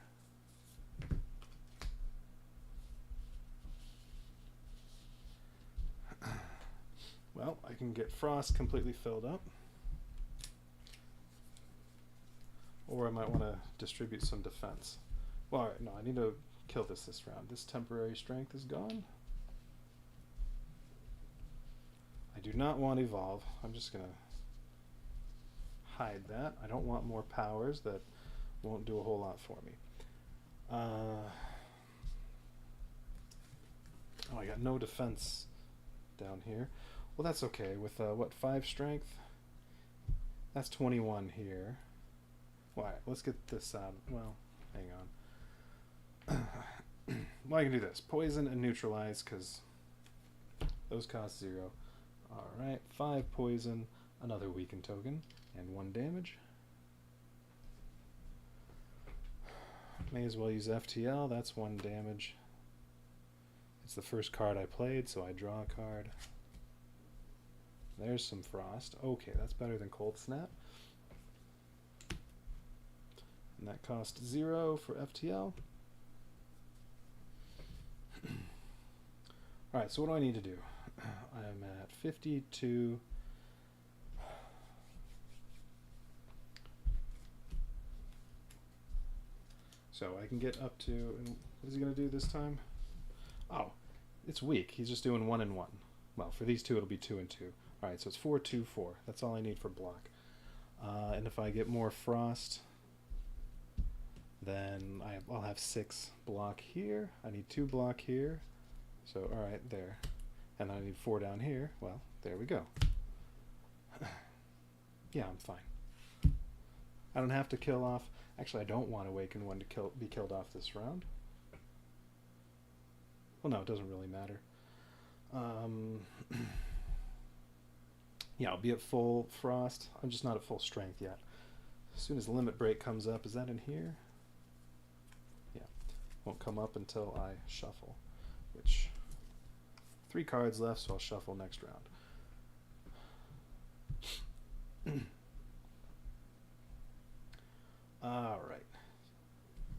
Well, I can get Frost completely filled up. Or I might want to distribute some defense. Well, alright, no, I need to kill this round. This temporary strength is gone. I do not want Evolve. I'm just going to hide that. I don't want more powers that won't do a whole lot for me. Oh, I got no defense down here. Well, that's okay. With, what, 5 strength? That's 21 here. Well, alright, let's get this out. Well, hang on. Well, I can do this. Poison and neutralize, because those cost 0. Alright, 5 poison, another weaken token, and 1 damage. May as well use FTL, that's 1 damage. It's the first card I played, so I draw a card. There's some Frost. Okay, that's better than Cold Snap. And that cost 0 for FTL. Alright, so what do I need to do? I'm at 52. So I can get up to, and what is he going to do this time? Oh, it's weak. He's just doing 1 and 1. Well, for these two it'll be 2 and 2. Alright, so it's 4, 2, 4. That's all I need for block. And if I get more Frost, then I'll have 6 block here. I need 2 block here. So, alright, there. And I need 4 down here. Well, there we go. Yeah, I'm fine. I don't have to kill off. Actually, I don't want Awaken 1 to be killed off this round. Well, no, it doesn't really matter. Yeah, I'll be at full Frost. I'm just not at full strength yet. As soon as Limit Break comes up, is that in here? Yeah, won't come up until I shuffle, which 3 cards left, so I'll shuffle next round. Alright.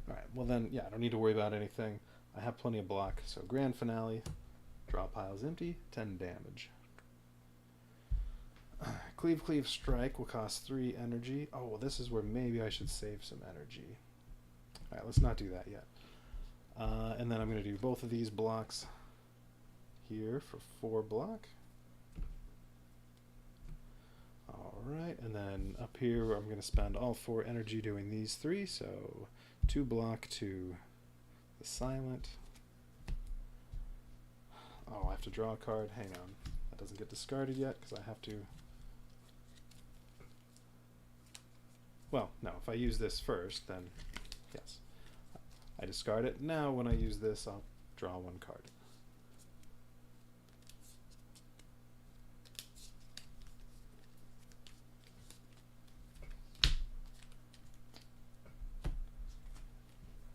Alright, well then, yeah, I don't need to worry about anything. I have plenty of block, so Grand Finale, draw pile's empty, 10 damage. Cleave, Cleave, Strike will cost 3 energy. Oh, well, this is where maybe I should save some energy. Alright, let's not do that yet. And then I'm going to do both of these blocks here for 4 block. Alright, and then up here I'm going to spend all 4 energy doing these 3, so 2 block to the Silent. Oh, I have to draw a card. Hang on. That doesn't get discarded yet because I have to... Well, no, if I use this first, then yes. I discard it. Now when I use this, I'll draw 1 card.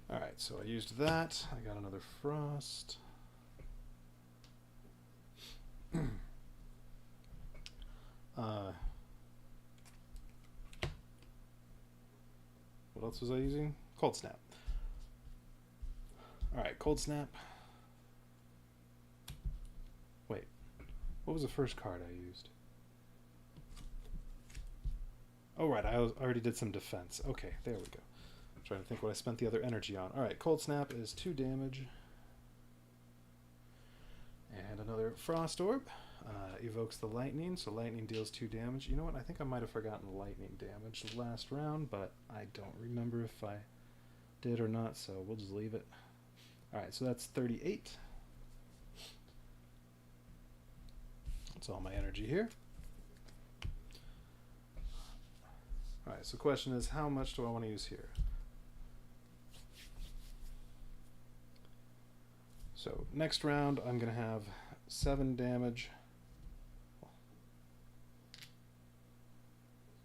Alright, so I used that. I got another Frost. What else was I using? Cold Snap. Alright, Cold Snap. Wait, what was the first card I used? Oh, right, I already did some defense. Okay, there we go. I'm trying to think what I spent the other energy on. Alright, Cold Snap is 2 damage. And another Frost Orb. Evokes the Lightning, so Lightning deals 2 damage. You know what, I think I might have forgotten Lightning damage last round, but I don't remember if I did or not, so we'll just leave it. Alright, so that's 38. That's all my energy here. Alright, so the question is, how much do I want to use here? So next round I'm going to have 7 damage.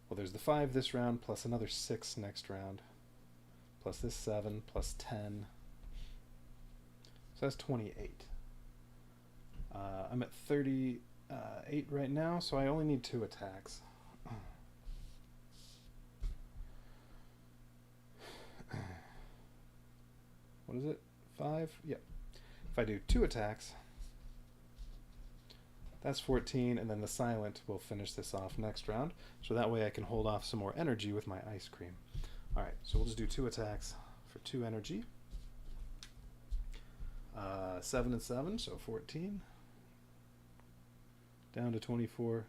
Well, there's the 5 this round, plus another 6 next round, plus this 7, plus 10. So that's 28. I'm at 38 right now, so I only need 2 attacks. What is it? 5? Yep. If I do 2 attacks, that's 14, and then the silent will finish this off next round. So that way I can hold off some more energy with my ice cream. Alright, so we'll just do 2 attacks for 2 energy. 7 and 7, so 14. Down to 24.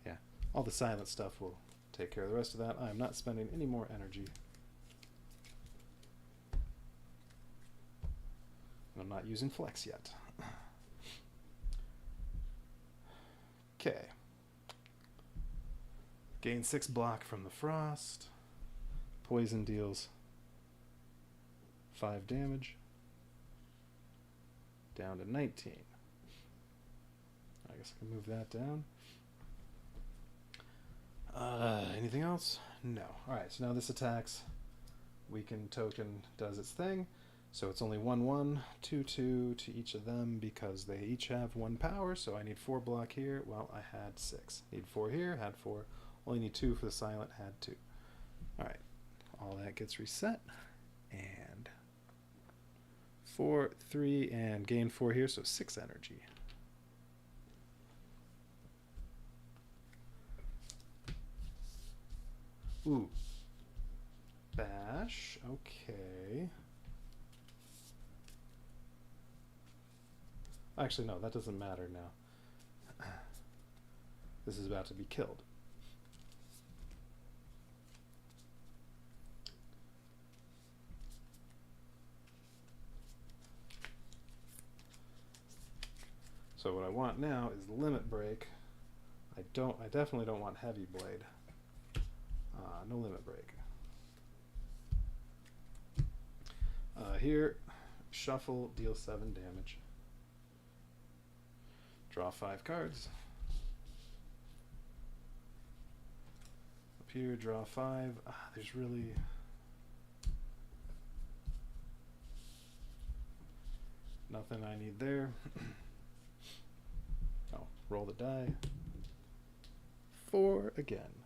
Yeah, all the silent stuff will take care of the rest of that. I am not spending any more energy. I'm not using flex yet. Okay. Gain 6 block from the frost. Poison deals 5 damage. Down to 19. I guess I can move that down. Anything else? No. Alright, so now this attacks. Weakened token does its thing. So it's only 1/1, 2/2 to each of them because they each have 1 power. So I need 4 block here. Well, I had 6. Need 4 here, had 4. Only need 2 for the silent, had 2. Alright, all that gets reset. And 4, 3, and gain 4 here, so 6 energy. Ooh. Bash, okay. Actually, no, that doesn't matter now. This is about to be killed. So what I want now is limit break. I definitely don't want heavy blade. No limit break. Here, shuffle, deal 7 damage. Draw 5 cards. Up here, draw 5. There's really nothing I need there. Oh, roll the die. 4 again.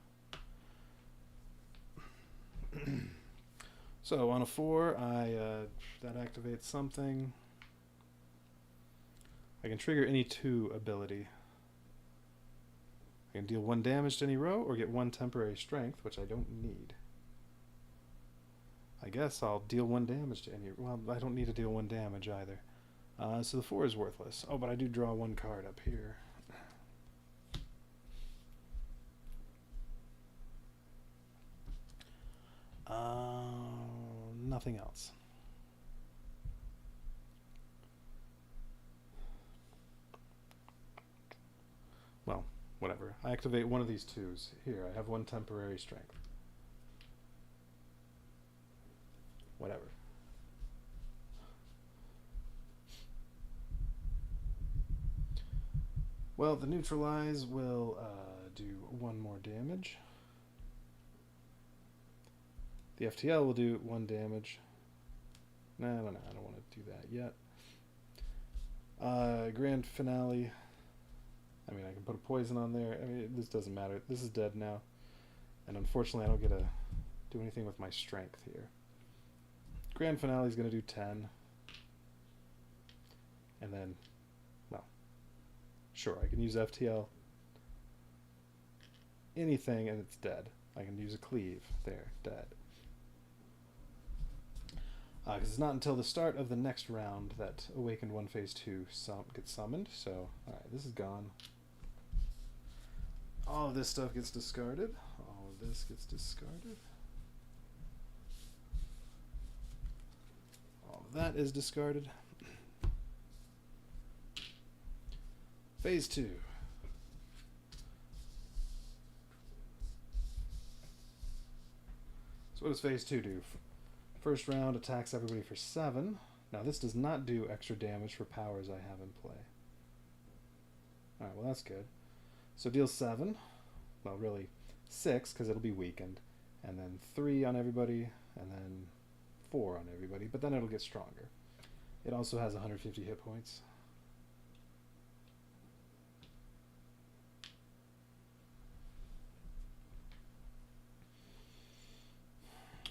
So on a 4, that activates something. I can trigger any 2 ability. I can deal 1 damage to any row or get 1 temporary strength, which I don't need. I guess I'll deal 1 damage to any... Well, I don't need to deal 1 damage either. So the 4 is worthless. Oh, but I do draw 1 card up here. Nothing else. Well, whatever. I activate one of these 2s. Here, I have 1 temporary strength. Whatever. Well, the neutralize will do 1 more damage. The FTL will do 1 damage. No, I don't want to do that yet. Grand finale. I mean, I can put a poison on there. I mean, this doesn't matter. This is dead now. And unfortunately, I don't get to do anything with my strength here. Grand finale is going to do 10. And then, well, sure, I can use FTL. Anything, and it's dead. I can use a cleave. There, dead. Because it's not until the start of the next round that Awakened 1 Phase 2 gets summoned. So, alright, this is gone. All of this stuff gets discarded. All of this gets discarded. All of that is discarded. Phase 2. So what does Phase 2 do? First round attacks everybody for 7. Now this does not do extra damage for powers I have in play. Alright, well that's good. So deal 7. Well, really 6, because it'll be weakened. And then 3 on everybody, and then 4 on everybody, but then it'll get stronger. It also has 150 hit points.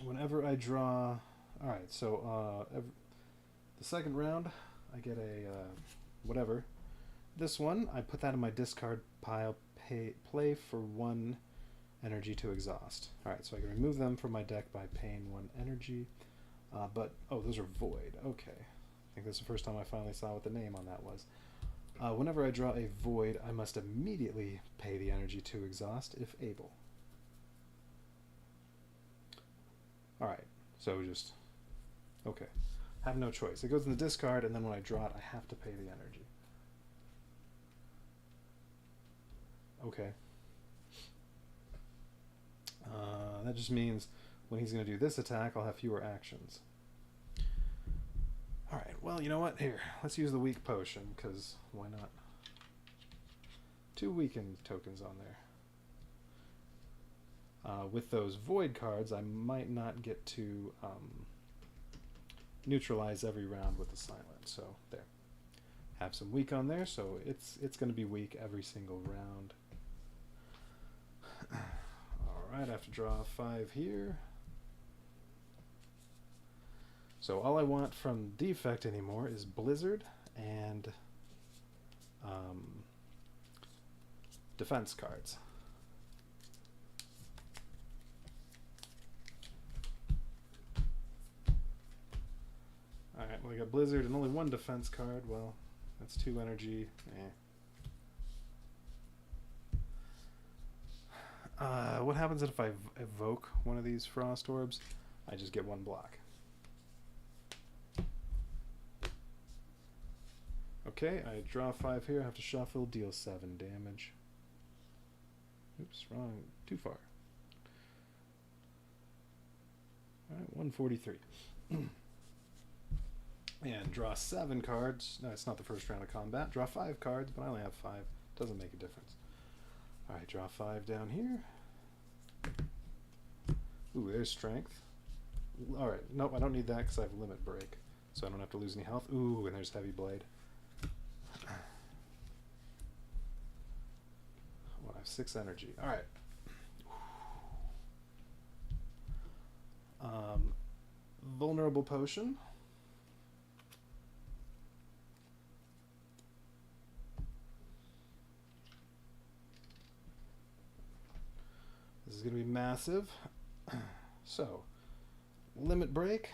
Whenever I draw... Alright, so the second round, I get a whatever. This one, I put that in my discard pile, play for 1 energy to exhaust. Alright, so I can remove them from my deck by paying 1 energy. But, oh, those are void. Okay. I think this is the first time I finally saw what the name on that was. Whenever I draw a void, I must immediately pay the energy to exhaust if able. Alright, so just... Okay. Have no choice. It goes in the discard, and then when I draw it, I have to pay the energy. Okay. That just means when he's going to do this attack, I'll have fewer actions. Alright, well, you know what? Here, let's use the weak potion, because why not? 2 weakened tokens on there. With those void cards, I might not get to neutralize every round with the silent. So there, have some weak on there. So it's going to be weak every single round. All right, I have to draw 5 here. So all I want from defect anymore is Blizzard and defense cards. Alright, well I got Blizzard and only 1 defense card. Well, that's 2 energy. What happens if I evoke one of these Frost Orbs? I just get 1 block. Okay, I draw 5 here, I have to shuffle, deal 7 damage. Oops, wrong, too far. Alright, 143. And draw 7 cards. No, it's not the first round of combat. Draw 5 cards, but I only have 5. Doesn't make a difference. Alright, draw 5 down here. Ooh, there's strength. Alright, nope, I don't need that because I have limit break. So I don't have to lose any health. Ooh, and there's heavy blade. Well, I have 6 energy. Alright. Vulnerable potion. This is going to be massive. So, limit break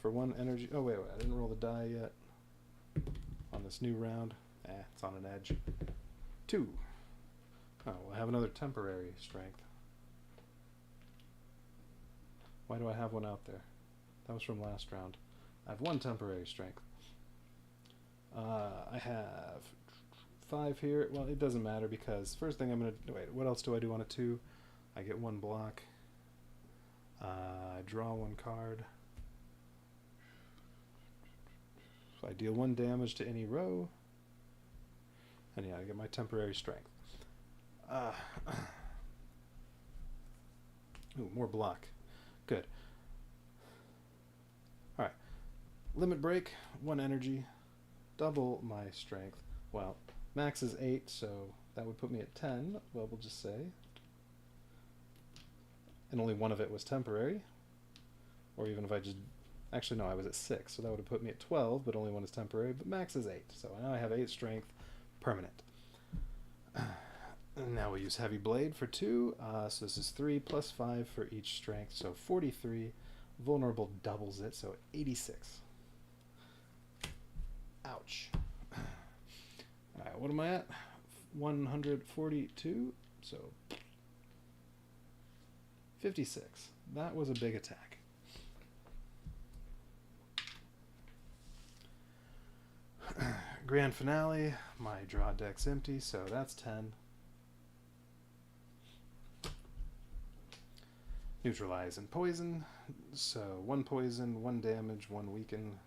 for 1 energy. Oh, wait, I didn't roll the die yet on this new round. It's on an edge. 2. Oh, well, I have another temporary strength. Why do I have 1 out there? That was from last round. I have 1 temporary strength. I have 5 here. Well, it doesn't matter because first thing I'm going to... Wait, what else do I do on a 2? I get 1 block. I draw 1 card. So I deal 1 damage to any row. And yeah, I get my temporary strength. Ooh, more block. Good. Alright. Limit break, 1 energy. Double my strength. Well, max is 8, so that would put me at 10. Well, we'll just say. And only 1 of it was temporary. Or even if I just... Actually, no, I was at 6, so that would have put me at 12, but only 1 is temporary. But max is 8, so now I have 8 strength, permanent. And now we'll use Heavy Blade for 2. So this is 3 plus 5 for each strength, so 43. Vulnerable doubles it, so 86. Ouch. Alright, what am I at? 142, so 56. That was a big attack. Grand finale, my draw deck's empty, so that's 10. Neutralize and poison, so 1 poison, 1 damage, 1 weaken.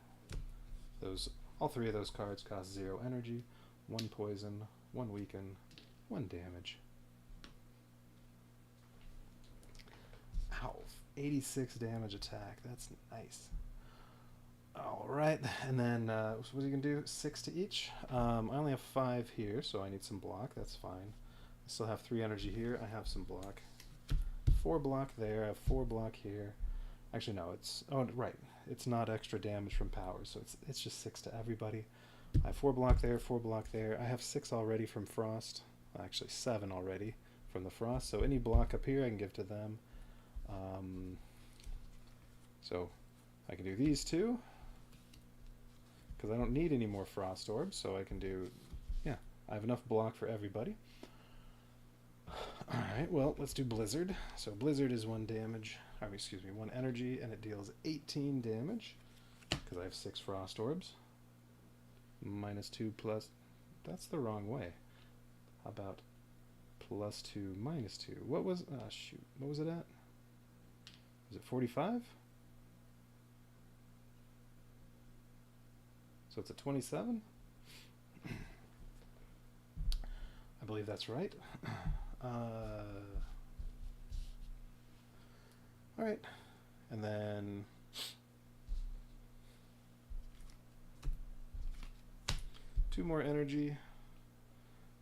All 3 of those cards cost 0 energy. 1 poison, 1 weaken, 1 damage. Ow, 86 damage attack, that's nice. All right, and then what are you gonna do? 6 to each. I only have 5 here, so I need some block. That's fine. I still have 3 energy here. I have some block. 4 block there. I have 4 block here. Actually, no. It's right. It's not extra damage from power, so it's just 6 to everybody. I have 4 block there. 4 block there. I have 6 already from frost. Actually, 7 already from the frost. So any block up here, I can give to them. So I can do these 2. Because I don't need any more frost orbs, so I can do, yeah, I have enough block for everybody. Alright, well, let's do Blizzard. So Blizzard is 1 damage, or excuse me, 1 energy, and it deals 18 damage, because I have 6 frost orbs. -2 plus, that's the wrong way. How about +2, -2? What was, shoot, what was it at? Was it 45? So it's a 27? I believe that's right. Alright. And then 2 more energy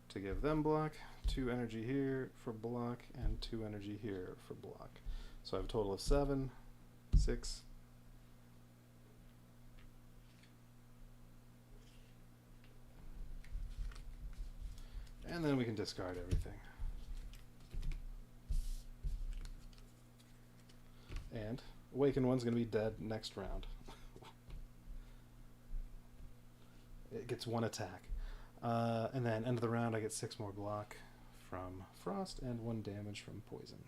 to give them block, 2 energy here for block, and 2 energy here for block. So I have a total of 7, 6, and then we can discard everything. And Awakened One's going to be dead next round. It gets 1 attack. And then end of the round I get 6 more block from Frost and 1 damage from Poison.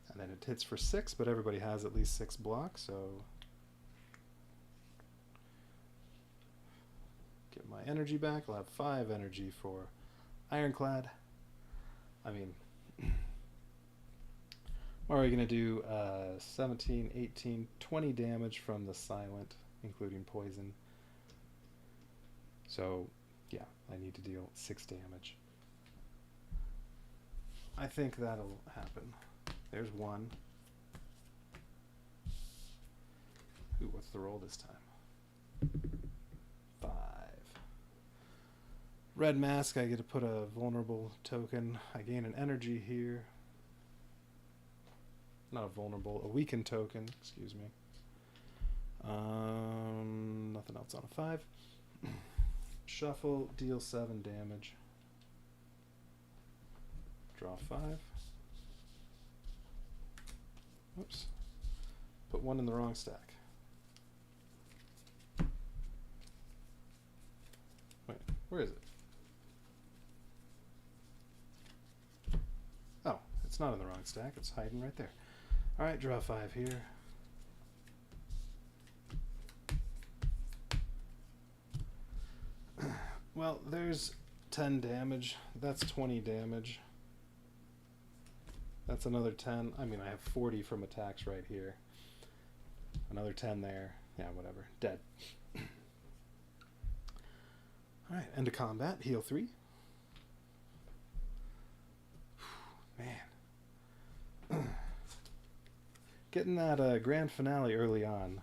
And then it hits for 6, but everybody has at least 6 blocks, so get my energy back. I'll have 5 energy for Ironclad. I mean, what are we going to do? 17, 18, 20 damage from the Silent, including Poison. So, yeah, I need to deal 6 damage. I think that'll happen. There's 1. Ooh, what's the roll this time? 5. Red Mask, I get to put a vulnerable token. I gain an energy here. Not a vulnerable, a weakened token, excuse me. Nothing else on a 5. Shuffle, deal 7 damage. Draw 5. Oops. Put 1 in the wrong stack. Wait, where is it? Oh, it's not in the wrong stack. It's hiding right there. Alright, draw 5 here. Well, there's 10 damage. That's 20 damage. That's another 10. I mean, I have 40 from attacks right here. Another 10 there. Yeah, whatever. Dead. Alright, end of combat. Heal 3. Man. Getting that grand finale early on.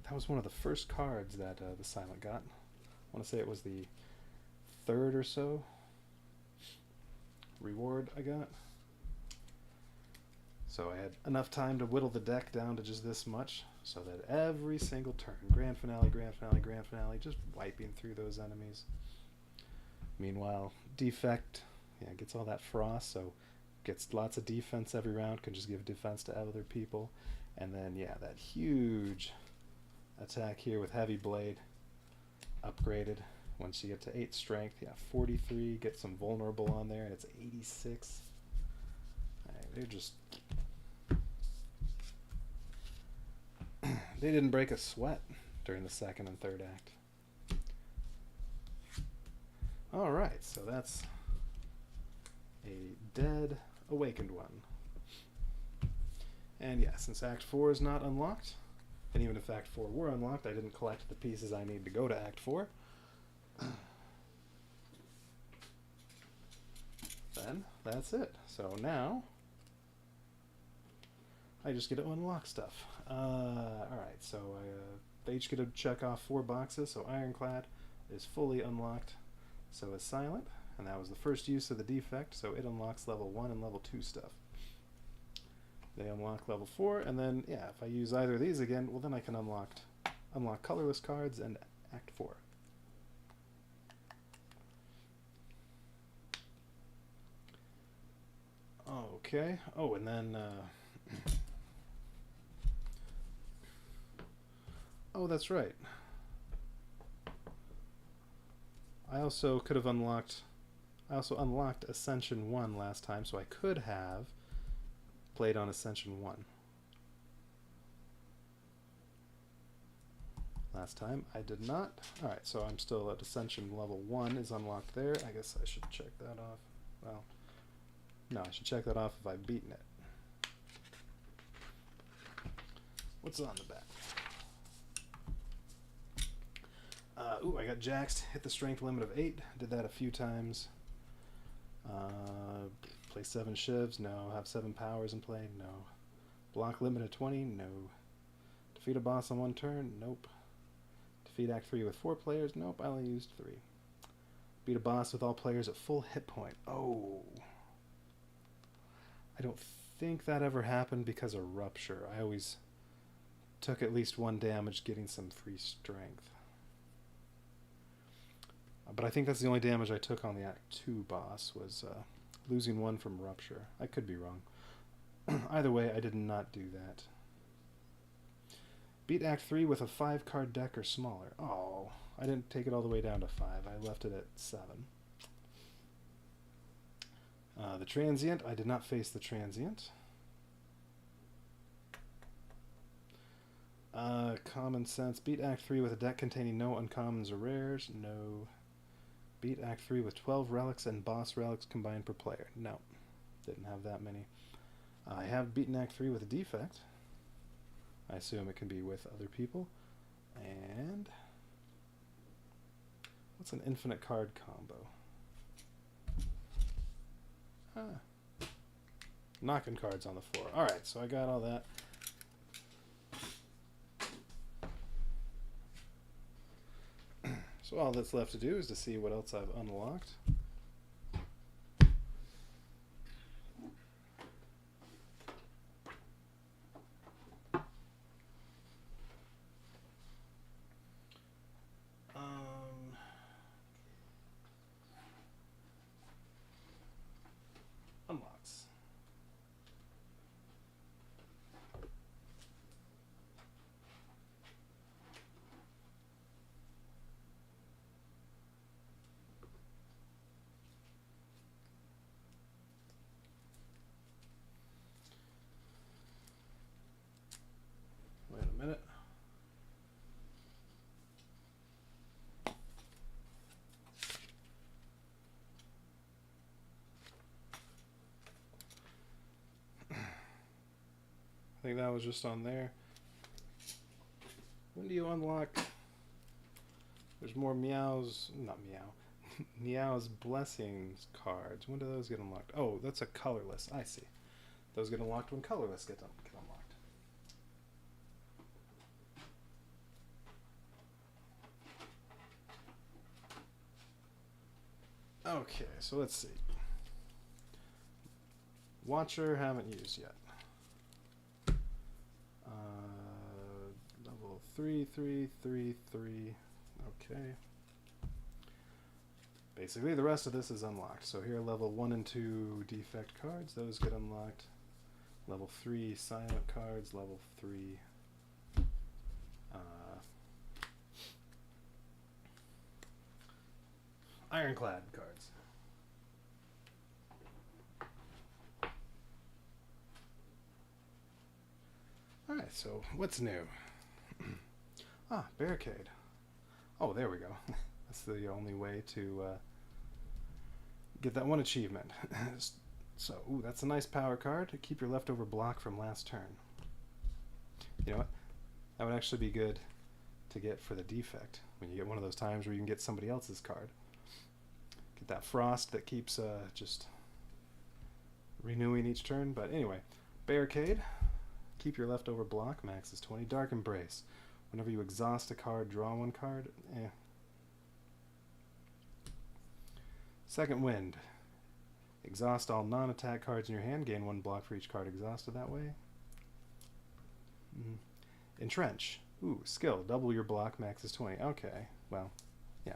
That was one of the first cards that the Silent got. I want to say it was the 3rd or so reward I got. So I had enough time to whittle the deck down to just this much, so that every single turn, grand finale, grand finale, grand finale, just wiping through those enemies. Meanwhile, Defect, yeah, gets all that frost, so gets lots of defense every round, can just give defense to other people. And then, yeah, that huge attack here with Heavy Blade, upgraded once you get to 8 strength. Yeah, 43, get some vulnerable on there, and it's 86. Right, they're just... they didn't break a sweat during the 2nd and 3rd act. Alright, so that's a dead Awakened One. And yeah, since Act 4 is not unlocked, and even if Act 4 were unlocked, I didn't collect the pieces I need to go to Act 4. Then, that's it. So now, I just get to unlock stuff. Alright, so they each get to check off 4 boxes, so Ironclad is fully unlocked. So is Silent, and that was the first use of the defect, so it unlocks level 1 and level 2 stuff. They unlock level 4, and then, yeah, if I use either of these again, well then I can unlock colorless cards and Act 4. Okay, oh, and then, oh, that's right. I also unlocked Ascension 1 last time, so I could have played on Ascension 1. Last time I did not. Alright, so I'm still at Ascension level 1 is unlocked there. I guess I should check that off. Well, no, I should check that off if I've beaten it. What's on the back? Ooh, I got Jaxed, hit the strength limit of 8. Did that a few times. Play 7 shivs? No. Have 7 powers in play? No. Block limit of 20? No. Defeat a boss on 1 turn? Nope. Defeat Act 3 with 4 players? Nope, I only used 3. Beat a boss with all players at full hit point? Oh. I don't think that ever happened because of Rupture. I always took at least 1 damage getting some free strength. But I think that's the only damage I took on the Act 2 boss, was losing 1 from Rupture. I could be wrong. Either way, I did not do that. Beat Act 3 with a 5-card deck or smaller. Oh, I didn't take it all the way down to 5. I left it at 7. The Transient, I did not face the Transient. Common Sense, beat Act 3 with a deck containing no uncommons or rares. No. Beat Act 3 with 12 relics and boss relics combined per player. No. Didn't have that many. I have beaten Act 3 with a defect. I assume it can be with other people. And what's an infinite card combo? Knocking cards on the floor. Alright, so I got all that. So all that's left to do is to see what else I've unlocked. Unlocks. Wait a minute. I think that was just on there. When do you unlock? There's more Meow's, not Meow, Meow's Blessings cards. When do those get unlocked? Oh, that's a colorless. I see. Those get unlocked when colorless get unlocked. Okay, so let's see. Watcher, haven't used yet. Level 3, 3, 3, 3. Okay. Basically, the rest of this is unlocked. So here, level 1 and 2 defect cards. Those get unlocked. Level 3 silent cards. Level 3 ironclad cards. Alright, so what's new? Barricade. Oh, there we go. That's the only way to get that one achievement. So, ooh, that's a nice power card to keep your leftover block from last turn. You know what? That would actually be good to get for the defect. When you get one of those times where you can get somebody else's card. Get that frost that keeps just renewing each turn. But anyway, Barricade. Keep your leftover block. Max is 20. Dark Embrace. Whenever you exhaust a card, draw one card. Second Wind. Exhaust all non-attack cards in your hand. Gain one block for each card exhausted that way. Entrench. Ooh, skill. Double your block. Max is 20. Okay, well, yeah.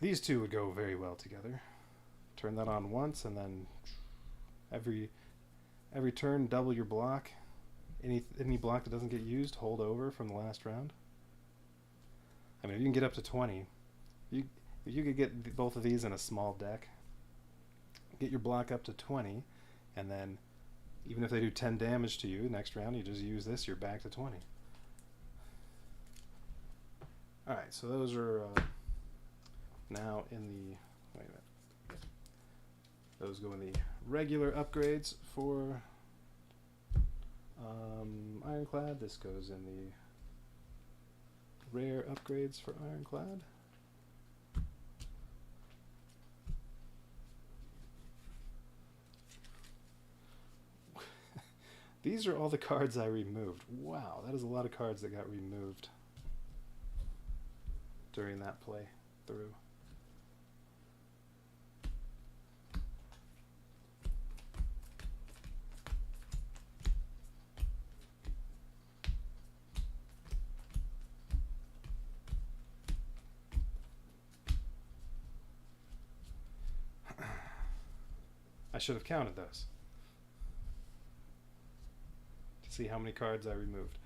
These two would go very well together. Turn that on once, and then every turn, double your block. Any block that doesn't get used, hold over from the last round. I mean, if you can get up to 20, if you could get both of these in a small deck, get your block up to 20, and then even if they do 10 damage to you next round, you just use this, you're back to 20. Alright, so those are now in the... Wait a minute. Those go in the regular upgrades for Ironclad. This goes in the rare upgrades for Ironclad. These are all the cards I removed. Wow, that is a lot of cards that got removed during that play through. I should have counted those to see how many cards I removed.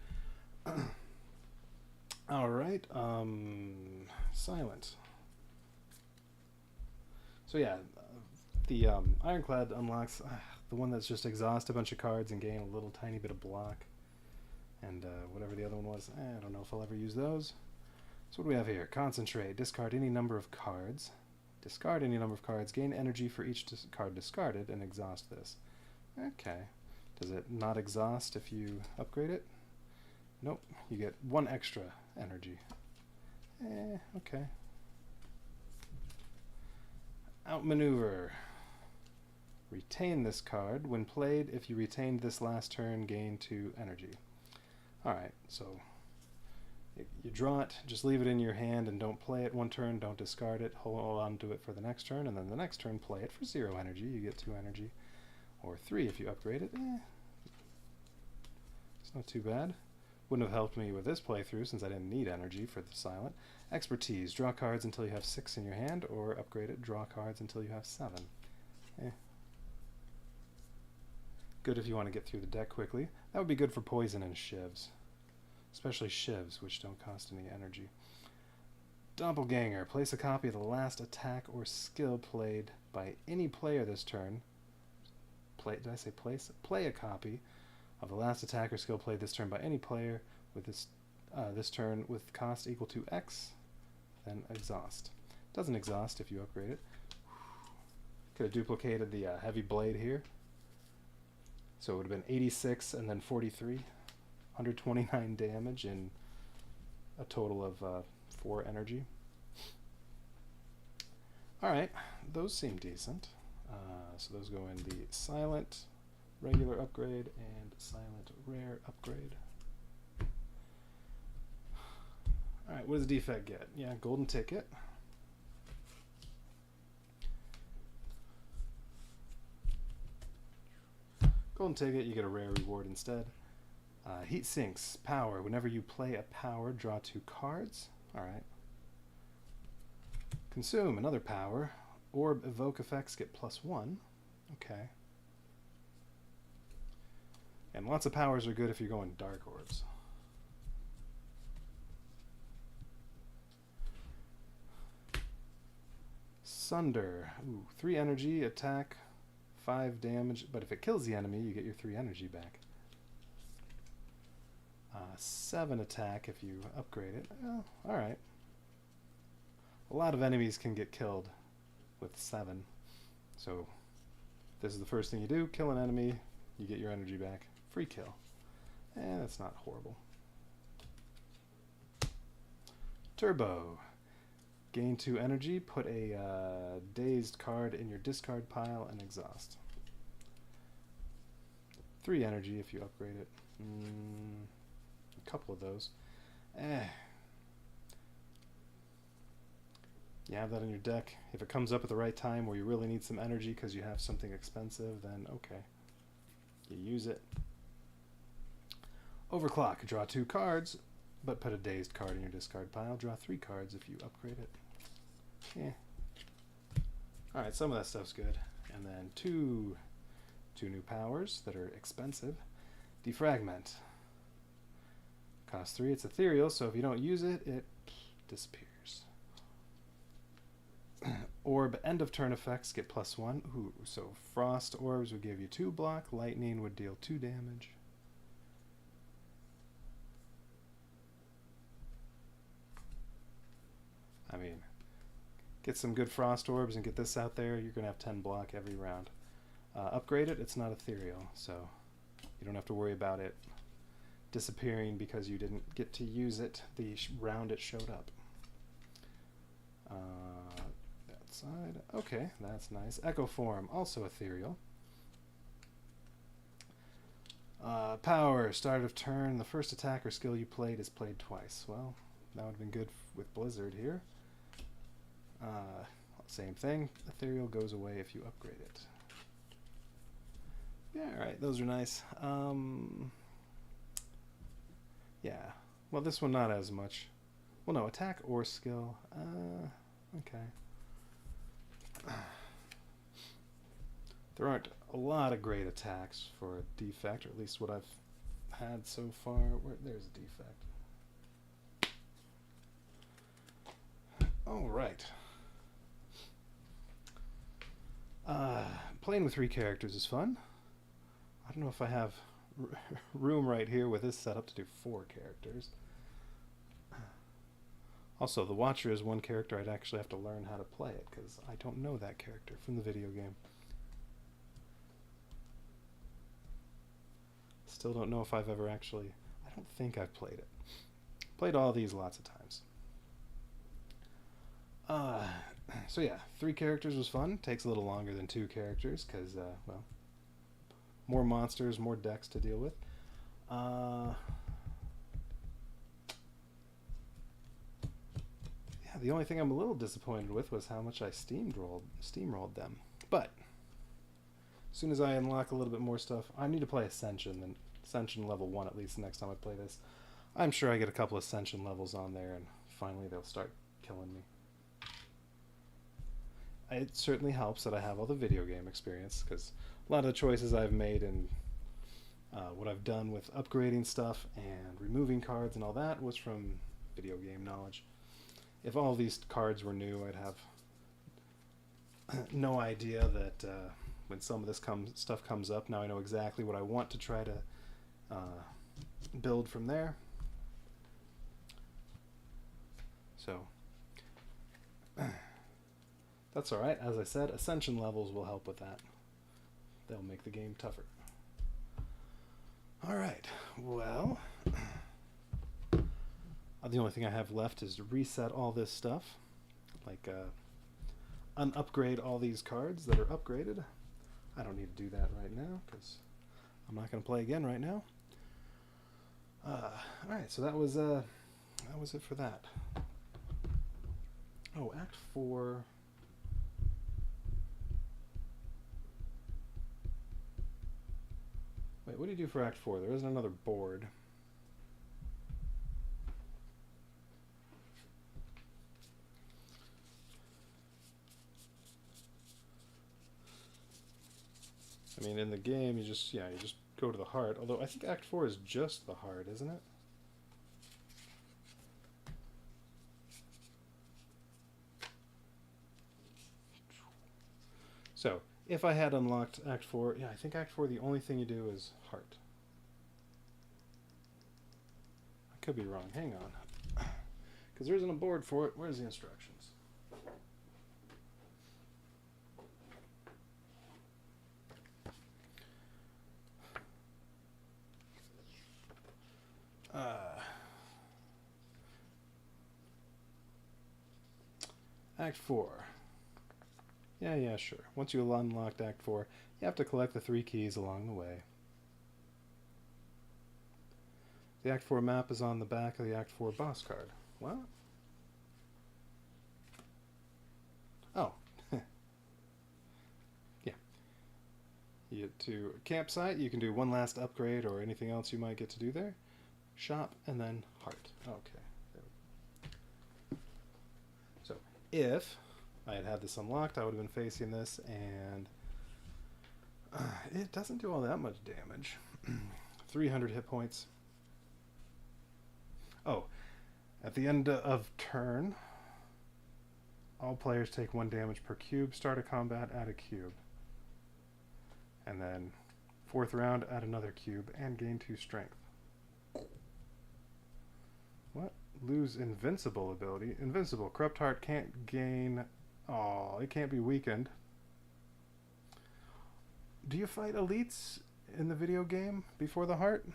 All right, Silent. So yeah, the Ironclad unlocks the one that's just exhaust a bunch of cards and gain a little tiny bit of block, and whatever the other one was, I don't know if I'll ever use those. So what do we have here? Concentrate. Discard any number of cards. Discard any number of cards, gain energy for each card discarded, and exhaust this. Okay. Does it not exhaust if you upgrade it? Nope. You get one extra energy. Okay. Outmaneuver. Retain this card. When played, if you retained this last turn, gain 2 energy. Alright, so you draw it, just leave it in your hand and don't play it one turn, don't discard it, hold on to it for the next turn, and then the next turn play it for 0 energy, you get 2 energy. Or 3 if you upgrade it. It's not too bad. Wouldn't have helped me with this playthrough since I didn't need energy for the Silent. Expertise, draw cards until you have 6 in your hand, or upgrade it, draw cards until you have 7. Good if you want to get through the deck quickly. That would be good for poison and shivs. Especially shivs, which don't cost any energy. Doppelganger. Place a copy of the last attack or skill played by any player this turn. Did I say place? Play a copy of the last attack or skill played this turn by any player with this turn with cost equal to X, then exhaust. Doesn't exhaust if you upgrade it. Could have duplicated the heavy blade here. So it would have been 86 and then 43. 129 damage and a total of 4 energy. Alright, those seem decent. So those go in the Silent regular upgrade and Silent rare upgrade. Alright, what does Defect get? Yeah, golden ticket. Golden ticket, you get a rare reward instead. Heat Sinks, power. Whenever you play a power, draw 2 cards. Alright. Consume, another power. Orb evoke effects get +1. Okay. And lots of powers are good if you're going dark orbs. Sunder. Ooh, 3 energy, attack, 5 damage. But if it kills the enemy, you get your 3 energy back. 7 attack if you upgrade it. Oh, alright. A lot of enemies can get killed with 7. So, this is the first thing you do. Kill an enemy, you get your energy back. Free kill. That's not horrible. Turbo. Gain 2 energy, put a dazed card in your discard pile and exhaust. 3 energy if you upgrade it. A couple of those. You have that in your deck. If it comes up at the right time where you really need some energy because you have something expensive, then okay. You use it. Overclock. Draw 2 cards, but put a dazed card in your discard pile. Draw 3 cards if you upgrade it. Alright, some of that stuff's good. And then two new powers that are expensive. Defragment. Cost 3. It's ethereal, so if you don't use it, it disappears. Orb, end of turn effects get +1. Ooh, so frost orbs would give you 2 block. Lightning would deal 2 damage. I mean, get some good frost orbs and get this out there, you're going to have 10 block every round. Upgrade it, it's not ethereal, so you don't have to worry about it disappearing because you didn't get to use it the round it showed up. That side. Okay, that's nice. Echo Form, also ethereal. Power, start of turn. The first attack or skill you played is played twice. Well, that would have been good with Blizzard here. Same thing. Ethereal goes away if you upgrade it. Yeah, alright, those are nice. Yeah. Well, this one not as much. Well, no, attack or skill. Okay. There aren't a lot of great attacks for a defect, or at least what I've had so far. There's a defect. All right. Playing with 3 characters is fun. I don't know if I have room right here with this setup to do 4 characters. Also, the Watcher is one character I'd actually have to learn how to play it, because I don't know that character from the video game. Still don't know if I've ever actually... I don't think I've played it. Played all these lots of times. So yeah, 3 characters was fun. Takes a little longer than 2 characters, because, well, more monsters, more decks to deal with. The only thing I'm a little disappointed with was how much I steamrolled them. But as soon as I unlock a little bit more stuff, I need to play Ascension level 1 at least the next time I play this. I'm sure I get a couple Ascension levels on there and finally they'll start killing me. It certainly helps that I have all the video game experience, because a lot of the choices I've made and what I've done with upgrading stuff and removing cards and all that was from video game knowledge. If all these cards were new, I'd have no idea that when some of this stuff comes up, now I know exactly what I want to try to build from there. So that's alright. As I said, Ascension levels will help with that. They'll make the game tougher. Alright, well... the only thing I have left is to reset all this stuff, like unupgrade all these cards that are upgraded. I don't need to do that right now because I'm not going to play again right now. Alright, so that was it for that. Oh, Act 4. Wait, what do you do for Act 4? There isn't another board. I mean, in the game, you just go to the heart. Although I think Act 4 is just the heart, isn't it? So, if I had unlocked Act 4, yeah, I think Act 4, the only thing you do is heart. I could be wrong. Hang on. Because there isn't a board for it. Where's the instructions? Act 4. Yeah, sure. Once you unlocked Act 4, you have to collect the 3 keys along the way. The Act 4 map is on the back of the Act 4 boss card. What? Oh. Yeah. You get to campsite, you can do one last upgrade or anything else you might get to do there. Shop, and then heart. Okay. So, if I had this unlocked, I would have been facing this, and it doesn't do all that much damage. 300 hit points. Oh, at the end of turn, all players take 1 damage per cube. Start a combat, add a cube. And then 4th round, add another cube, and gain 2 strength. What? Lose invincible ability. Invincible. Corrupt Heart can't gain... Oh, it can't be weakened. Do you fight elites in the video game before the heart?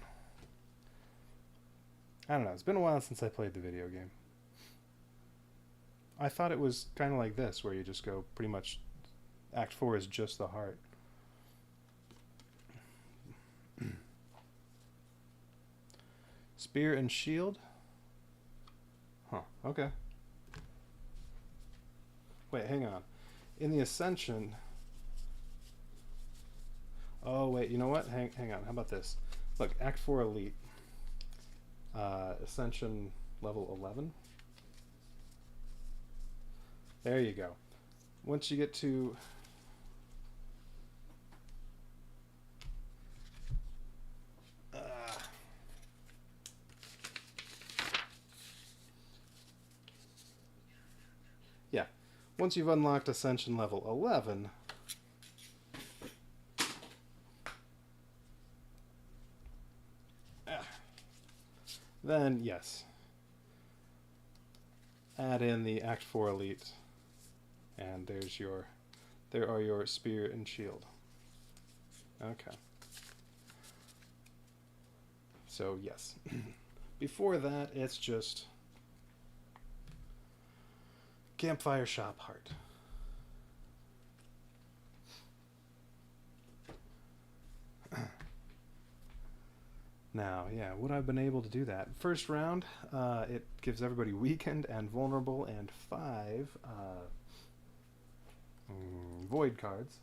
I don't know. It's been a while since I played the video game. I thought it was kind of like this, where you just go pretty much... Act 4 is just the heart. Spear and shield? Huh, okay. Wait, hang on. In the Ascension... Oh, wait, you know what? Hang on. How about this? Look, Act 4 Elite. Ascension level 11. There you go. Once you get to... yeah. Once you've unlocked Ascension level 11... then, yes. Add in the Act 4 Elite. And there's your... There are your spear and shield. Okay. So, yes. Before that, it's just... Campfire Shop Heart. Now, yeah, would I have been able to do that? First round, it gives everybody weakened and vulnerable and 5 void cards.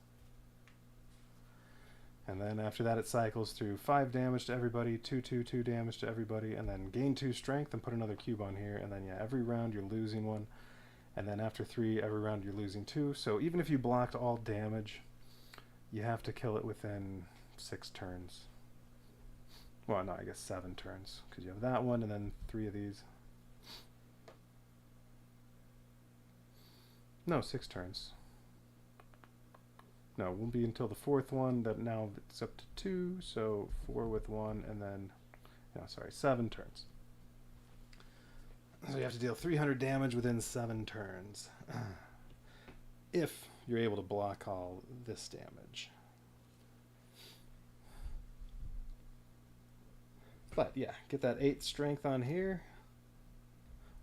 And then after that it cycles through 5 damage to everybody, 2 damage to everybody, and then gain 2 strength and put another cube on here. And then, yeah, every round you're losing 1. And then after 3, every round you're losing 2. So even if you blocked all damage, you have to kill it within 6 turns. Well, no, I guess 7 turns, because you have that one and then 3 of these. No, 6 turns. No, it won't be until the 4th one, that now it's up to 2, so 4 with 1, and then, no, sorry, 7 turns. So you have to deal 300 damage within 7 turns. If you're able to block all this damage. But yeah, get that 8 strength on here.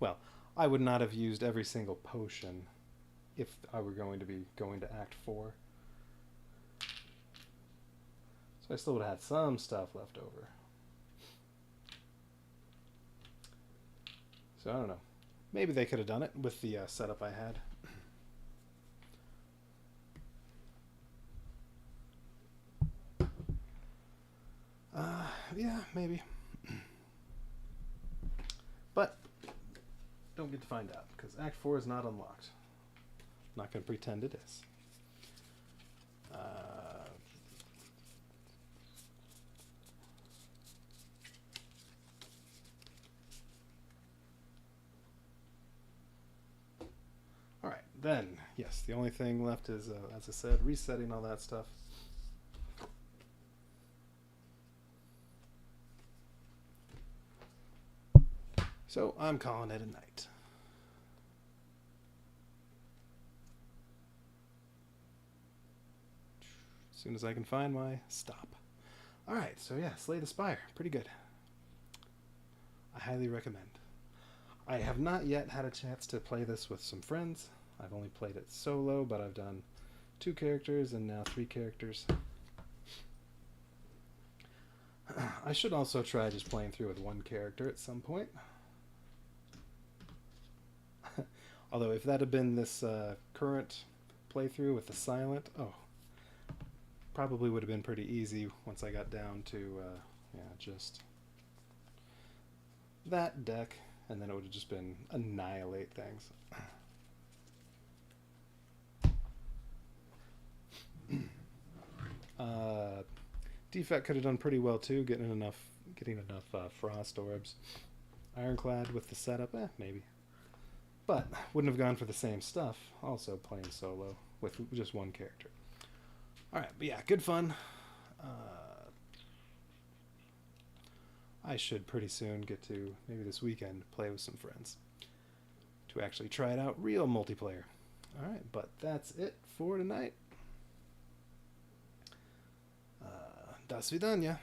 Well, I would not have used every single potion if I were going to be going to Act 4. So I still would have had some stuff left over. So I don't know. Maybe they could have done it with the setup I had. Yeah, maybe. But don't get to find out, because Act 4 is not unlocked. I'm not going to pretend it is. Alright, then, yes, the only thing left is, as I said, resetting all that stuff. So I'm calling it a night. As soon as I can find my stop. Alright, so yeah, Slay the Spire. Pretty good. I highly recommend. I have not yet had a chance to play this with some friends. I've only played it solo, but I've done 2 characters and now 3 characters. I should also try just playing through with 1 character at some point. Although if that had been this current playthrough with the silent, probably would have been pretty easy once I got down to just that deck, and then it would have just been annihilate things. Defect could have done pretty well too, getting enough frost orbs. Ironclad with the setup, maybe. But wouldn't have gone for the same stuff, also playing solo with just 1 character. Alright, but yeah, good fun. I should pretty soon get to, maybe this weekend, play with some friends to actually try it out real multiplayer. Alright, but that's it for tonight. До свидания.